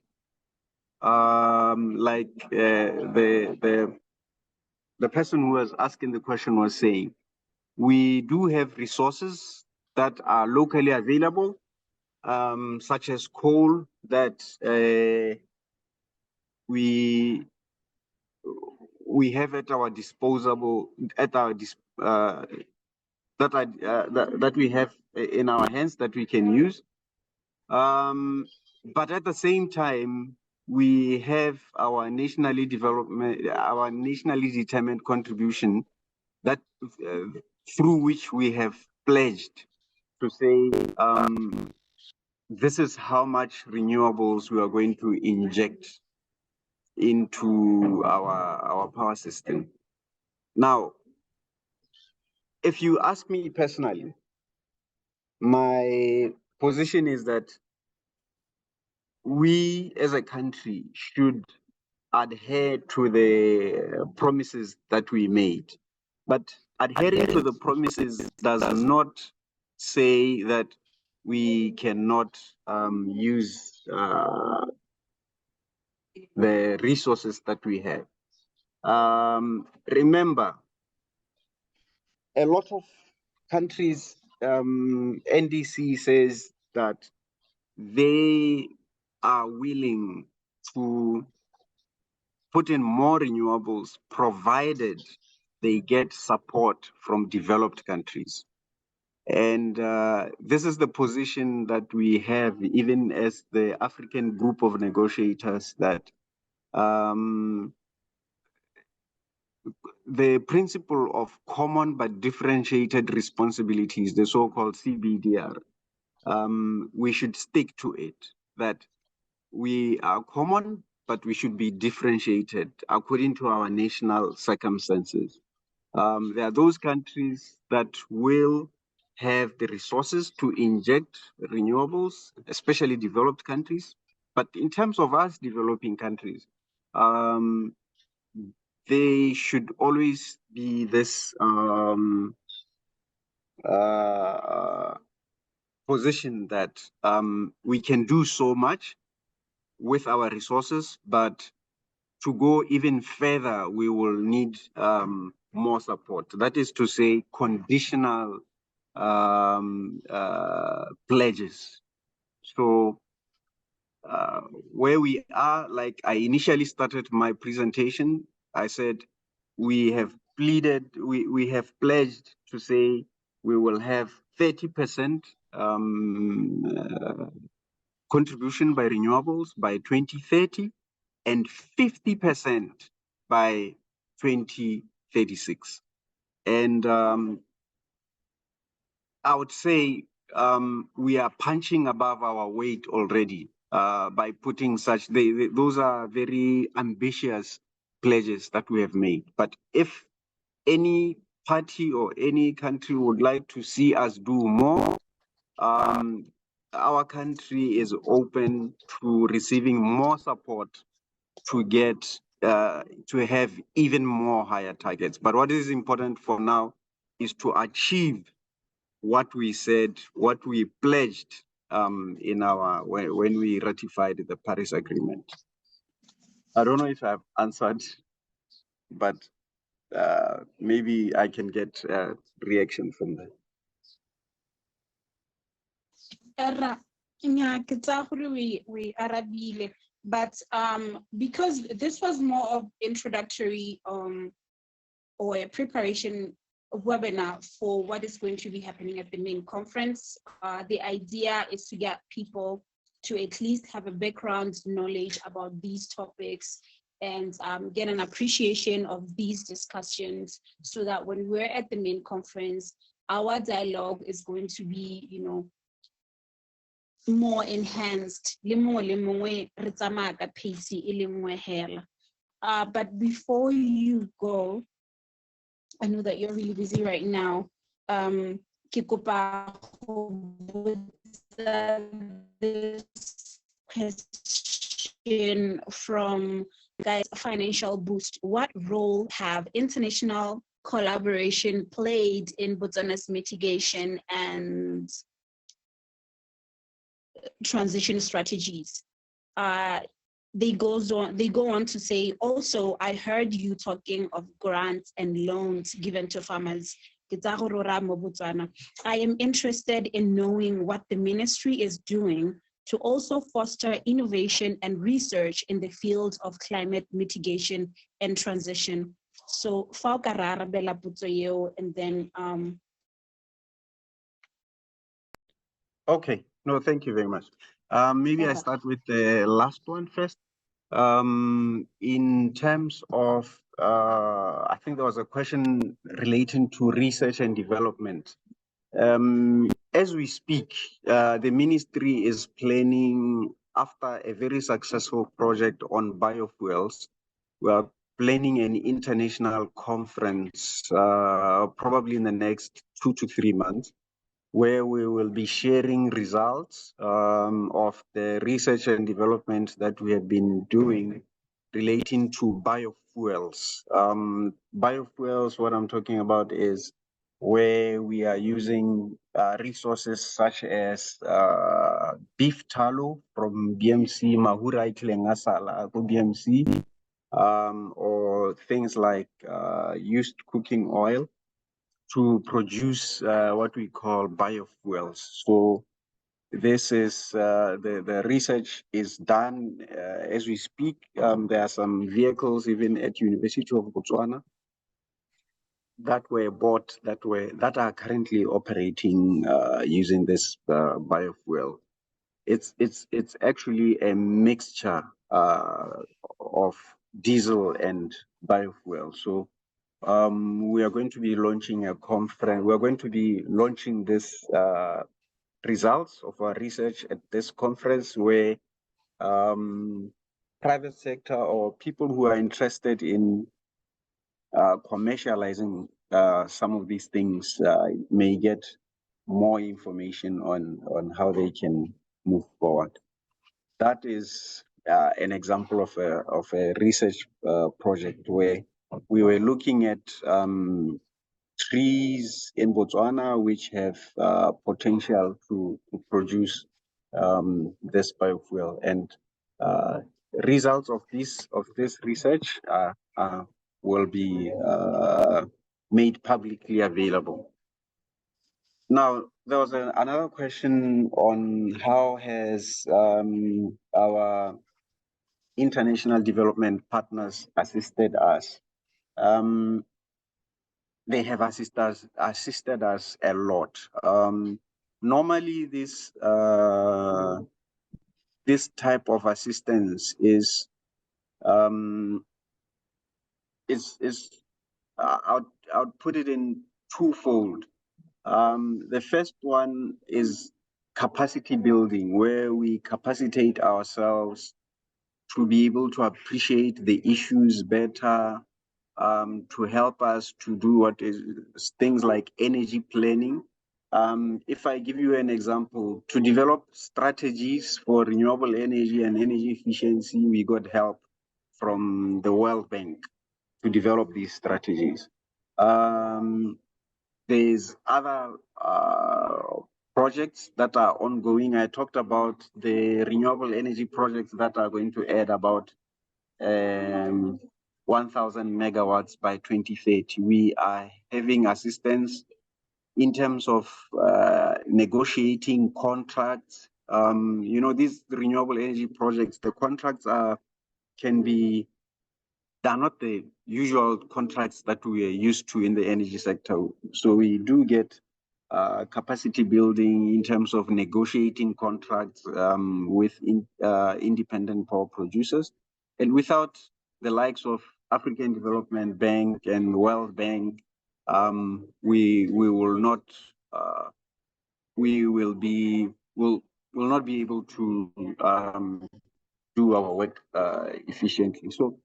like the person who was asking the question was saying, we do have resources that are locally available, such as coal that we have at our disposal, that we have in our hands that we can use. But at the same time, we have our nationally determined contribution that through which we have pledged to say this is how much renewables we are going to inject into our power system. Now, if you ask me personally, my position is that we as a country should adhere to the promises that we made. But adhering to the promises does not say that we cannot use the resources that we have. Remember, a lot of countries, NDC says that they are willing to put in more renewables provided they get support from developed countries. And this is the position that we have, even as the African group of negotiators, that the principle of common but differentiated responsibilities, the so-called CBDR, we should stick to it, that we are common, but we should be differentiated according to our national circumstances. There are those countries that will have the resources to inject renewables, especially developed countries. But in terms of us developing countries, they should always be this position that we can do so much with our resources, but to go even further, we will need more support. That is to say, conditional pledges. So where we are, like I initially started my presentation, I said we have pleaded, we have pledged to say we will have 30% contribution by renewables by 2030 and 50% by 2036. And I would say we are punching above our weight already by putting such, those are very ambitious pledges that we have made. But if any party or any country would like to see us do more, our country is open to receiving more support to get to have even more higher targets. But what is important for now is to achieve what we said, what we pledged in our when we ratified the Paris Agreement. I don't know if I've answered, but maybe I can get a reaction from that. We arabile, but because this was more of introductory or a preparation webinar for what is going to be happening at the main conference. The idea is to get people to at least have a background knowledge about these topics and get an appreciation of these discussions, so that when we're at the main conference, our dialogue is going to be, you know, more enhanced. But before you go, I know that you're really busy right now. This question from guys, financial boost. What role have international collaboration played in Botswana's mitigation and transition strategies? They go on to say, also, I heard you talking of grants and loans given to farmers. I am interested in knowing what the ministry is doing to also foster innovation and research in the field of climate mitigation and transition. So, and then Okay, no, thank you very much. Maybe I start with the last one first. In terms of, I think there was a question relating to research and development. As we speak, the ministry is planning, after a very successful project on biofuels, we are planning an international conference, probably in the next 2 to 3 months, where we will be sharing results of the research and development that we have been doing relating to biofuels. Biofuels, what I'm talking about is where we are using resources such as beef tallow from BMC, Mahura Itlengasala, BMC, or things like used cooking oil, to produce what we call biofuels. So this is the research is done as we speak. There are some vehicles even at University of Botswana that were bought that are currently operating using this biofuel. It's actually a mixture of diesel and biofuel. So we are going to be launching a conference. We are going to be launching this results of our research at this conference, where private sector or people who are interested in commercializing some of these things may get more information on how they can move forward. That is an example of a research project where we were looking at trees in Botswana which have potential to produce this biofuel, and results of this research will be made publicly available. Now, there was another question on how has our international development partners assisted us. They have assisted us a lot. Normally, this type of assistance is I'd put it in twofold. The first one is capacity building, where we capacitate ourselves to be able to appreciate the issues better, to help us to do what is things like energy planning. If I give you an example, to develop strategies for renewable energy and energy efficiency, we got help from the World Bank to develop these strategies. There's other projects that are ongoing. I talked about the renewable energy projects that are going to add about 1,000 megawatts by 2030. We are having assistance in terms of negotiating contracts. These renewable energy projects, the contracts they're not the usual contracts that we are used to in the energy sector. So we do get capacity building in terms of negotiating contracts with independent power producers. And without the likes of African Development Bank and World Bank, we will not be able to do our work efficiently. So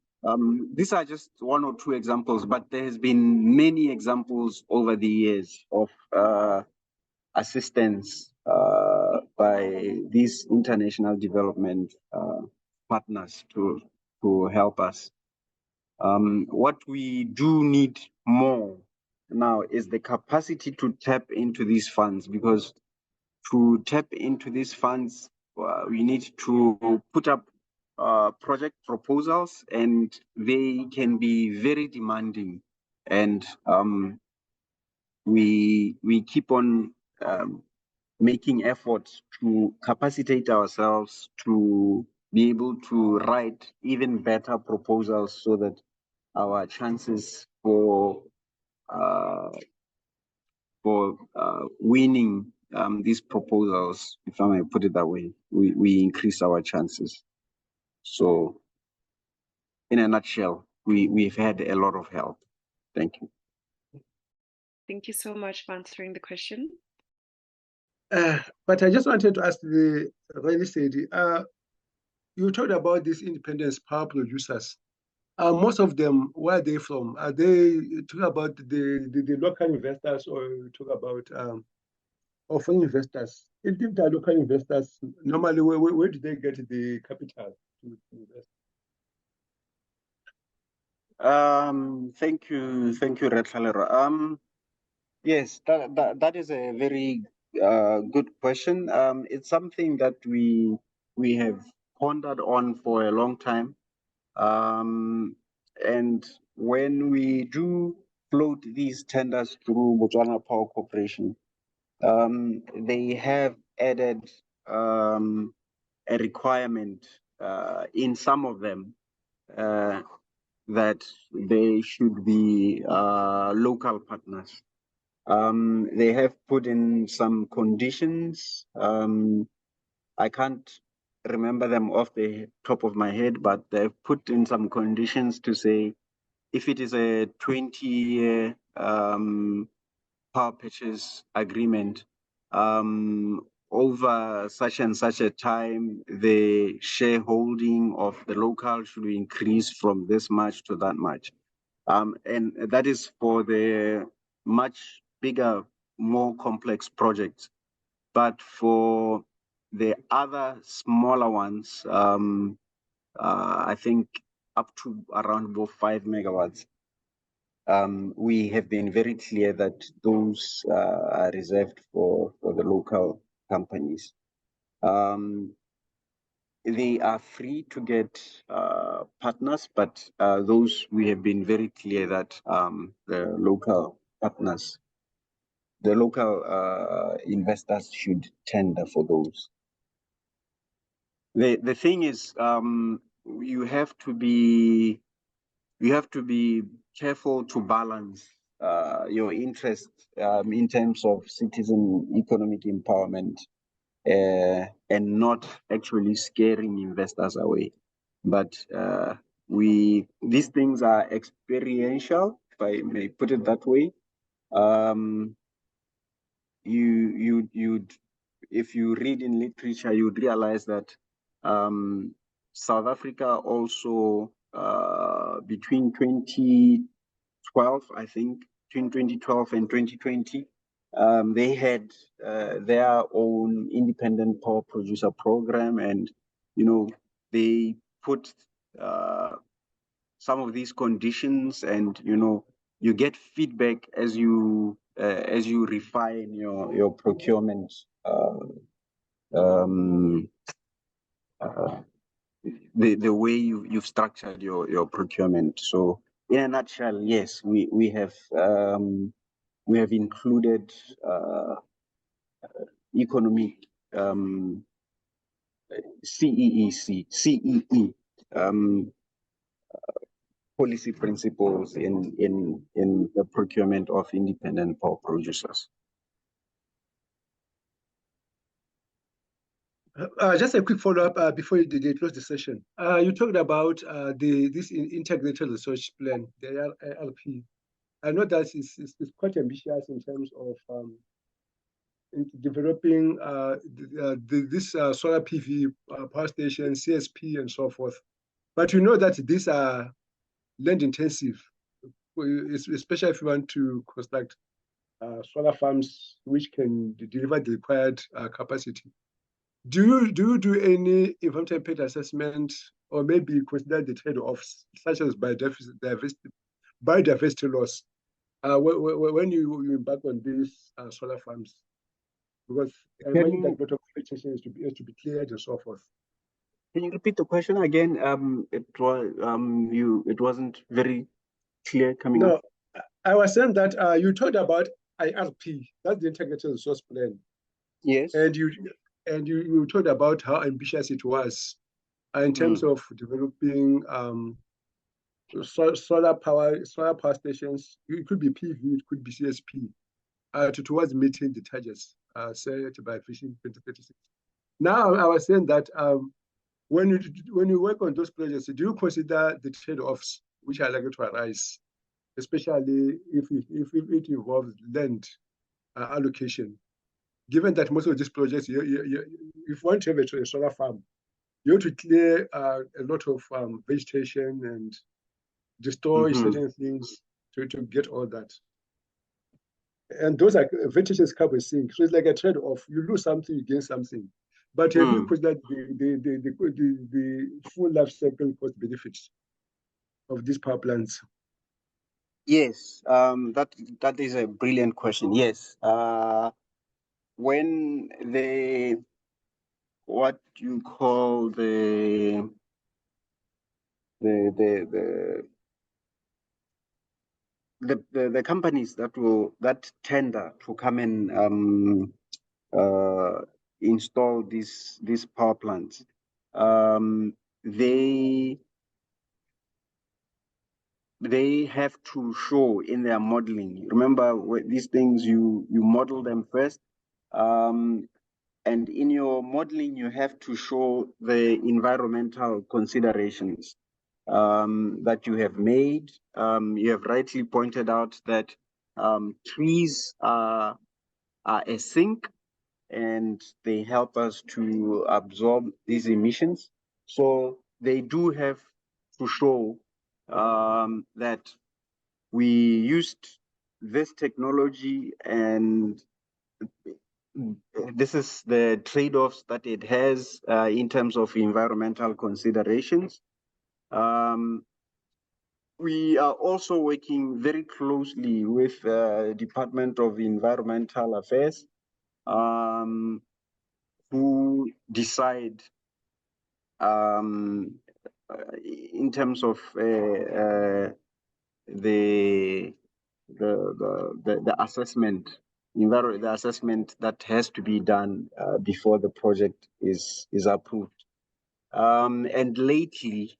these are just one or two examples, but there has been many examples over the years of assistance by these international development partners to help us. What we do need more now is the capacity to tap into these funds, because to tap into these funds, we need to put up project proposals, and they can be very demanding. And we keep on making efforts to capacitate ourselves to be able to write even better proposals so that our chances for winning these proposals, if I may put it that way, we increase our chances. So in a nutshell, we've had a lot of help. Thank you. Thank you so much for answering the question. But I just wanted to ask the really steady. You talked about these independent power producers. Most of them, where are they from? Are they talk about the local investors, or talk about foreign investors? If they are local investors, normally where do they get the capital to invest? Thank you, Rethalero. Yes, that is a very good question. It's something that we have pondered on for a long time. And when we do float these tenders through Botswana Power Corporation, they have added a requirement in some of them that they should be local partners. They have put in some conditions. I can't remember them off the top of my head, but they've put in some conditions to say if it is a 20-year power purchase agreement, over such and such a time, the shareholding of the local should increase from this much to that much. And that is for the much bigger, more complex projects. But for the other smaller ones, I think up to around about 5 megawatts, we have been very clear that those are reserved for the local companies. They are free to get partners, but those we have been very clear that the local partners, the local investors should tender for those. The thing is, you have to be careful to balance your interest in terms of citizen economic empowerment and not actually scaring investors away. But these things are experiential, if I may put it that way. If you read in literature, you'd realize that South Africa also between 2012, I think, between 2012 and 2020, they had their own independent power producer program, and they put some of these conditions, and you get feedback as you refine your procurement. The way you've structured your procurement. So in a nutshell, yes, we have included economic CEE policy principles in the procurement of independent power producers. Just a quick follow-up before they close the session. You talked about this integrated research plan, the LP. I know that it's quite ambitious in terms of developing this solar PV power station, CSP, and so forth. But you know that these are land intensive, especially if you want to construct solar farms which can deliver the required capacity. Do you do any environmental impact assessment, or maybe consider the trade-offs such as biodiversity loss when you embark on these solar farms? Because I imagine that a lot of vegetation has to be cleared and so forth. Can you repeat the question again? It wasn't very clear coming up. No, I was saying that you talked about IRP, that's the integrated resource plan. Yes. And you talked about how ambitious it was in terms of developing solar power stations. It could be PV, it could be CSP, towards meeting the targets set by Vision 2036. Now, I was saying that when you work on those projects, do you consider the trade-offs which are likely to arise, especially if it involves land allocation? Given that most of these projects, if you want to have a solar farm, you have to clear a lot of vegetation and destroy certain things to get all that. And those are vegetation is carbon sink. So it's like a trade-off. You lose something, you gain something. But have you considered the full life cycle cost benefits of these power plants? Yes, that is a brilliant question. Yes. When what you call the companies that tender to come and install these power plants, they have to show in their modeling. Remember, these things you model them first, and in your modeling you have to show the environmental considerations that you have made. You have rightly pointed out that trees are a sink, and they help us to absorb these emissions. So they do have to show that we used this technology, and this is the trade-offs that it has in terms of environmental considerations. We are also working very closely with the Department of Environmental Affairs, who decide in terms of the assessment, the assessment that has to be done before the project is approved. And lately,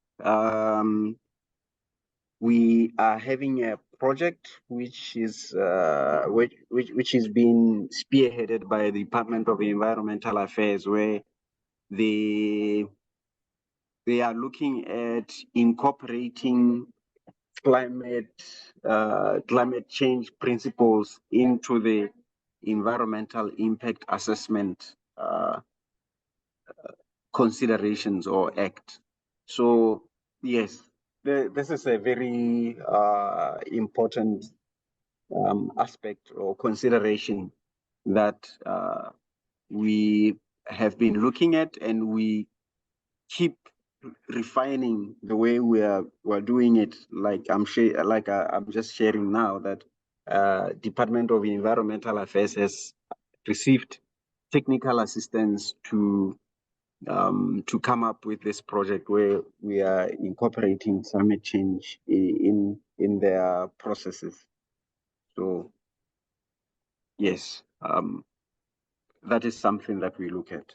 we are having a project which is being spearheaded by the Department of Environmental Affairs, where they are looking at incorporating climate change principles into the environmental impact assessment considerations or act. So yes, this is a very important aspect or consideration that we have been looking at, and we keep refining the way we're doing it. Like I'm just sharing now that Department of Environmental Affairs has received technical assistance to come up with this project where we are incorporating climate change in their processes. So yes, that is something that we look at.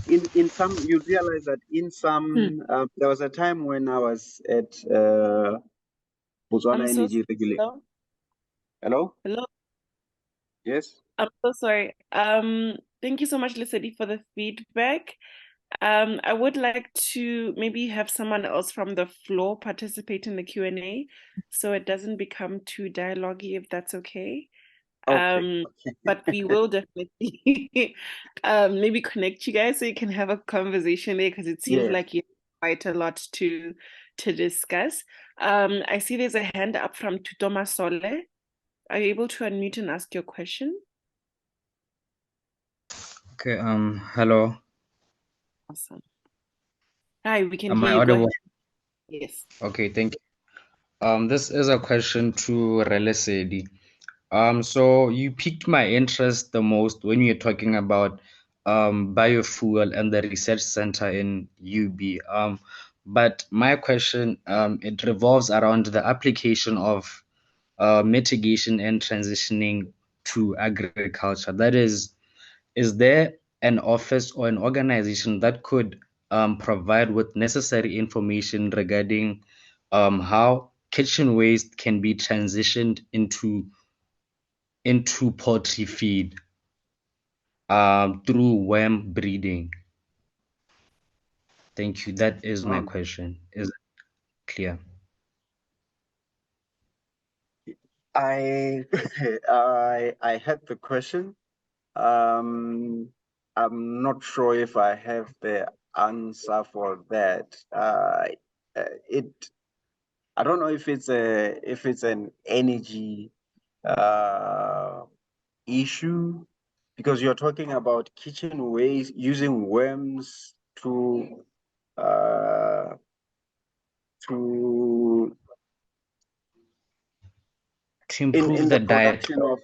In some, you realize that in some, there was a time when I was at Botswana Energy Regulator. Hello? Hello. Yes? I'm so sorry. Thank you so much, Lesedi, for the feedback. I would like to maybe have someone else from the floor participate in the Q&A, so it doesn't become too dialogue-y, if that's okay. Okay. But we will definitely maybe connect you guys so you can have a conversation there, because it seems like you have quite a lot to discuss. I see there's a hand up from Tutoma Sole. Are you able to unmute and ask your question? Okay, hello. Awesome. Hi, we can Am hear I you. Go audible? ahead. Yes. Okay, thank you. This is a question to Relesedi. So you piqued my interest the most when you're talking about biofuel and the research center in UB. But my question it revolves around the application of mitigation and transitioning to agriculture. That is there an office or an organization that could provide with necessary information regarding how kitchen waste can be transitioned into poultry feed through worm breeding? Thank you. That is my question. Is it clear? I I had the question. I'm not sure if I have the answer for that. I don't know if it's an energy issue, because you're talking about kitchen waste using worms to improve in the the diet. production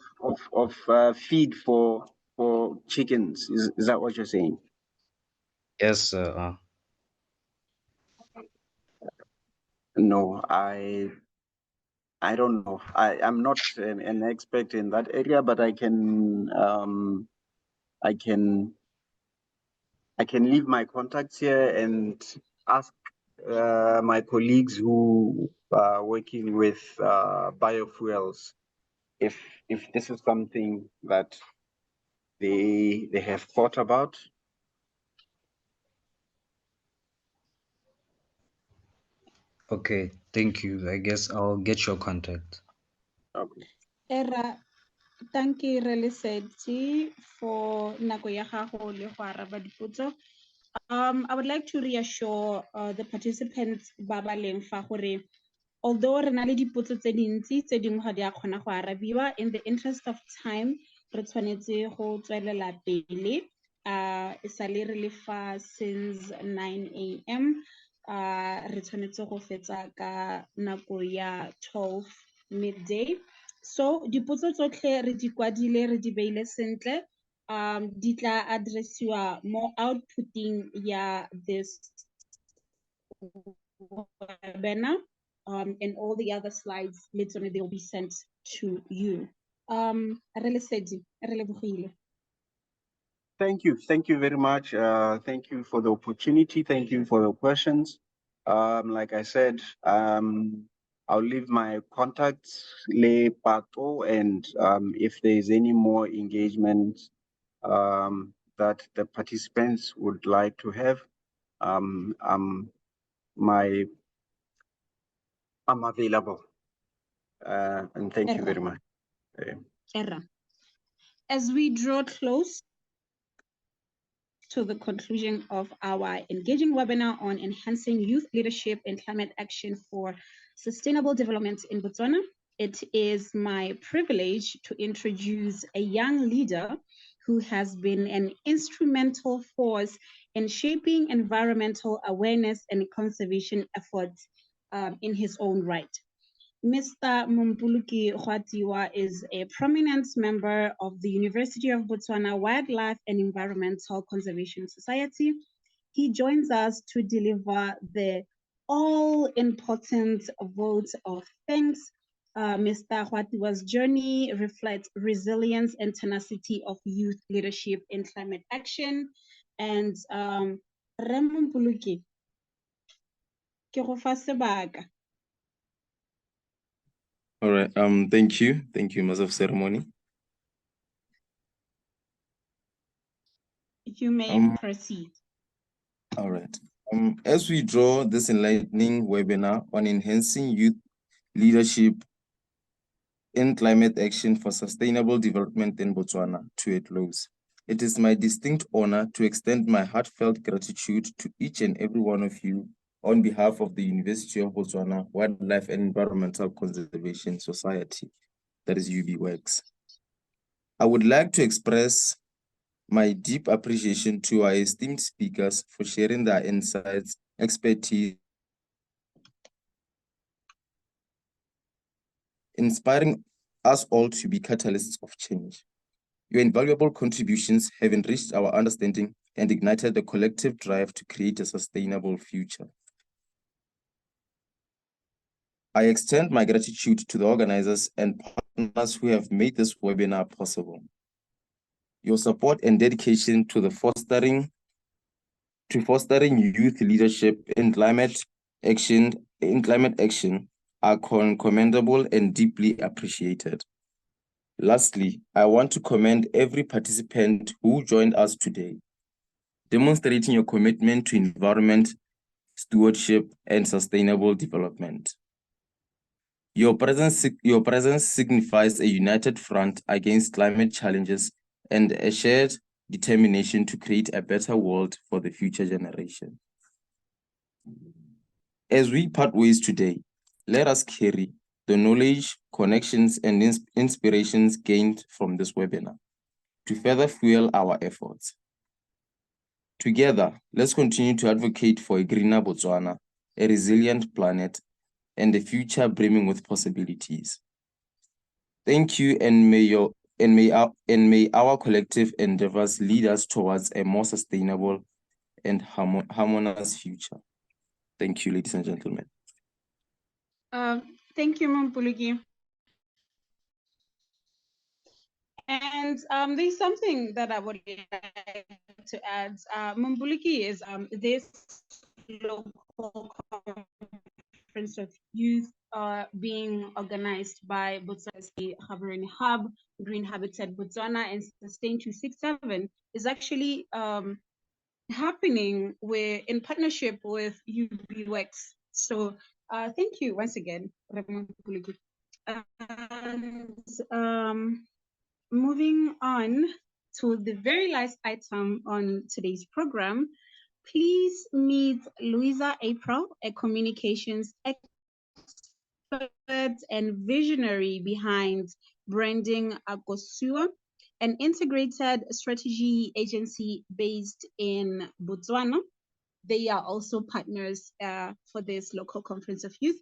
of feed for chickens. Is that what you're saying? Yes, sir. No, I don't know. I'm not an expert in that area, but I can leave my contacts here and ask my colleagues who are working with biofuels, if this is something that they have thought about. Okay, thank you. I guess I'll get your contact. Okay. Thank you, Reliseti, for nako ya gago le go araba dipotso. I would like to reassure the participants ba ba leng fa gore although re na le dipotso tse dintsi tse dingwe ga di a kgona go arabiwa, in the interest of time re tshwanetse go tswelela pele e sale re le fa since 9 a.m. Re tshwanetse go fetsa ka nako ya 12 midday. So dipotso tsotlhe re di kwadile re di beile sentle di tla addressiwa mo outputting ya this webinar and all the other slides later on they will be sent to you. Relesedi, re lebogile. Thank you very much. Thank you for the opportunity. Thank you for your questions. Like I said, I'll leave my contacts, Le Pato, and if there's any more engagement that the participants would like to have, I'm available. And thank you very much. As we draw close to the conclusion of our engaging webinar on enhancing youth leadership and climate action for sustainable development in Botswana, it is my privilege to introduce a young leader who has been an instrumental force in shaping environmental awareness and conservation efforts in his own right. Mr. Mumpuluki Khwatiwa is a prominent member of the University of Botswana Wildlife and Environmental Conservation Society. He joins us to deliver the all-important vote of thanks. Mr. Khwatiwa's journey reflects resilience and tenacity of youth leadership in climate action. And Mumpuluki, ke go fa sebaka. All right. Thank you. Thank you, Master of Ceremony. You may proceed. All right. As we draw this enlightening webinar on enhancing youth leadership in climate action for sustainable development in Botswana to a close, it is my distinct honor to extend my heartfelt gratitude to each and every one of you on behalf of the University of Botswana Wildlife and Environmental Conservation Society, that is UBWorks. I would like to express my deep appreciation to our esteemed speakers for sharing their insights, expertise, inspiring us all to be catalysts of change. Your invaluable contributions have enriched our understanding and ignited the collective drive to create a sustainable future. I extend my gratitude to the organizers and partners who have made this webinar possible. Your support and dedication to fostering youth leadership in climate action are commendable and deeply appreciated. Lastly, I want to commend every participant who joined us today, demonstrating your commitment to environment, stewardship, and sustainable development. Your presence signifies a united front against climate challenges and a shared determination to create a better world for the future generation. As we part ways today, let us carry the knowledge, connections, and inspirations gained from this webinar to further fuel our efforts. Together, let's continue to advocate for a greener Botswana, a resilient planet, and a future brimming with possibilities. Thank you, and may our collective endeavors lead us towards a more sustainable and harmonious future. Thank you, ladies and gentlemen. Thank you, Mumpuluki. And there's something that I would like to add. Mumpuluki is this local local conference of youth being organized by Botswana Gaborone Hub, Green Habitat Botswana, and Sustain 267 is actually happening in partnership with UBWEX. So thank you once again. And moving on to the very last item on today's program, please meet Louisa April, a communications expert and visionary behind Branding Akosua, an integrated strategy agency based in Botswana. They are also partners for this local conference of youth.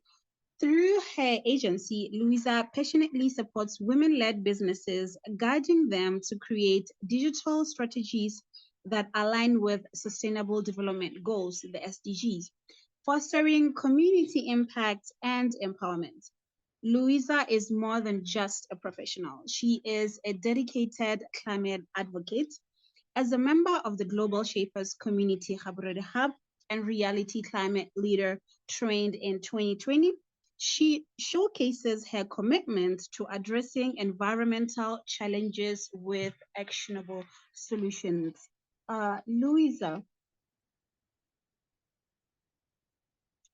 Through her agency, Louisa passionately supports women-led businesses, guiding them to create digital strategies that align with Sustainable Development Goals, the SDGs, fostering community impact and empowerment. Louisa is more than just a professional. She is a dedicated climate advocate. As a member of the Global Shapers Community Gaborone Hub and Reality Climate Leader trained in 2020, she showcases her commitment to addressing environmental challenges with actionable solutions. Louisa,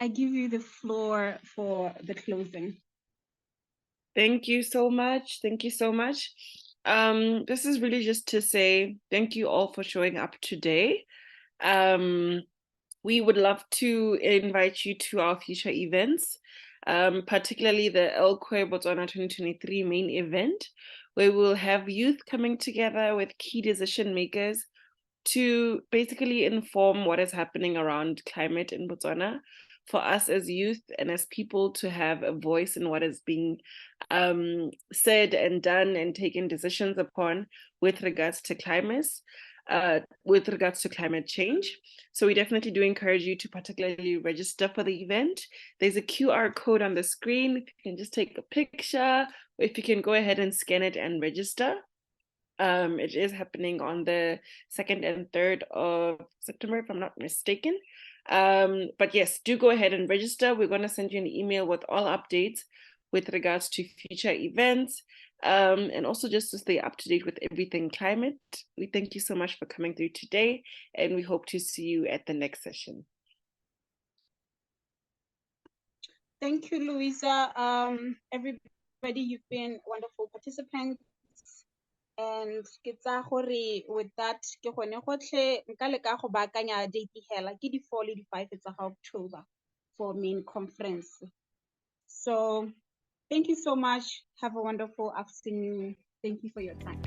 I give you the floor for the closing. Thank you so much. Thank you so much. This is really just to say thank you all for showing up today. We would love to invite you to our future events, particularly the LCOY Botswana 2023 main event, where we'll have youth coming together with key decision makers to basically inform what is happening around climate in Botswana, for us as youth and as people to have a voice in what is being said and done and taken decisions upon with regards to climate change. So we definitely do encourage you to particularly register for the event. There's a QR code on the screen. If you can just take a picture, or if you can go ahead and scan it and register. It is happening on the 2nd and 3rd of September, if I'm not mistaken. But yes, do go ahead and register. We're going to send you an email with all updates with regards to future events, and also just to stay up to date with everything climate. We thank you so much for coming through today, and we hope to see you at the next session. Thank you, Louisa. Everybody, you've been wonderful participants. And with that, date di 4 le di 5 tsa October for main conference. So thank you so much. Have a wonderful afternoon. Thank you for your time.